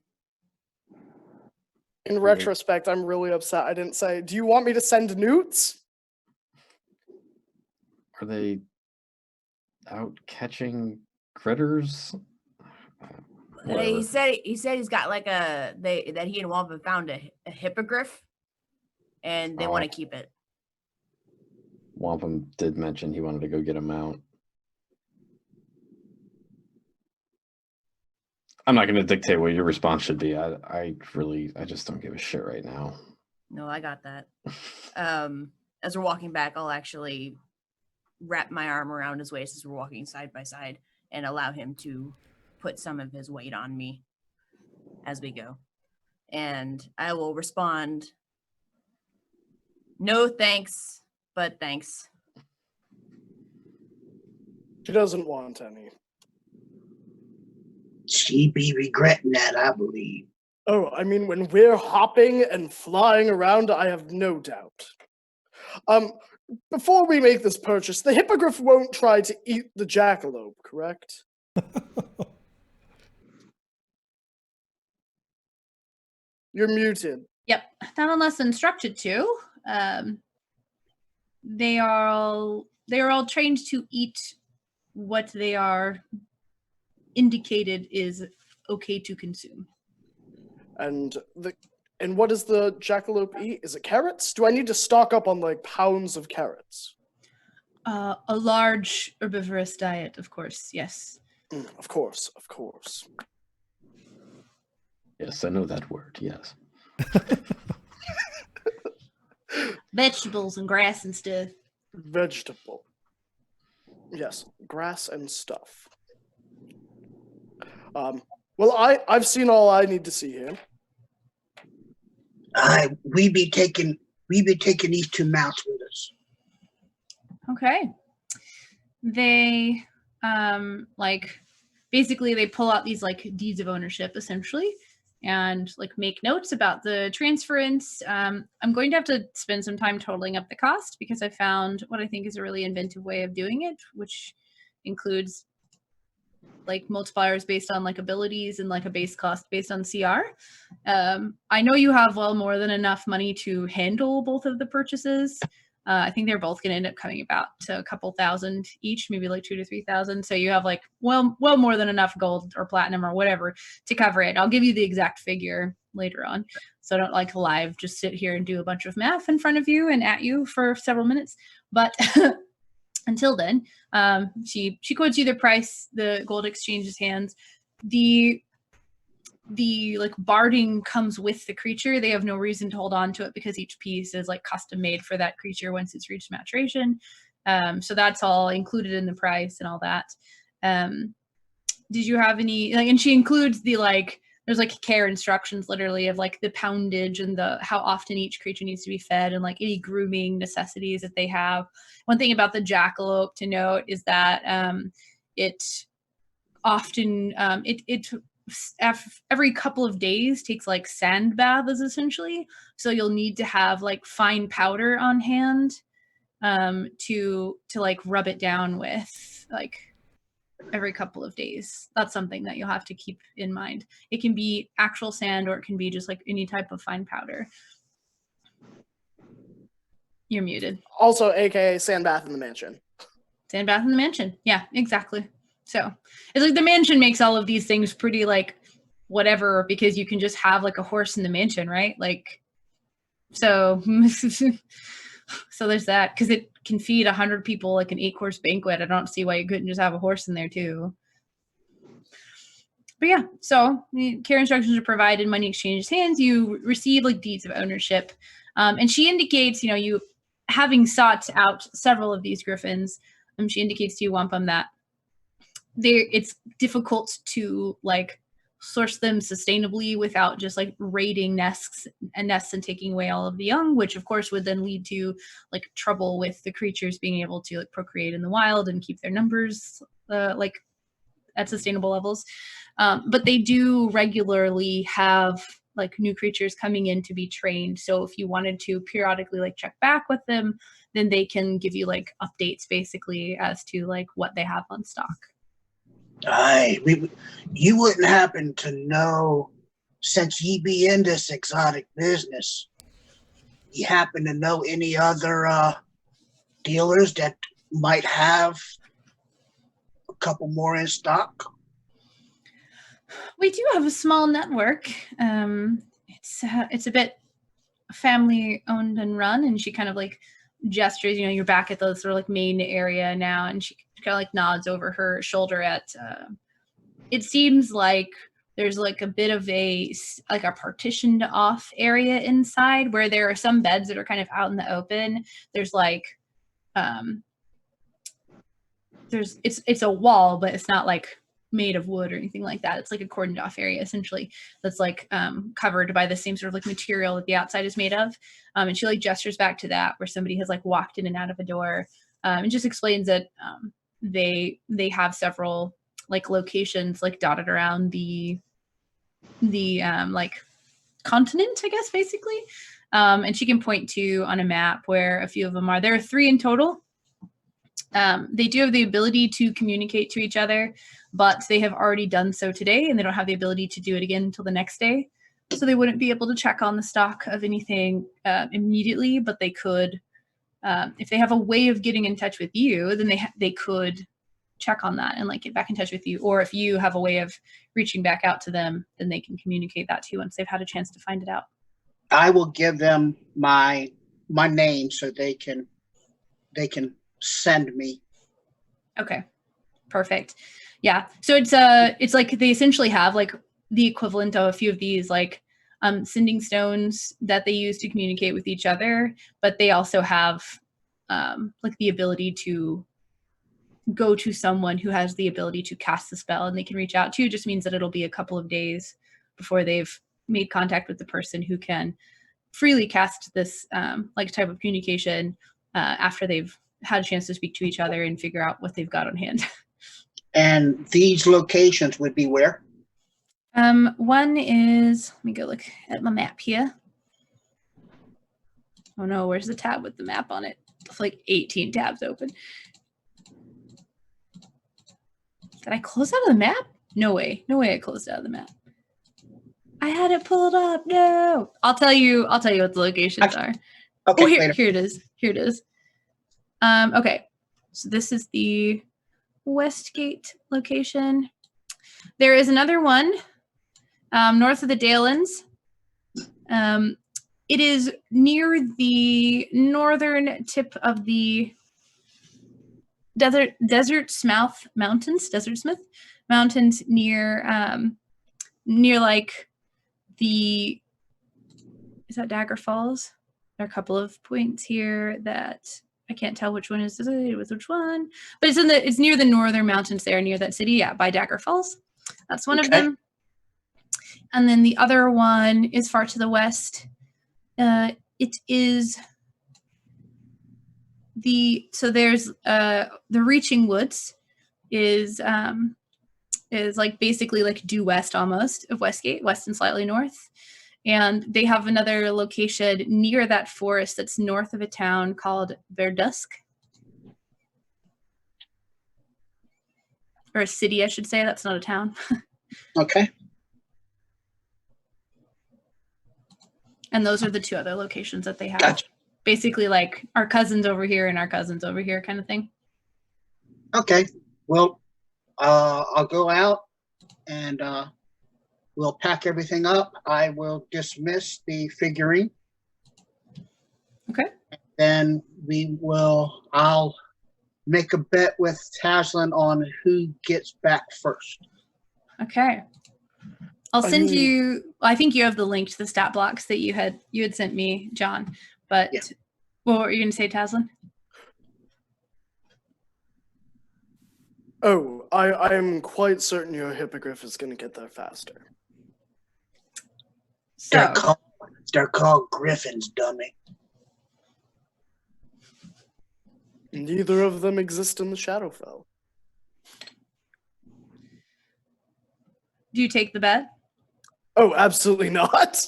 In retrospect, I'm really upset I didn't say, do you want me to send newts? Are they out catching critters? He Whatever. said he's got like that he and Wampum found a hippogriff, and they want to keep it. Wampum did mention he wanted to go get a mount. I'm not going to dictate what your response should be. I just don't give a shit right now. No, I got that. As we're walking back, I'll actually wrap my arm around his waist as we're walking side by side and allow him to put some of his weight on me as we go. And I will respond, no thanks, but thanks. She doesn't want any. She be regretting that, I believe. Oh, I mean, when we're hopping and flying around, I have no doubt. Before we make this purchase, the hippogriff won't try to eat the jackalope, correct? You're muted. Yep, not unless instructed to. They are all trained to eat what they are indicated is okay to consume. And what does the jackalope eat? Is it carrots? Do I need to stock up on like pounds of carrots? A large herbivorous diet, of course. Yes. Of course. Yes, I know that word. Yes. Vegetables and grass and stuff. Vegetable. Yes, grass and stuff. Well, I've seen all I need to see here. We be taking these two mounts with us. Okay. They basically they pull out these like deeds of ownership essentially and like make notes about the transference. I'm going to have to spend some time totaling up the cost because I found what I think is a really inventive way of doing it, which includes like multipliers based on like abilities and like a base cost based on CR. I know you have well more than enough money to handle both of the purchases. I think they're both going to end up coming about to a couple thousand each, maybe like 2,000 to 3,000. So you have like well more than enough gold or platinum or whatever to cover it. I'll give you the exact figure later on. So I don't like live just sit here and do a bunch of math in front of you and at you for several minutes. But until then, she quotes you the price, the gold exchanges hands. The like barding comes with the creature. They have no reason to hold on to it because each piece is like custom made for that creature once it's reached maturation. So that's all included in the price and all that. Did you have any like, and she includes the like, there's like care instructions literally of like the poundage and the how often each creature needs to be fed and like any grooming necessities that they have. One thing about the jackalope to note is that it often every couple of days takes like sand baths essentially. So you'll need to have like fine powder on hand to like rub it down with like every couple of days. That's something that you'll have to keep in mind. It can be actual sand or it can be just like any type of fine powder. You're muted. Also, aka sandbath in the mansion. Sandbath in the mansion. Yeah, exactly. So it's like the mansion makes all of these things pretty like whatever because you can just have like a horse in the mansion, right? Like, so so there's that because it can feed 100 people like an 8-course banquet. I don't see why you couldn't just have a horse in there too. But yeah, so care instructions are provided, money exchanges hands, you receive like deeds of ownership. And she indicates, you having sought out several of these griffins, she indicates to you, Wampum, that it's difficult to like source them sustainably without just like raiding nests and taking away all of the young, which of course would then lead to like trouble with the creatures being able to like procreate in the wild and keep their numbers like at sustainable levels. But they do regularly have like new creatures coming in to be trained. So if you wanted to periodically like check back with them, then they can give you like updates basically as to like what they have on stock. You wouldn't happen to know, since ye be in this exotic business, you happen to know any other dealers that might have a couple more in stock? We do have a small network. It's a bit family owned and run, and she kind of like gestures, you're back at the sort of like main area now, and she kind of like nods over her shoulder at it seems like there's like a bit of a partitioned off area inside where there are some beds that are kind of out in the open. There's like it's a wall, but it's not like made of wood or anything like that. It's like a cordoned off area essentially that's like covered by the same sort of like material that the outside is made of. And she like gestures back to that where somebody has like walked in and out of a door, and just explains that they have several like locations like dotted around the like continent, I guess, basically. And she can point to on a map where a few of them are. There are 3 in total. They do have the ability to communicate to each other, but they have already done so today, and they don't have the ability to do it again until the next day. So they wouldn't be able to check on the stock of anything immediately, but they could, if they have a way of getting in touch with you, then they could check on that and like get back in touch with you. Or if you have a way of reaching back out to them, then they can communicate that to you once they've had a chance to find it out. I will give them my name so they can send me. Okay, perfect. Yeah, so it's like they essentially have like the equivalent of a few of these like sending stones that they use to communicate with each other, but they also have like the ability to go to someone who has the ability to cast the spell and they can reach out to you. It just means that it'll be a couple of days before they've made contact with the person who can freely cast this like type of communication after they've had a chance to speak to each other and figure out what they've got on hand. And these locations would be where? One is, let me go look at my map here. Oh no, where's the tab with the map on it? It's like 18 tabs open. Did I close out of the map? No way. No way I closed out of the map. I had it pulled up. No. I'll tell you what the locations are. Okay, Oh, here later. it is. Here it is. Okay. So this is the Westgate location. There is another one north of the Dalelands. It is near the northern tip of the Desert Smith Mountains near like the, is that Dagger Falls? There are a couple of points here that I can't tell which one is with which one, but it's near the northern mountains there, near that city, yeah, by Dagger Falls. That's one of them. And then the other one is far to the west. It is there's the Reaching Woods is like basically like due west almost of Westgate, west and slightly north. And they have another location near that forest that's north of a town called Verdusk. Or a city, I should say. That's not a town. Okay. And those are the 2 other locations that they have. Gotcha. Basically like our cousins over here and our cousins over here kind of thing. Okay. Well, I'll go out and we'll pack everything up. I will dismiss the figurine. Okay. Then I'll make a bet with Taslin on who gets back first. Okay. I'll send you, I think you have the link to the stat blocks that you had sent me, John. But Yeah. What were you going to say, Taslin? Oh, I am quite certain your hippogriff is going to get there faster. So, They're called griffins, dummy. Neither of them exist in the Shadowfell. do you take the bet? Oh, absolutely not.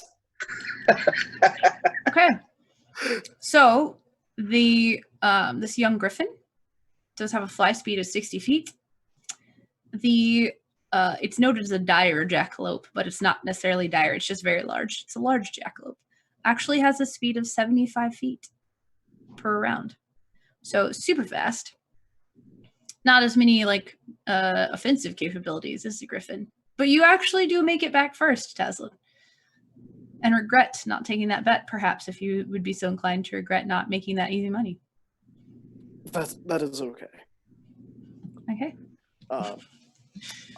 Okay. So the this young griffin does have a fly speed of 60 feet. It's noted as a dire jackalope, but it's not necessarily dire. It's just very large. It's a large jackalope. Actually has a speed of 75 feet per round. So super fast. Not as many like offensive capabilities as the griffin. But you actually do make it back first, Taslim. And regret not taking that bet, perhaps, if you would be so inclined to regret not making that easy money. That is okay. Okay.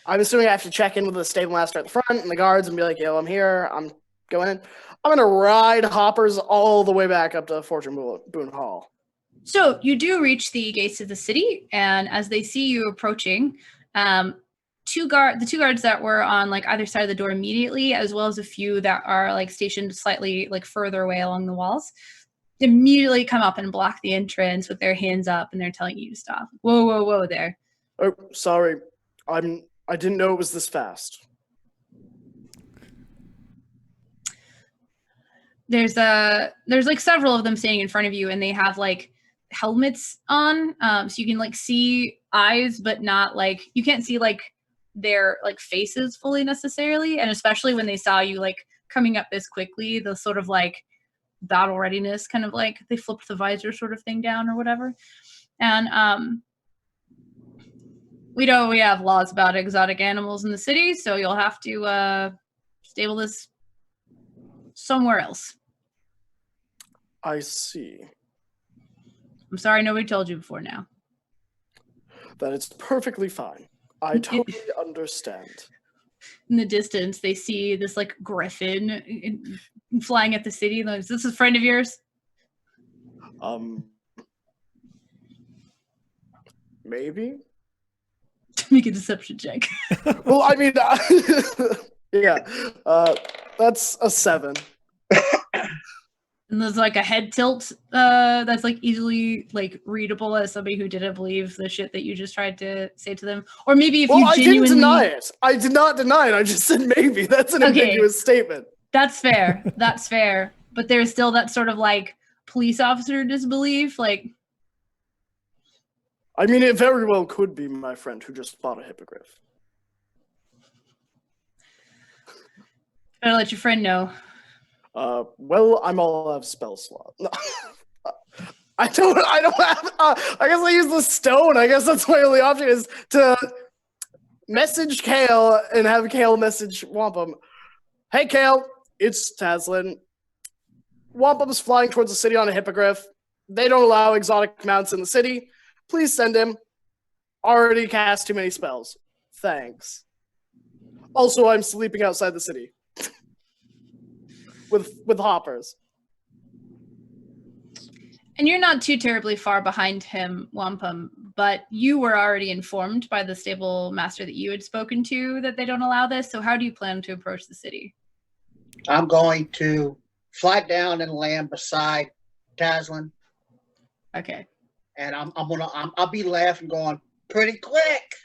I'm assuming I have to check in with the stable master at the front and the guards and be like, yo, I'm here. I'm going in. I'm going to ride hoppers all the way back up to Fortune Boone Hall. So you do reach the gates of the city, and as they see you approaching, the two guards that were on like either side of the door immediately, as well as a few that are like stationed slightly like further away along the walls, immediately come up and block the entrance with their hands up, and they're telling you to stop. Whoa, whoa, whoa there. Oh, sorry. I didn't know it was this fast. There's like several of them standing in front of you, and they have like helmets on, so you can like see eyes, but not like you can't see like their like faces fully necessarily. And especially when they saw you like coming up this quickly, the sort of like battle readiness kind of like they flipped the visor sort of thing down or whatever. And we know we have laws about exotic animals in the city, so you'll have to stable this somewhere else. I see. I'm sorry nobody told you before now. That it's perfectly fine. I totally understand. In the distance, they see this like griffin flying at the city. Like, is this a friend of yours? Maybe. Make a deception check. Well, I mean, yeah. That's a 7. And there's like a head tilt that's like easily like readable as somebody who didn't believe the shit that you just tried to say to them. Or maybe if you genuinely... I didn't deny it. I did not deny it. I just said maybe. That's an ambiguous statement. That's fair. That's fair. But there's still that sort of like police officer disbelief. Like, I mean, it very well could be my friend who just bought a hippogriff. Gotta let your friend know. Well, I'm all out of spell slot. I don't have, I guess I use the stone. I guess that's my only option is to message Kale and have Kale message Wampum. Hey, Kale, it's Taslin. Wampum's flying towards the city on a hippogriff. They don't allow exotic mounts in the city. Please send him. Already cast too many spells. Thanks. Also, I'm sleeping outside the city. with hoppers. And you're not too terribly far behind him, Wampum, but you were already informed by the stable master that you had spoken to that they don't allow this. So how do you plan to approach the city? I'm going to fly down and land beside Taslin. Okay. And I'll be laughing, going pretty quick.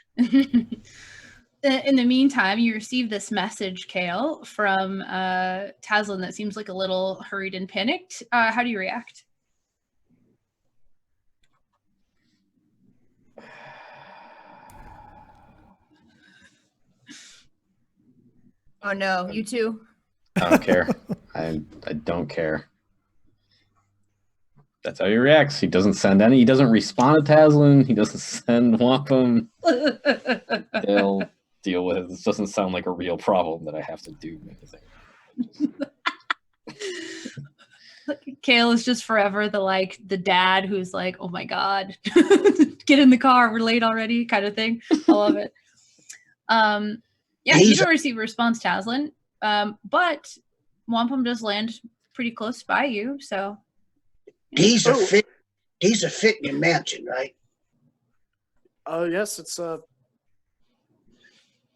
In the meantime, you receive this message, Kale, from Taslin that seems like a little hurried and panicked. How do you react? Oh no, you too? I don't care. I don't care. That's how he reacts. He doesn't send any. He doesn't respond to Taslin. He doesn't send Wampum. They'll deal with it. This doesn't sound like a real problem that I have to do anything. Kale is just forever the dad who's like, oh my God, get in the car, we're late already kind of thing. I love it. Yeah, you don't receive a response, Taslin, but Wampum does land pretty close by you, so. These are fit in your mansion, right? Oh, yes, it's a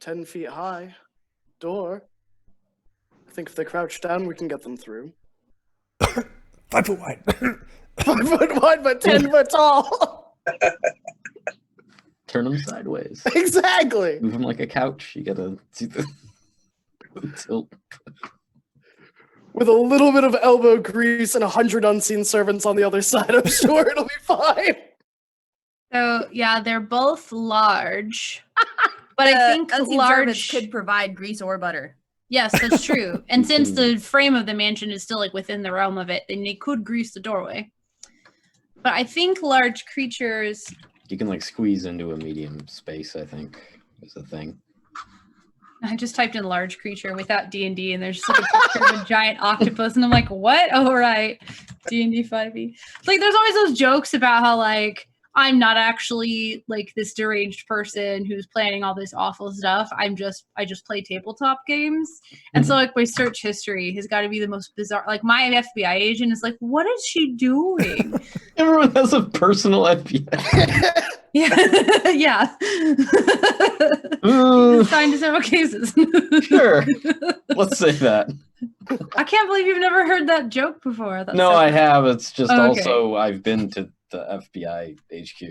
10 feet high door. I think if they crouch down, we can get them through. 5 foot wide. 5 foot wide, but 10 foot tall. Turn them sideways. Exactly. Move them like a couch. You gotta see the tilt. With a little bit of elbow grease and 100 unseen servants on the other side, I'm sure it'll be fine. So yeah, they're both large, but I think unseen servants large could provide grease or butter. Yes, that's true. And since the frame of the mansion is still like within the realm of it, then they could grease the doorway. But I think large creatures. You can like squeeze into a medium space, I think, is the thing. I just typed in large creature without D&D, and there's just like a picture of a giant octopus, and I'm like, what? Oh, right. D&D 5e. Like, there's always those jokes about how, like, I'm not actually, like, this deranged person who's planning all this awful stuff. I just play tabletop games. And so, like, my search history has got to be the most bizarre. Like, my FBI agent is like, what is she doing? Everyone has a personal FBI. Yeah. Yeah. Signed to several cases. Sure. Let's say that. I can't believe you've never heard that joke before. That's No, so I funny. have. It's just Okay. also I've been to the FBI HQ.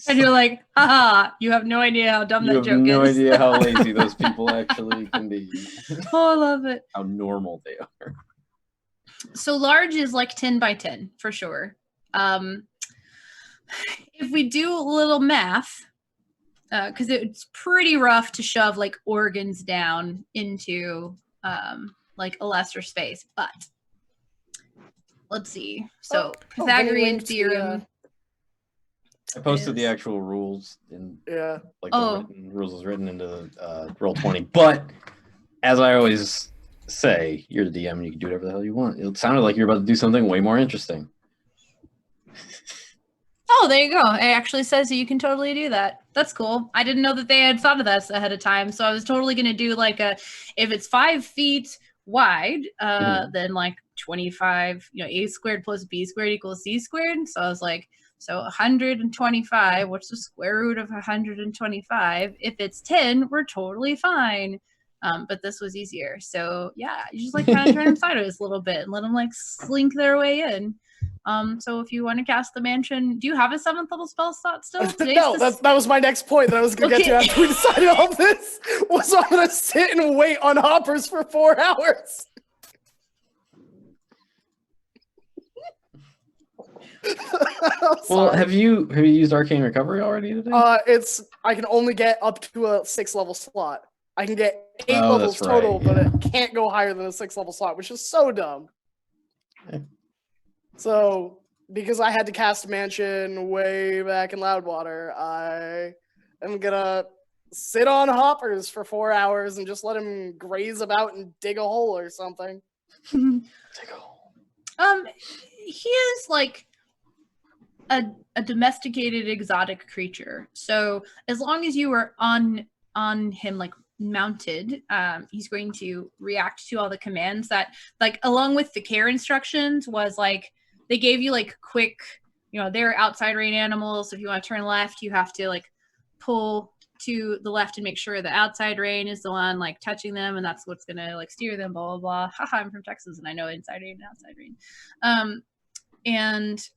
And you're like, haha, you have no idea how dumb You that have joke no is. idea how lazy those people actually can be. Oh, I love it. How normal they are. So large is like 10 by 10 for sure. If we do a little math, because it's pretty rough to shove like organs down into like a lesser space, but let's see. So Pythagorean theorem. I posted the is- actual rules in Yeah. like Oh. the rules is written into the Roll20. But as I always say, you're the DM and you can do whatever the hell you want. It sounded like you're about to do something way more interesting. Oh, there you go. It actually says that you can totally do that. That's cool. I didn't know that they had thought of that ahead of time. So I was totally going to do like if it's 5 feet wide, then like 25, a squared plus b squared equals c squared. So I was like, so 125, what's the square root of 125? If it's 10, we're totally fine. But this was easier. So yeah, you just like kind of turn them sideways a little bit and let them like slink their way in. So if you want to cast the mansion, do you have a 7th level spell slot still? No, that was my next point that I was going to get to after we decided all this. Was I'm going to sit and wait on hoppers for 4 hours. Well, have you used Arcane Recovery already today? I can only get up to a 6 level slot. I can get 8 Oh, levels that's right, total, but yeah. it can't go higher than a 6 level slot, which is so dumb. Yeah. So, because I had to cast Mansion way back in Loudwater, I am gonna sit on hoppers for 4 hours and just let him graze about and dig a hole or something. Take a hole. He is like a domesticated exotic creature. So as long as you are on him, like mounted, he's going to react to all the commands that, like, along with the care instructions, was like they gave you like quick, they're outside range animals. So if you want to turn left, you have to like pull to the left and make sure the outside rain is the one like touching them, and that's what's gonna like steer them, blah blah blah. Haha, I'm from Texas and I know inside rain and outside rain. And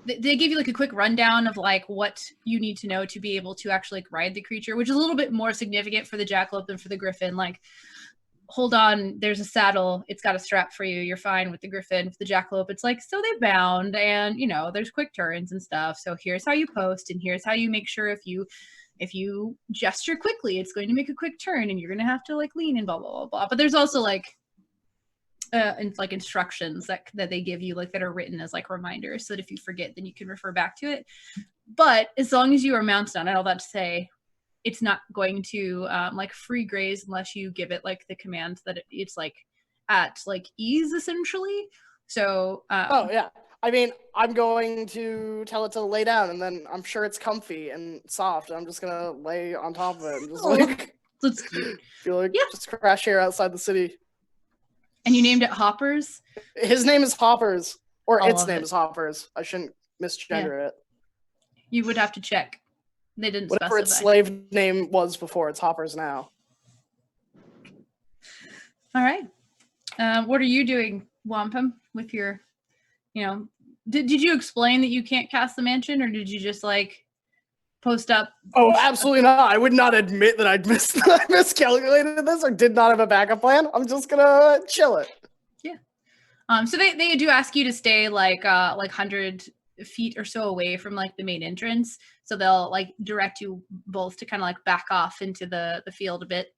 they give you like a quick rundown of like what you need to know to be able to actually like ride the creature, which is a little bit more significant for the jackalope than for the griffin. Like, hold on, there's a saddle, it's got a strap for you, you're fine. With the griffin, with the jackalope, it's like, so they bound, and there's quick turns and stuff. So here's how you post, and here's how you make sure if you gesture quickly, it's going to make a quick turn, and you're going to have to like lean and blah blah blah blah. But there's also like instructions that they give you, like, that are written as like reminders, so that if you forget, then you can refer back to it. But as long as you are mounted on it, all that to say, it's not going to like free graze unless you give it like the command that it's like at like ease, essentially. So Oh yeah, I mean, I'm going to tell it to lay down, and then I'm sure it's comfy and soft. I'm just gonna lay on top of it and just like that's cute. feel like Yeah. just crash here outside the city. And you named it Hoppers? His name is Hoppers, or I its love name it. is Hoppers. I shouldn't misgender it. You would have to check. They didn't Whatever its specify. slave name was before, it's Hoppers now. All right. What are you doing, Wampum, with your, did you explain that you can't cast the mansion, or did you just like post up. Oh, absolutely not. I would not admit that I miscalculated this or did not have a backup plan. I'm just gonna chill it. So they do ask you to stay like 100 feet or so away from like the main entrance. So they'll like direct you both to kind of like back off into the field a bit.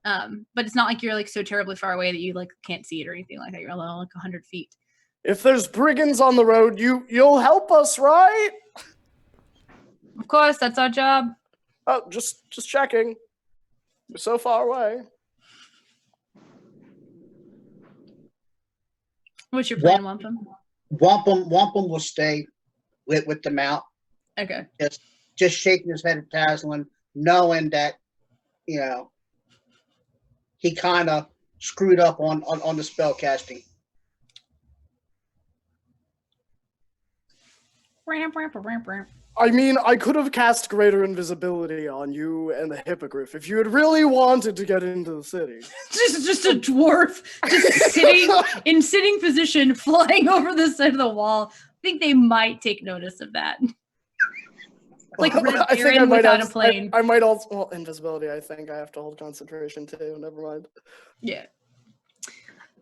But it's not like you're like so terribly far away that you like can't see it or anything like that. You're only like 100 feet. If there's brigands on the road, you'll help us, right? Of course, that's our job. Oh, just checking. You're so far away. What's your plan, Wampum? Wampum will stay with the mount, Okay. just shaking his head at Taslin, knowing that, he kind of screwed up on the spell casting. I mean, I could have cast greater invisibility on you and the hippogriff if you had really wanted to get into the city. just a dwarf just sitting in sitting position, flying over the side of the wall. I think they might take notice of that. Like I think I might without have, a plane. I might also, well, invisibility, I think I have to hold concentration too. Never mind. Yeah.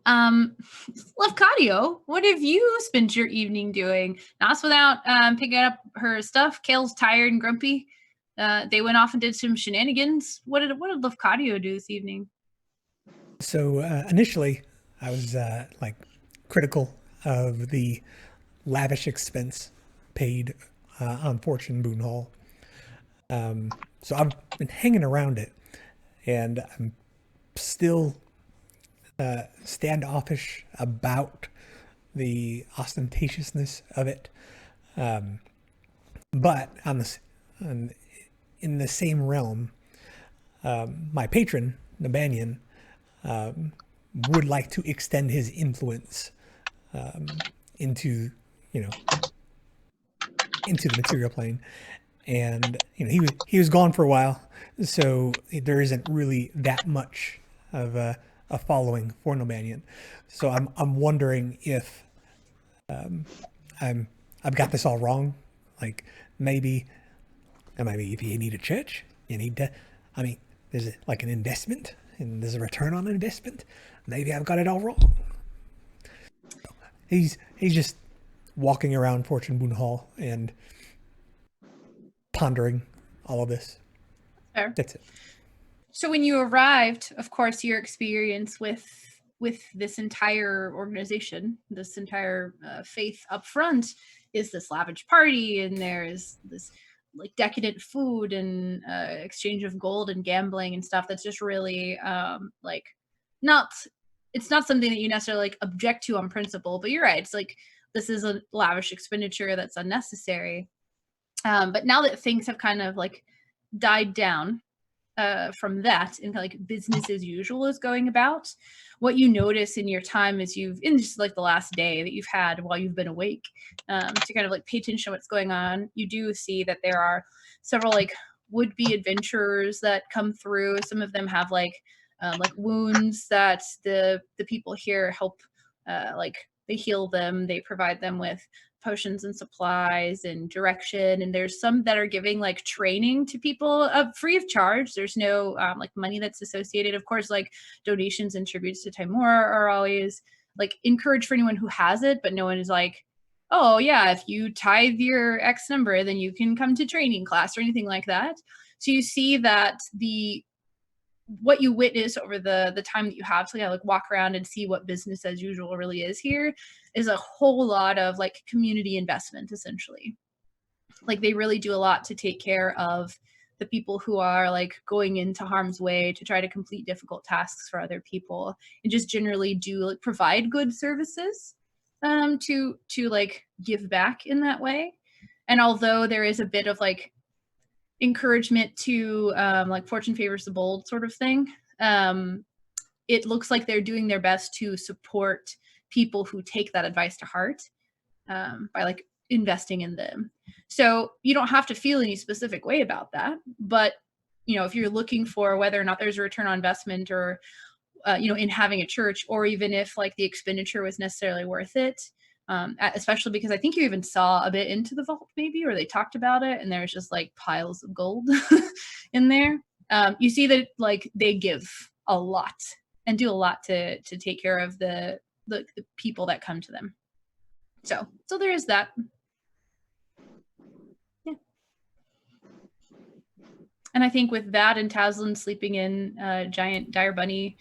Lefcadio, what have you spent your evening doing? Not without picking up her stuff. Kale's tired and grumpy. They went off and did some shenanigans. What did Lefcadio do this evening? So initially, I was like critical of the lavish expense paid on Fortune Boon Hall. So I've been hanging around it, and I'm still standoffish about the ostentatiousness of it. But in the same realm, my patron, Nabanian, would like to extend his influence into the material plane. And he was gone for a while, so there isn't really that much of a following for Nobanian. So I'm wondering if I've got this all wrong. Like maybe if you need a church, you need to. I mean, there's like an investment and there's a return on investment. Maybe I've got it all wrong. He's just walking around Fortune Boon Hall and pondering all of this. Fair. That's it. So when you arrived, of course, your experience with this entire organization, this entire faith up front, is this lavish party, and there's this like decadent food and exchange of gold and gambling and stuff that's just really it's not something that you necessarily like object to on principle, but you're right, it's like this is a lavish expenditure that's unnecessary. But now that things have kind of like died down from that, and like business as usual is going about, what you notice in your time is in just like the last day that you've had while you've been awake, to kind of like pay attention to what's going on, you do see that there are several like would-be adventurers that come through. Some of them have like wounds that the people here help, like they heal them, they provide them with potions and supplies and direction, and there's some that are giving like training to people free of charge. There's no like money that's associated. Of course, like donations and tributes to Timor are always like encouraged for anyone who has it, but no one is like, oh yeah, if you tithe your X number, then you can come to training class or anything like that. So you see that what you witness over the time that you have to like walk around and see what business as usual really is here is a whole lot of like community investment, essentially. Like they really do a lot to take care of the people who are like going into harm's way to try to complete difficult tasks for other people, and just generally do like provide good services to like give back in that way. And although there is a bit of like encouragement to like fortune favors the bold sort of thing, it looks like they're doing their best to support people who take that advice to heart, by like investing in them. So you don't have to feel any specific way about that, but if you're looking for whether or not there's a return on investment, or in having a church, or even if like the expenditure was necessarily worth it, Especially because I think you even saw a bit into the vault, maybe, or they talked about it, and there's just like piles of gold in there. You see that like they give a lot and do a lot to take care of the people that come to them. So there is that. Yeah. And I think with that and Tazlin sleeping in giant dire bunny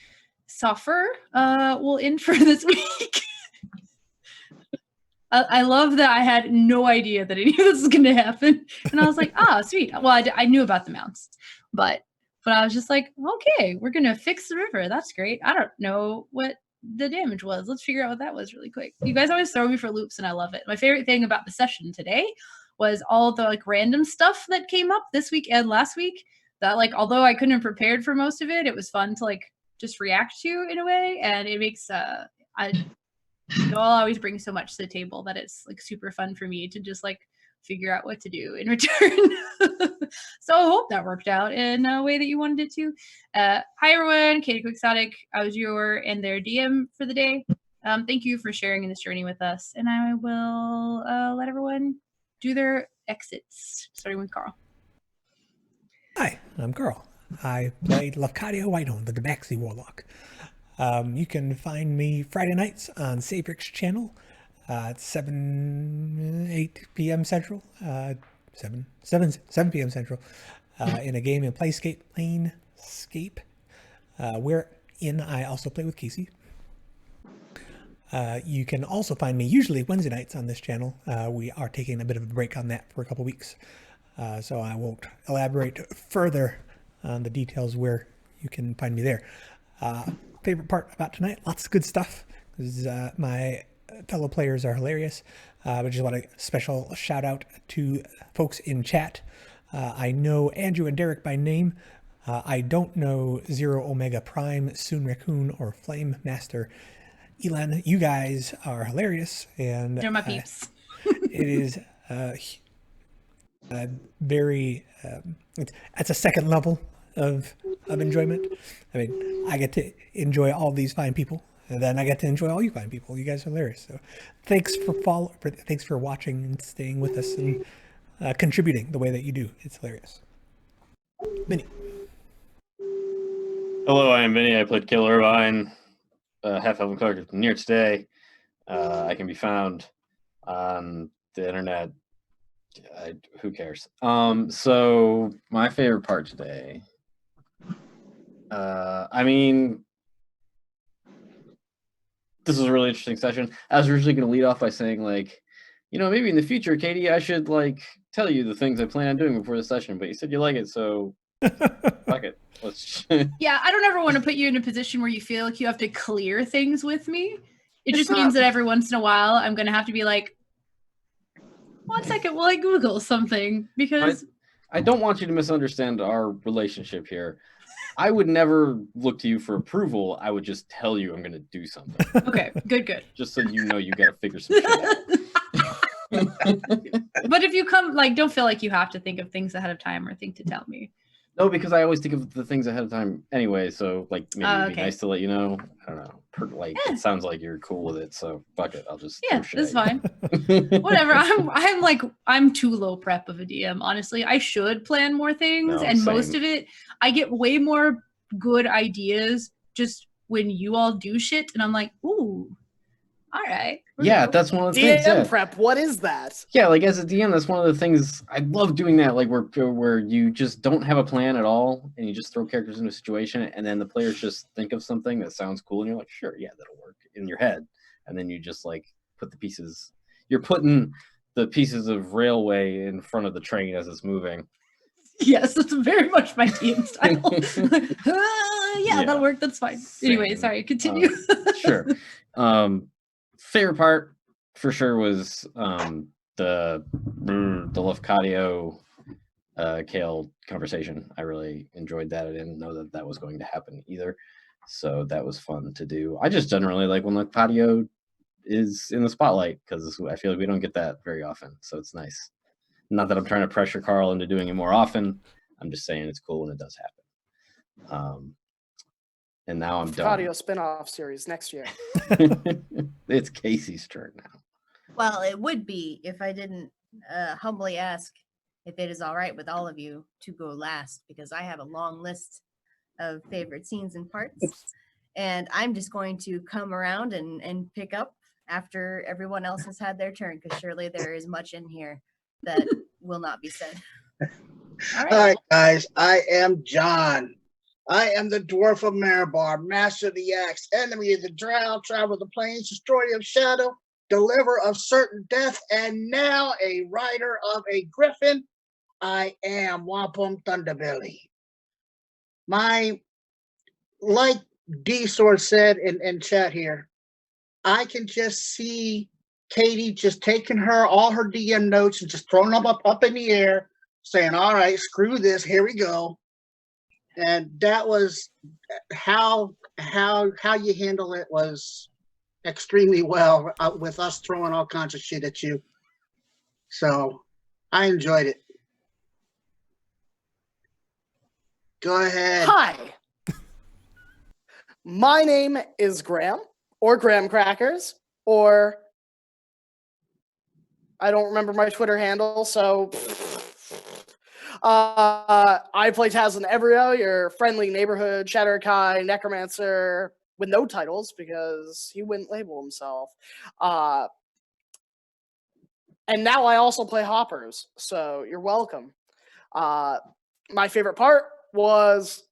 suffer, we'll end for this week. I love that I had no idea that any of this was going to happen. And I was like, sweet. Well, I knew about the mounts, but I was just like, okay, we're going to fix the river. That's great. I don't know what the damage was. Let's figure out what that was really quick. You guys always throw me for loops and I love it. My favorite thing about the session today was all the like random stuff that came up this week and last week that like, although I couldn't have prepared for most of it, it was fun to like just react to in a way. And it makes, I'll always bring so much to the table that it's like super fun for me to just like figure out what to do in return. So I hope that worked out in a way that you wanted it to. Hi everyone, Katie Quixotic. I was and their DM for the day. Thank you for sharing in this journey with us. And I will let everyone do their exits, starting with Carl. Hi, I'm Carl. I played Lafcadio Whitehorn, the Debaxi Warlock. You can find me Friday nights on Sabrix channel at 8 p.m. Central, 7 p.m. Central, in a game in Planescape, wherein I also play with Casey. You can also find me usually Wednesday nights on this channel. We are taking a bit of a break on that for a couple weeks, so I won't elaborate further on the details where you can find me there. Favorite part about tonight, lots of good stuff. My fellow players are hilarious. I just want a special shout out to folks in chat. I know Andrew and Derek by name. I don't know Zero Omega Prime, Soon Raccoon, or Flame Master. Elan, you guys are hilarious, and They're my peeps. it is very. It's a second level of enjoyment. I mean, I get to enjoy all these fine people, and then I get to enjoy all you fine people. You guys are hilarious. So, thanks for watching and staying with us and contributing the way that you do. It's hilarious. Vinny. Hello, I am Vinny. I played Killer Irvine, half-elven cleric near today. I can be found on the internet. Who cares? So my favorite part today. I mean, this was a really interesting session. I was originally going to lead off by saying, like, maybe in the future, Katie, I should like tell you the things I plan on doing before the session. But you said you like it, so fuck it. Let's. Yeah, I don't ever want to put you in a position where you feel like you have to clear things with me. It just means that every once in a while, I'm going to have to be like, 1 second, will I Google something? Because I don't want you to misunderstand our relationship here. I would never look to you for approval. I would just tell you I'm going to do something. Okay, good. Just so you know you got to figure some shit out. But if you come, like, don't feel like you have to think of things ahead of time or think to tell me. No, because I always think of the things ahead of time anyway. So, like, maybe it'd be nice to let you know. I don't know. It sounds like you're cool with it. So, fuck it. I'll just. Yeah, that's fine. Whatever. I'm too low prep of a DM. Honestly, I should plan more things, and same. Most of it, I get way more good ideas just when you all do shit, and I'm like, ooh, all right. Yeah, that's one of the DM things. prep. What is that? Yeah, like as a DM, that's one of the things I love doing. That like where you just don't have a plan at all, and you just throw characters into a situation, and then the players just think of something that sounds cool, and you're like, sure, yeah, that'll work in your head, and then you just like put the pieces. You're putting the pieces of railway in front of the train as it's moving. Yes, that's very much my DM style. Yeah, that'll work. That's fine. Same. Anyway, sorry. Continue. Sure. Favorite part for sure was the Lafcadio Kale conversation. I really enjoyed that. I didn't know that was going to happen either, so that was fun to do. I just generally like when Lafcadio is in the spotlight because I feel like we don't get that very often, so it's nice. Not that I'm trying to pressure Carl into doing it more often. I'm just saying it's cool when it does happen. And now I'm done. Audio spin-off series next year. It's Casey's turn now. Well, it would be if I didn't humbly ask if it is all right with all of you to go last, because I have a long list of favorite scenes and parts. And I'm just going to come around and pick up after everyone else has had their turn, because surely there is much in here that will not be said. All right. All right, guys. I am John. I am the dwarf of Marabar, master of the axe, enemy of the drow, traveler of the plains, destroyer of shadow, deliverer of certain death, and now a rider of a griffin. I am Wampum Thunderbelly. Like D-Sword said in chat here, I can just see Katie just taking all her DM notes and just throwing them up in the air, saying, all right, screw this, here we go. And that was how you handle it was extremely well, with us throwing all kinds of shit at you. So I enjoyed it. Go ahead. Hi. My name is Graham, or Graham Crackers, or I don't remember my Twitter handle, so I play Tazlin Evrio, your friendly neighborhood Shatterkai necromancer with no titles because he wouldn't label himself. And now I also play Hoppers, so you're welcome. My favorite part was,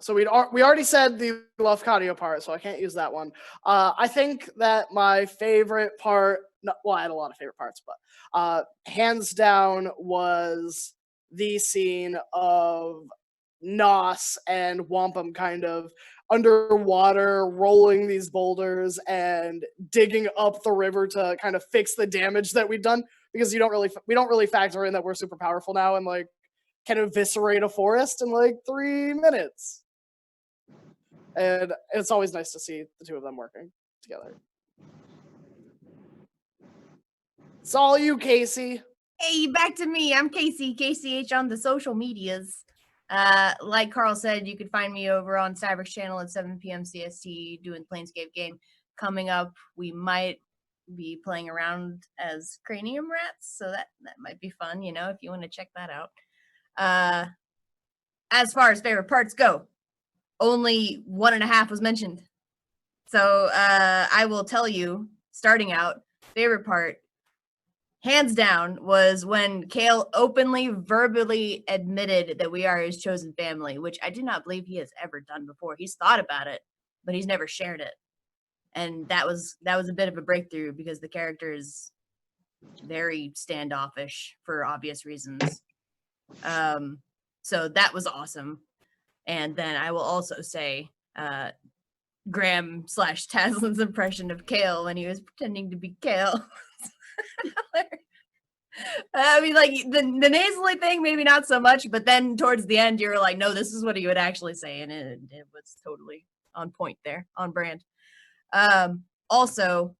so we already said the Lufcadio part, so I can't use that one. I think that my favorite part, well, I had a lot of favorite parts, but hands down was the scene of Nos and Wampum kind of underwater rolling these boulders and digging up the river to kind of fix the damage that we've done, because we don't really factor in that we're super powerful now and like can eviscerate a forest in like 3 minutes. And it's always nice to see the two of them working together. It's all you, Casey. Hey, back to me. I'm Casey, KCH on the social medias. Like Carl said, you can find me over on Cyber's channel at 7 p.m. CST doing Planescape game. Coming up, we might be playing around as cranium rats, so that might be fun, if you want to check that out. As far as favorite parts go, only 1.5 was mentioned. So I will tell you, starting out, favorite part, hands down, was when Kale openly, verbally admitted that we are his chosen family, which I do not believe he has ever done before. He's thought about it, but he's never shared it. And that was a bit of a breakthrough, because the character is very standoffish for obvious reasons. So that was awesome. And then I will also say Graham/Taslin's impression of Kale when he was pretending to be Kale. I mean, like the nasally thing, maybe not so much, but then towards the end, you're like, no, this is what he would actually say, and it was totally on point there, on brand. Also,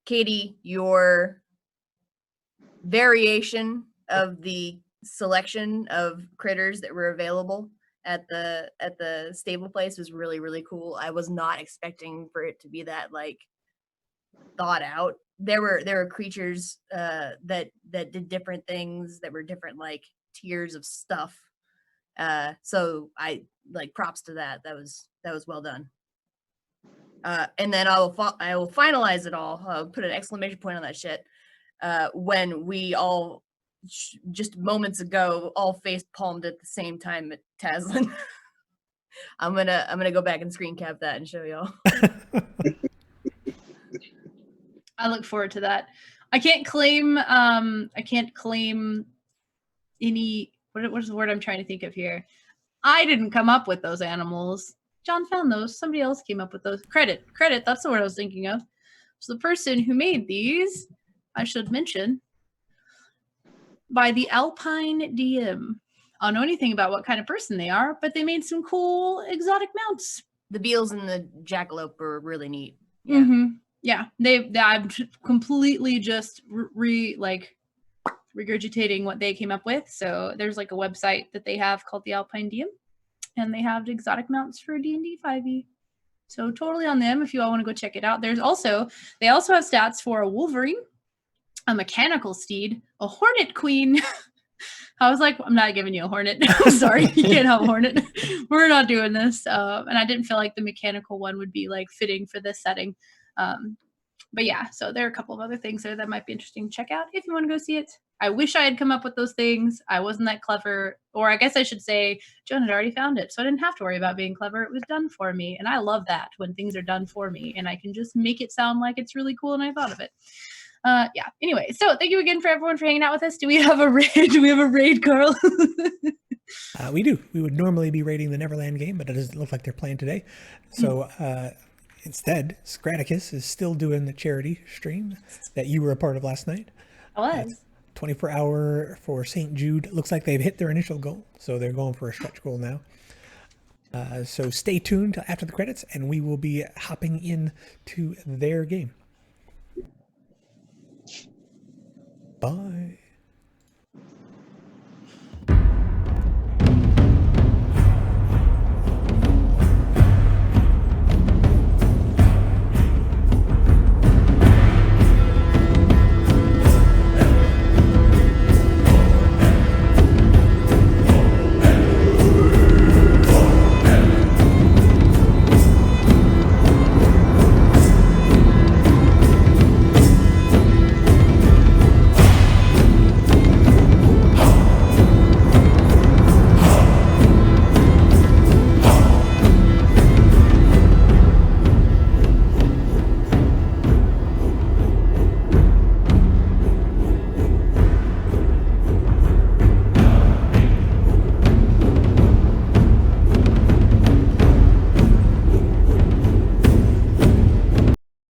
Katie, your variation of the selection of critters that were available at the stable place was really, really cool. I was not expecting for it to be that like thought out. There were creatures that did different things, that were different like tiers of stuff. So I like props to that. That was well done. And then I will finalize it all. I'll put an exclamation point on that shit. When we all just moments ago all face palmed at the same time at Tazlin. I'm gonna go back and screen cap that and show y'all. I look forward to that. I can't claim any, what's the word I'm trying to think of here? I didn't come up with those animals. John found those. Somebody else came up with those. Credit, that's the word I was thinking of. So the person who made these, I should mention, by the Alpine DM. I don't know anything about what kind of person they are, but they made some cool exotic mounts. The beals and the jackalope are really neat. Yeah. Mm-hmm. Yeah, I'm completely just regurgitating what they came up with. So there's like a website that they have called the Alpine DM, and they have exotic mounts for D&D 5e. So totally on them if you all want to go check it out. They also have stats for a Wolverine, a mechanical steed, a Hornet Queen. I was like, I'm not giving you a Hornet. I'm sorry, you can't have a Hornet. We're not doing this. And I didn't feel like the mechanical one would be like fitting for this setting. But yeah, so there are a couple of other things there that might be interesting to check out if you want to go see it. I wish I had come up with those things. I wasn't that clever, or I guess I should say Joan had already found it, so I didn't have to worry about being clever. It was done for me, and I love that when things are done for me, and I can just make it sound like it's really cool and I thought of it. Yeah. Anyway, so thank you again for everyone for hanging out with us. Do we have a raid? Do we have a raid, Carl? We do. We would normally be raiding the Neverland game, but it doesn't look like they're playing today. So instead, Scraticus is still doing the charity stream that you were a part of last night. I was. 24-hour for St. Jude. Looks like they've hit their initial goal, so they're going for a stretch goal now. So stay tuned till after the credits, and we will be hopping in to their game. Bye.